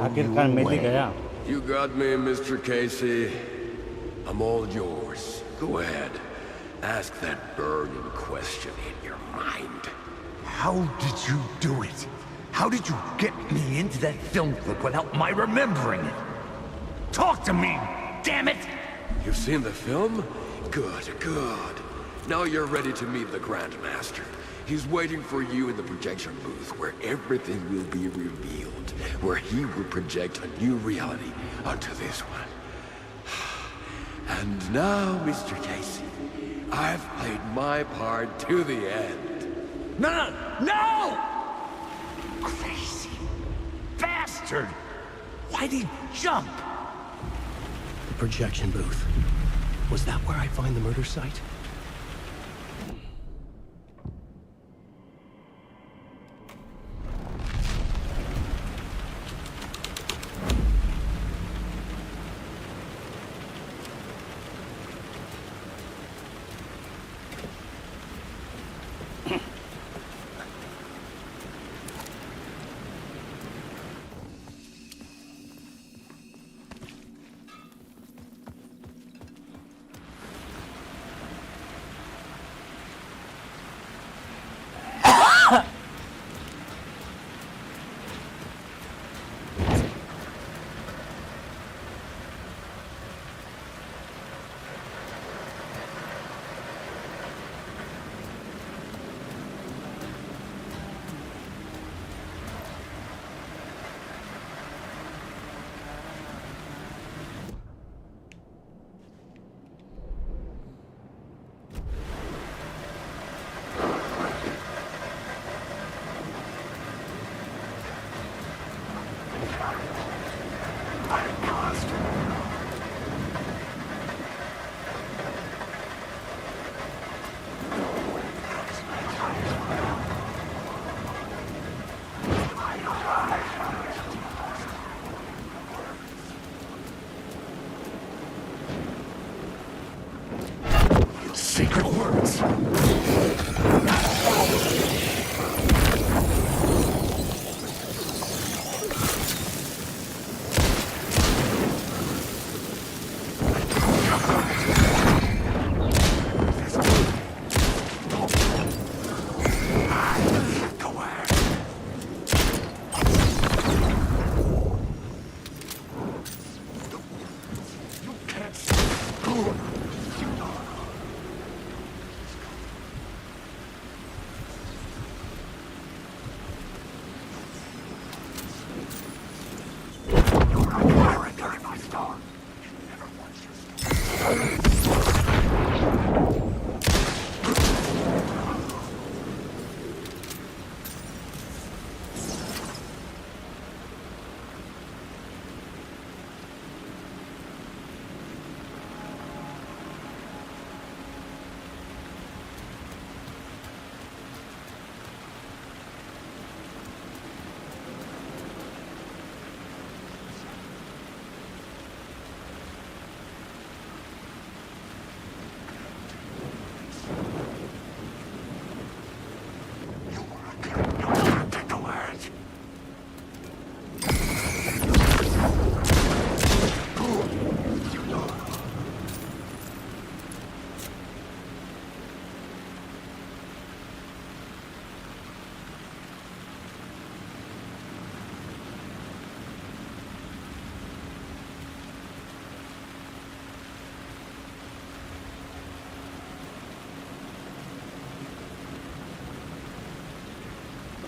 आखिरकार मैं भी गया. You got me, Mr. Casey. I'm all yours. Go ahead. Ask that burning question in your mind. How did you do it? How did you get me into that film clip without my remembering it? Talk to me, damn it! You've seen the film? Good, good. Now you're ready to meet the Grandmaster. He's waiting for you in the projection booth where everything will be revealed, where he will project a new reality onto this one. And now, Mr. Casey, I've played my part to the end. No, no, no! Crazy bastard! Why'd he jump? The projection booth. Was that where I find the murder site?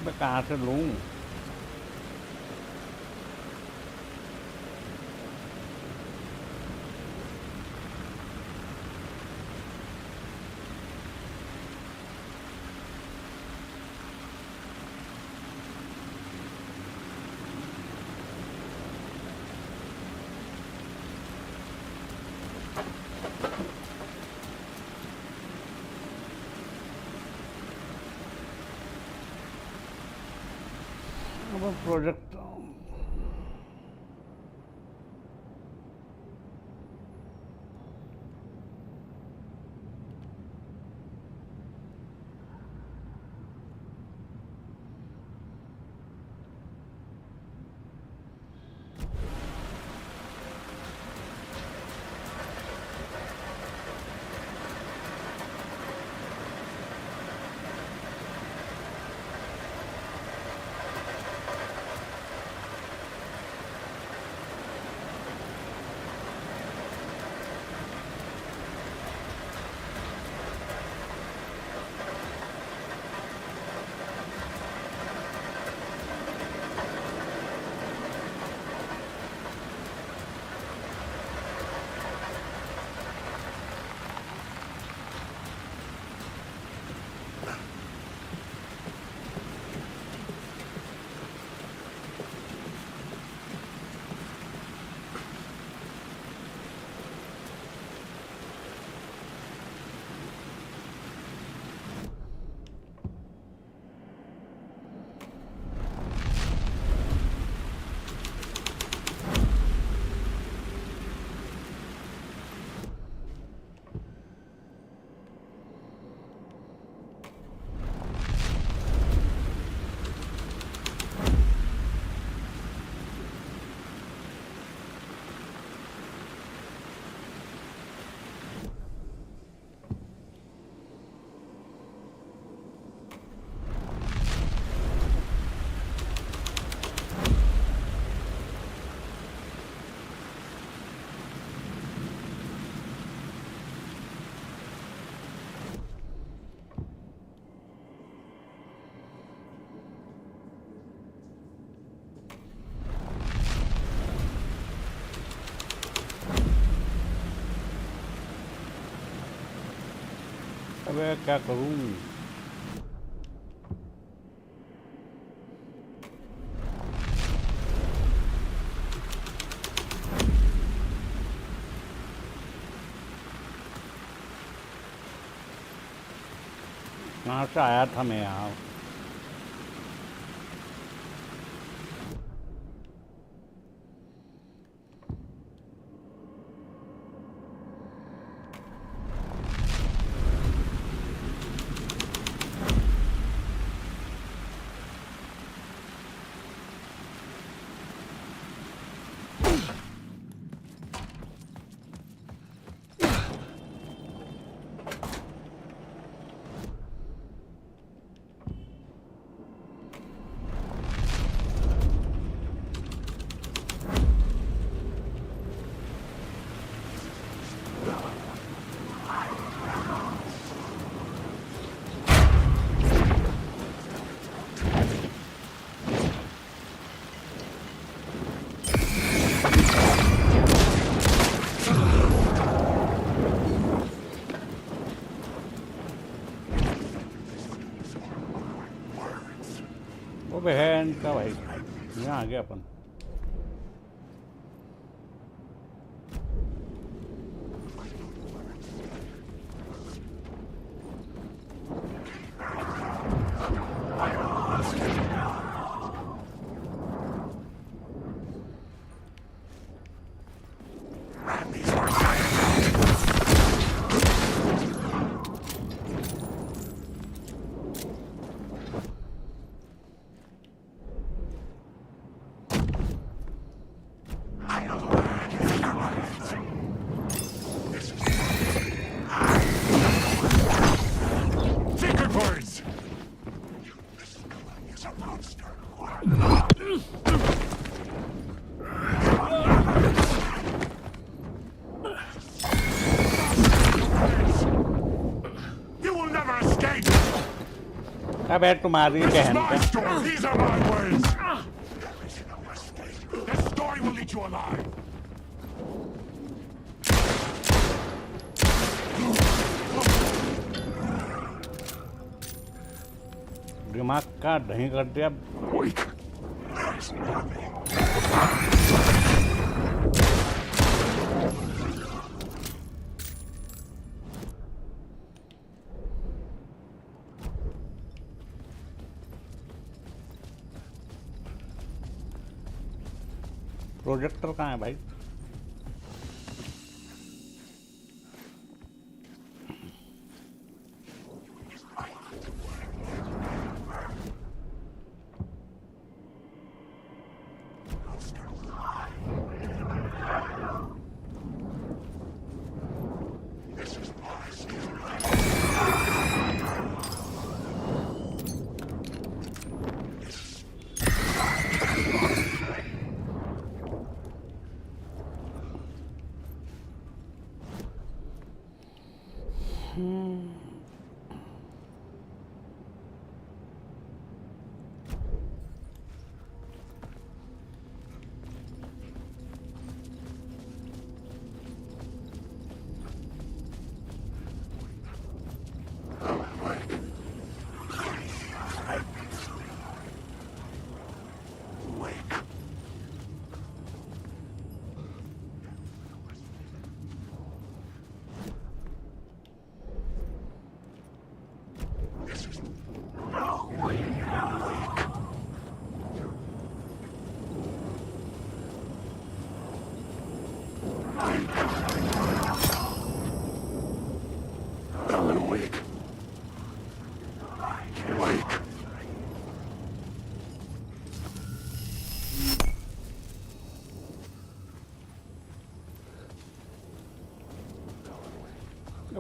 ไปกาเถอะลุงप्रोजेक्ट अब क्या करूं कहाँ से आया था मैं यहाँ इनका भाई? यहाँ आ गया अपन। अब है तुम्हारी बहन का। These are my words. This story will eat you alive. दिमाग का दही कर दिया। प्रोजेक्टर कहाँ है भाई?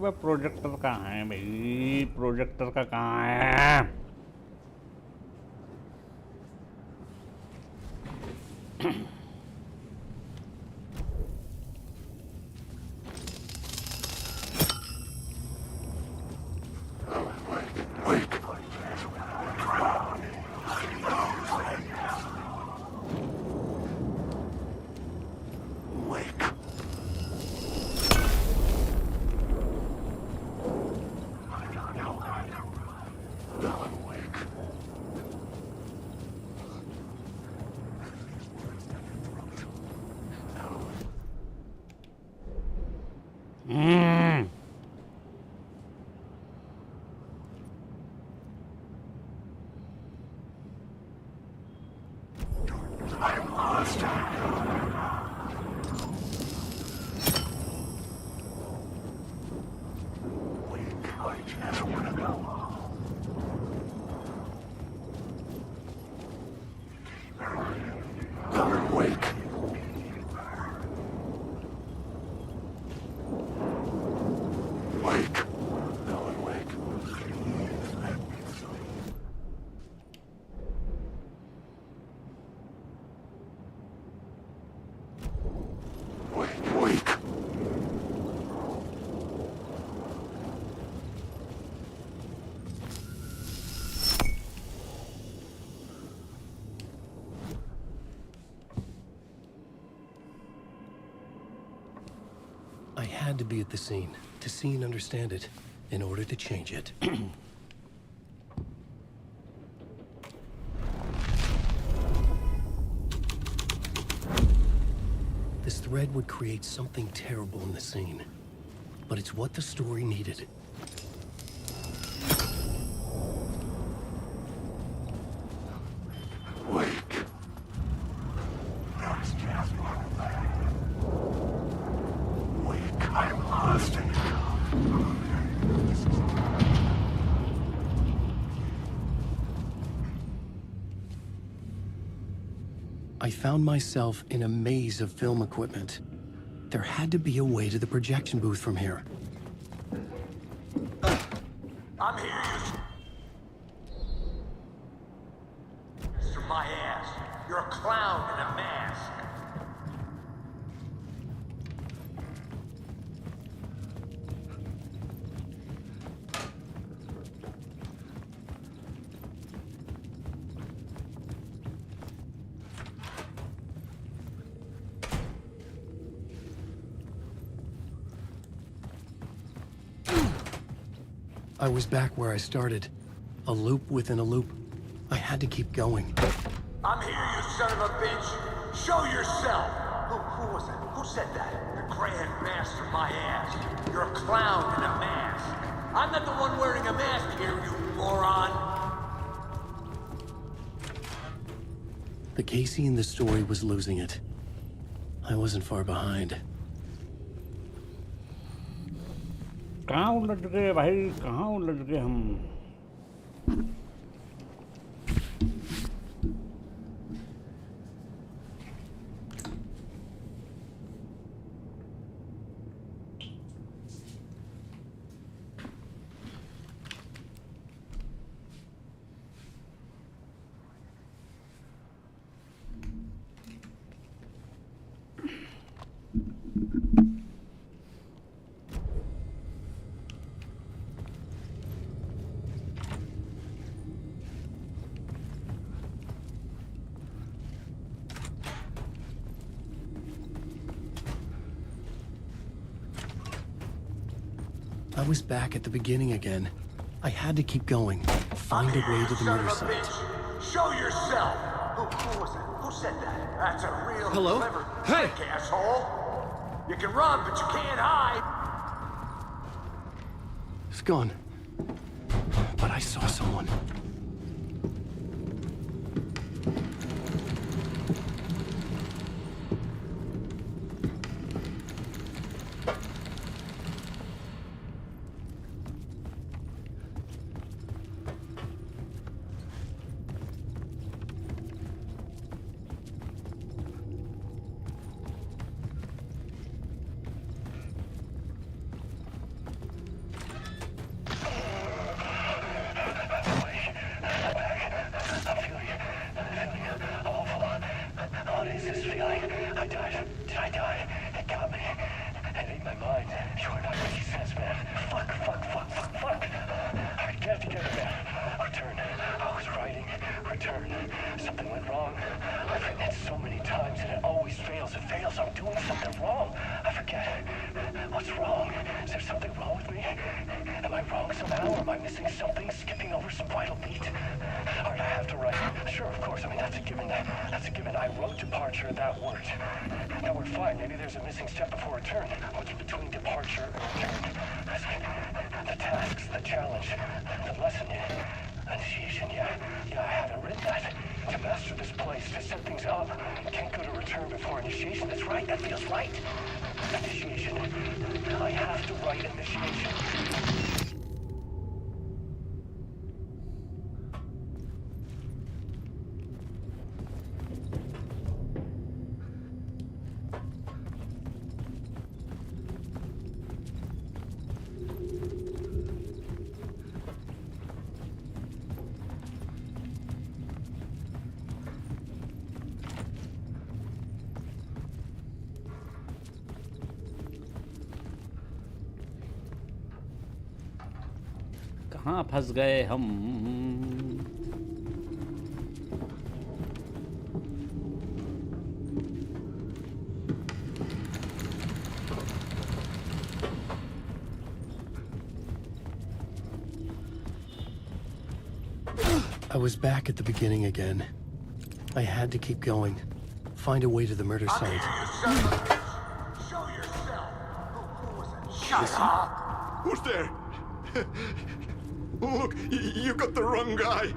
अबे प्रोजेक्टर कहाँ है भाई? प्रोजेक्टर का कहाँ है? I had to be at the scene, to see and understand it, in order to change it. dread would create something terrible in the scene. But it's what the story needed. Wake. Wake, I'm lost in I found myself in a maze of film equipment. There had to be a way to the projection booth from here. I'm here, Mr. My ass. You're a clown in a mask. I was back where I started. A loop within a loop. I had to keep going. I'm here, you son of a bitch. Show yourself. Who was it? Who said that? The Grand Master, my ass. You're a clown in a mask. I'm not the one wearing a mask here, you moron. The Casey in the story was losing it. I wasn't far behind. कहाँ उलझ गए भाई, कहाँ उलझ गए हम? I was back at the beginning again. I had to keep going. Find a way to the murder site. Show yourself. Who was it? Who said that? That's a real clever trick, asshole. You can run, but you can't hide. It's gone. But I saw someone. कहाँ फंस गए हम? I was back at the beginning again. I had to keep going. Find a way to the murder site. Shut up! Who's there? Look, you got the wrong guy.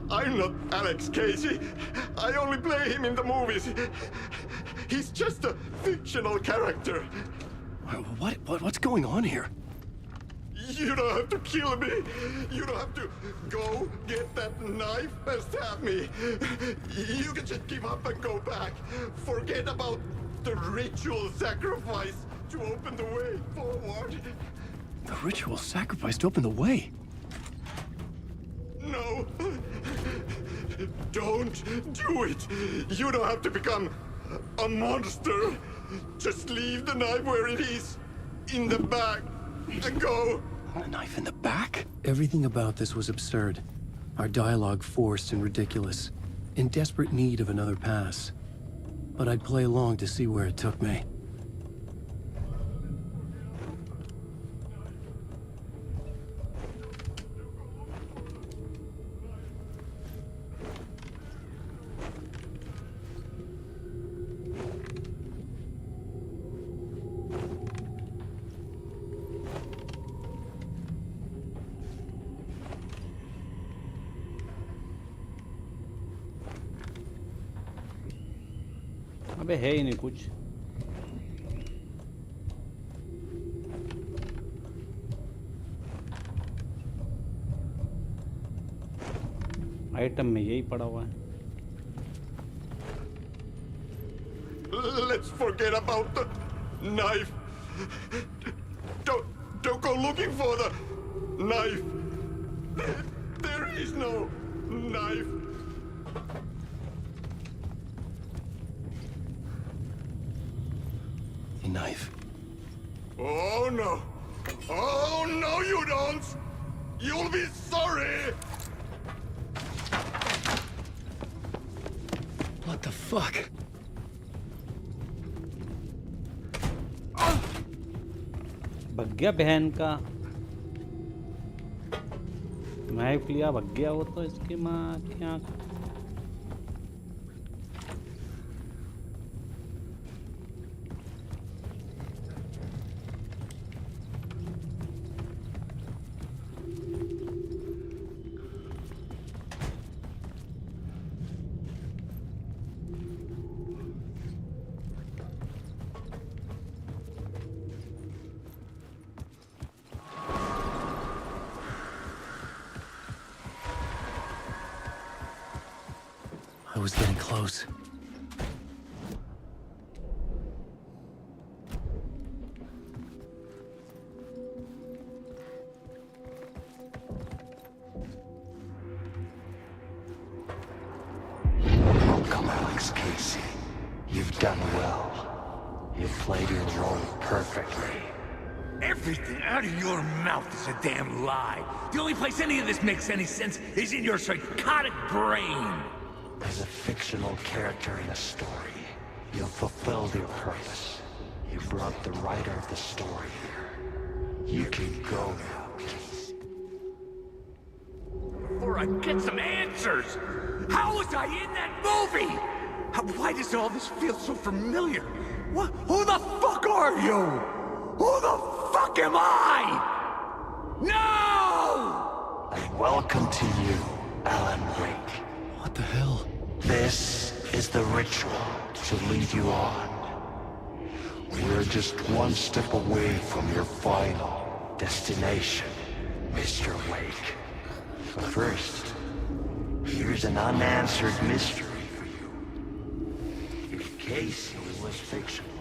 I'm not Alex Casey. I only play him in the movies. He's just a fictional character. What's going on here? You don't have to kill me. You don't have to go get that knife and stab me. You can just give up and go back. Forget about the ritual sacrifice to open the way forward. The ritual sacrifice to open the way? No. Don't do it. You don't have to become a monster. Just leave the knife where it is, in the back, and go. A knife in the back? Everything about this was absurd. Our dialogue forced and ridiculous. In desperate need of another pass. But I'd play along to see where it took me. अबे है ही नहीं कुछ। Item में यही पड़ा हुआ है। Let's forget about the knife. Don't go looking for the knife. There is no knife. A knife. Oh no! Oh no, you don't! You'll be sorry! What the fuck? भग गया बहन का। नाइफ लिया भग गया वो तो इसकी माँ की आँख। I was getting close. Welcome, Alex Casey. You've done well. You've played your role perfectly. Everything out of your mouth is a damn lie. The only place any of this makes any sense is in your psychotic brain. As a fictional character in a story, you've fulfilled your purpose. You brought the writer of the story here. You can go now, Casey. Before I get some answers! How was I in that movie? Why does all this feel so familiar? What? Who the fuck are you? Who the fuck am I? No! And welcome to you, Alan Wake. What the hell? This is the ritual to lead you on. We're just one step away from your final destination, Mr. Wake. But first, here's an unanswered mystery for you. If Casey was fictional,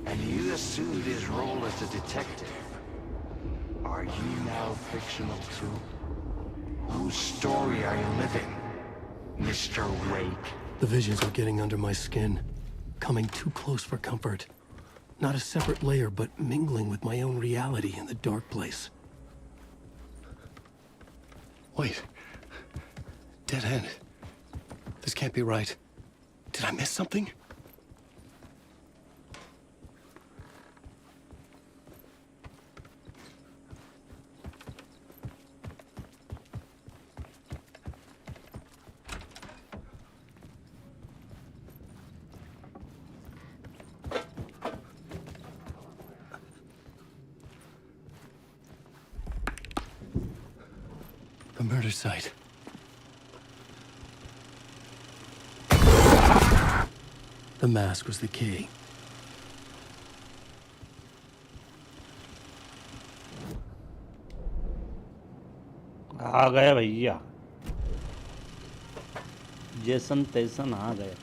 and you assumed his role as a detective, are you now fictional too? Whose story are you living, Mr. Wake? The visions are getting under my skin. Coming too close for comfort. Not a separate layer, but mingling with my own reality in the dark place. Wait. Dead end. This can't be right. Did I miss something? A murder site. The mask was the key. आ गया भैया, जैसन तैसन आ गया।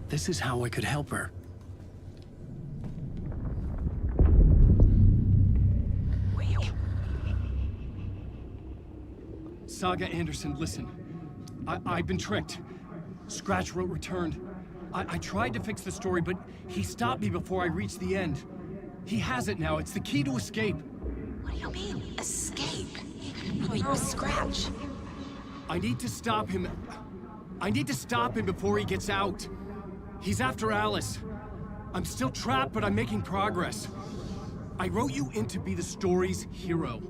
This is how I could help her. Saga Anderson, listen. I've been tricked. Scratch wrote returned. I tried to fix the story, but he stopped me before I reached the end. He has it now. It's the key to escape. What do you mean, escape? You're a Scratch. I need to stop him. I need to stop him before he gets out. He's after Alice. I'm still trapped, but I'm making progress. I wrote you in to be the story's hero.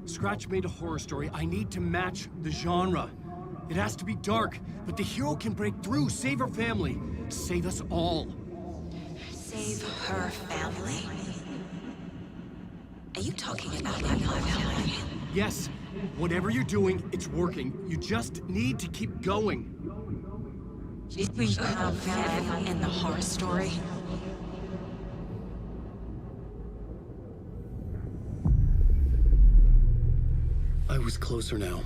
Scratch made a horror story. I need to match the genre. It has to be dark, but the hero can break through, save her family, save us all. Save her family? Are you talking about my family? Yes. Whatever you're doing, it's working. You just need to keep going. Did we have family in the horror story? I was closer now.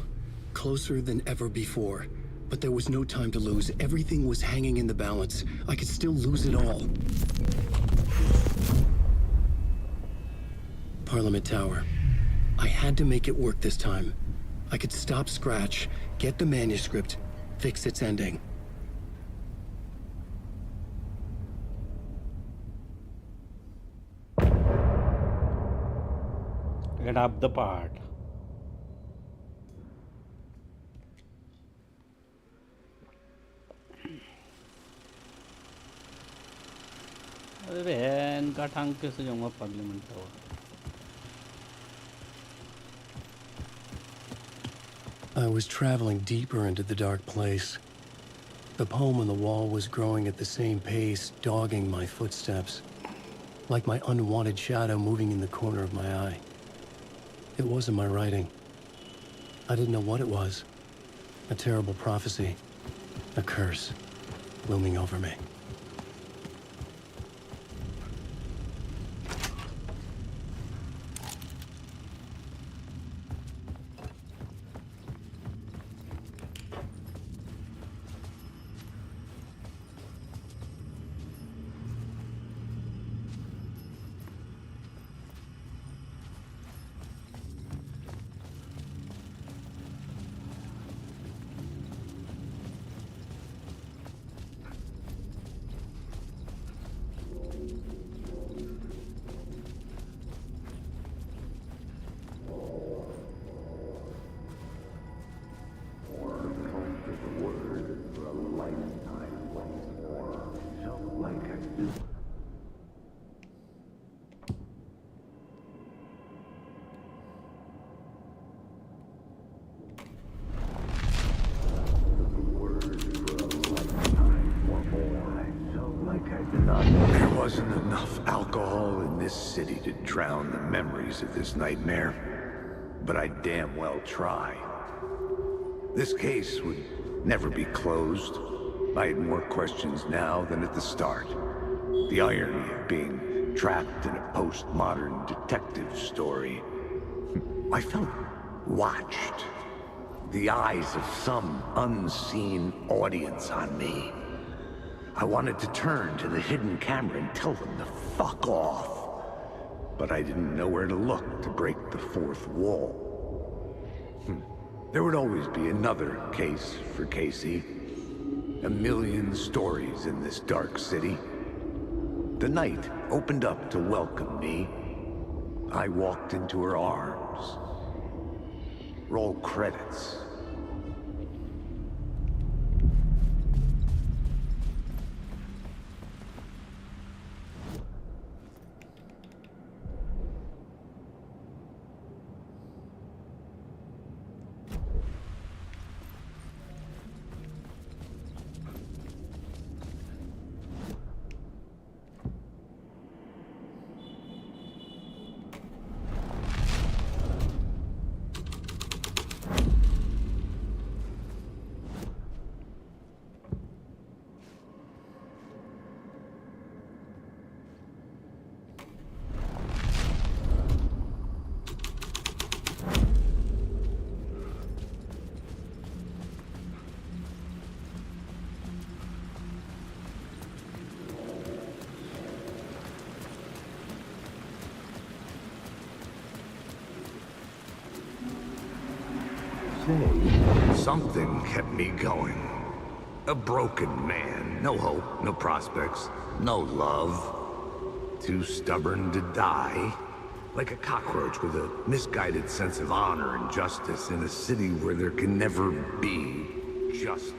Closer than ever before. But there was no time to lose. Everything was hanging in the balance. I could still lose it all. Parliament Tower. I had to make it work this time. I could stop Scratch, get the manuscript, fix its ending. Get up the part. अरे इनका टांग कैसे जाऊंगा parliament tower. I was traveling deeper into the dark place. The poem on the wall was growing at the same pace, dogging my footsteps, like my unwanted shadow moving in the corner of my eye. It wasn't my writing. I didn't know what it was. A terrible prophecy. A curse looming over me. There wasn't enough alcohol in this city to drown the memories of this nightmare, but I damn well try. This case would never be closed. I had more questions now than at the start. The irony of being trapped in a postmodern detective story. I felt watched. The eyes of some unseen audience on me. I wanted to turn to the hidden camera and tell them to fuck off. But I didn't know where to look to break the fourth wall. There would always be another case for Casey. A million stories in this dark city. The night opened up to welcome me. I walked into her arms. Roll credits. say, something kept me going. A broken man, no hope, no prospects, no love. Too stubborn to die. Like a cockroach with a misguided sense of honor and justice in a city where there can never be justice.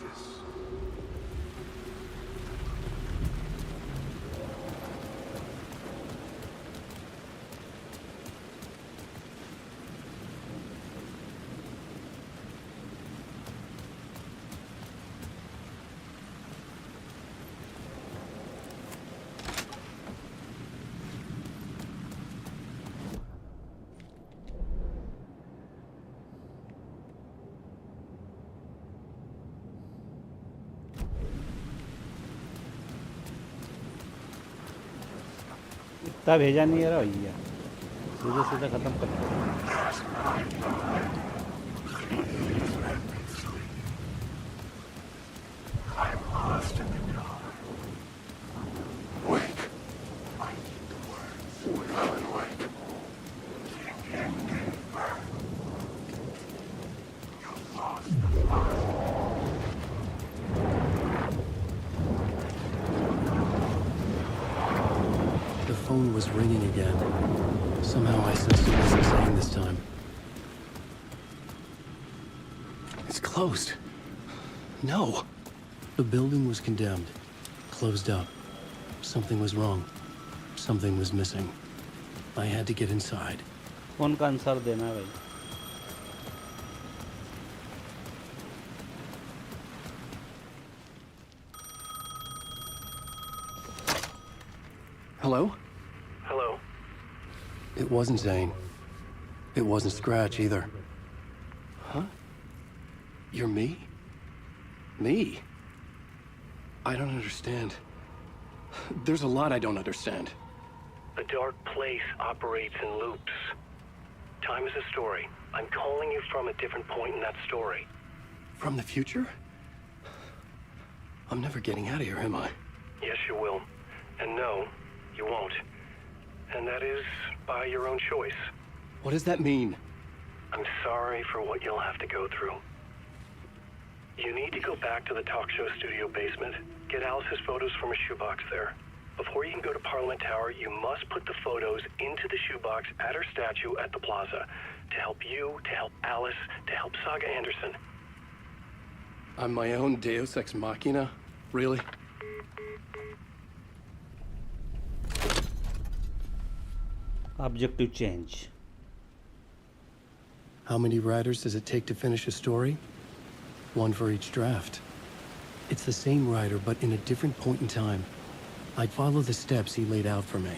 इतना भेजा नहीं रहा भैया, सीधे सीधे ख़त्म कर दो। The phone was ringing again. Somehow I sensed it wasn't saying this time. It's closed. No. The building was condemned. Closed up. Something was wrong. Something was missing. I had to get inside. Phone का answer देना है भाई। Hello? Hello? It wasn't Zane. It wasn't Scratch either. Huh? You're me? Me? I don't understand. There's a lot I don't understand. The dark place operates in loops. Time is a story. I'm calling you from a different point in that story. From the future? I'm never getting out of here, am I? Yes, you will. And no, you won't. And that is by your own choice. What does that mean? I'm sorry for what you'll have to go through. You need to go back to the talk show studio basement. Get Alice's photos from a shoebox there. Before you can go to Parliament Tower, you must put the photos into the shoebox at her statue at the plaza. To help you, to help Alice, to help Saga Anderson. I'm my own Deus Ex Machina? Really? Objective change. How many writers does it take to finish a story? One for each draft. It's the same writer, but in a different point in time. I'd follow the steps he laid out for me.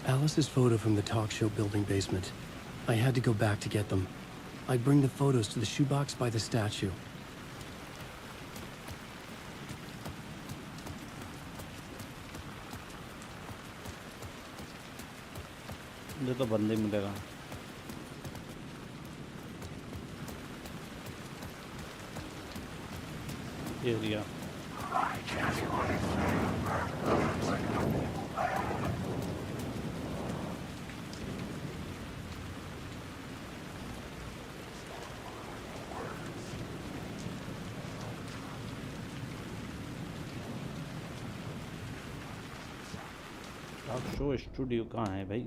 Alice's photo from the talk show building basement. I had to go back to get them. I'd bring the photos to the shoebox by the statue. मुझे तो बंदे मिलेगा। ये दिया। Talk show studio कहाँ है भाई?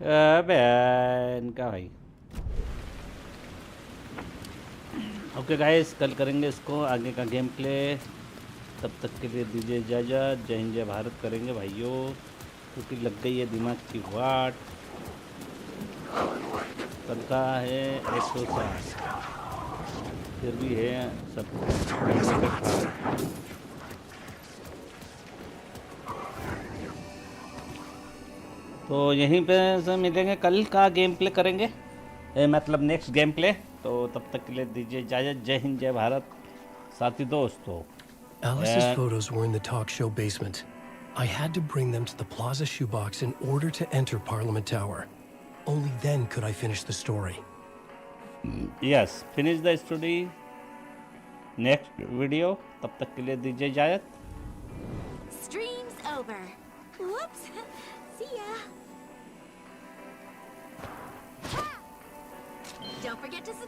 अबे इनका भाई। ओके गाइस, कल करेंगे इसको आगे का गेम प्ले। तब तक के लिए दीजिए इजाज़त। जय हिंद जय भारत करेंगे भाइयों, क्योंकि लग गई है दिमाग की वाट। कल का है 160, फिर भी है सब। तो यहीं पे से मिलेंगे, कल का गेम प्ले करेंगे, मतलब नेक्स्ट गेम प्ले। तो तब तक के लिए दीजिए इजाज़त। जय हिंद जय भारत साथी दोस्तों। Alice's photos were in the talk show basement. I had to bring them to the Plaza shoebox in order to enter Parliament Tower. Only then could I finish the story. Yes finish the story next video, तब तक के लिए दीजिए इजाजत। Stream's over. Whoops. See ya. Don't forget to subscribe.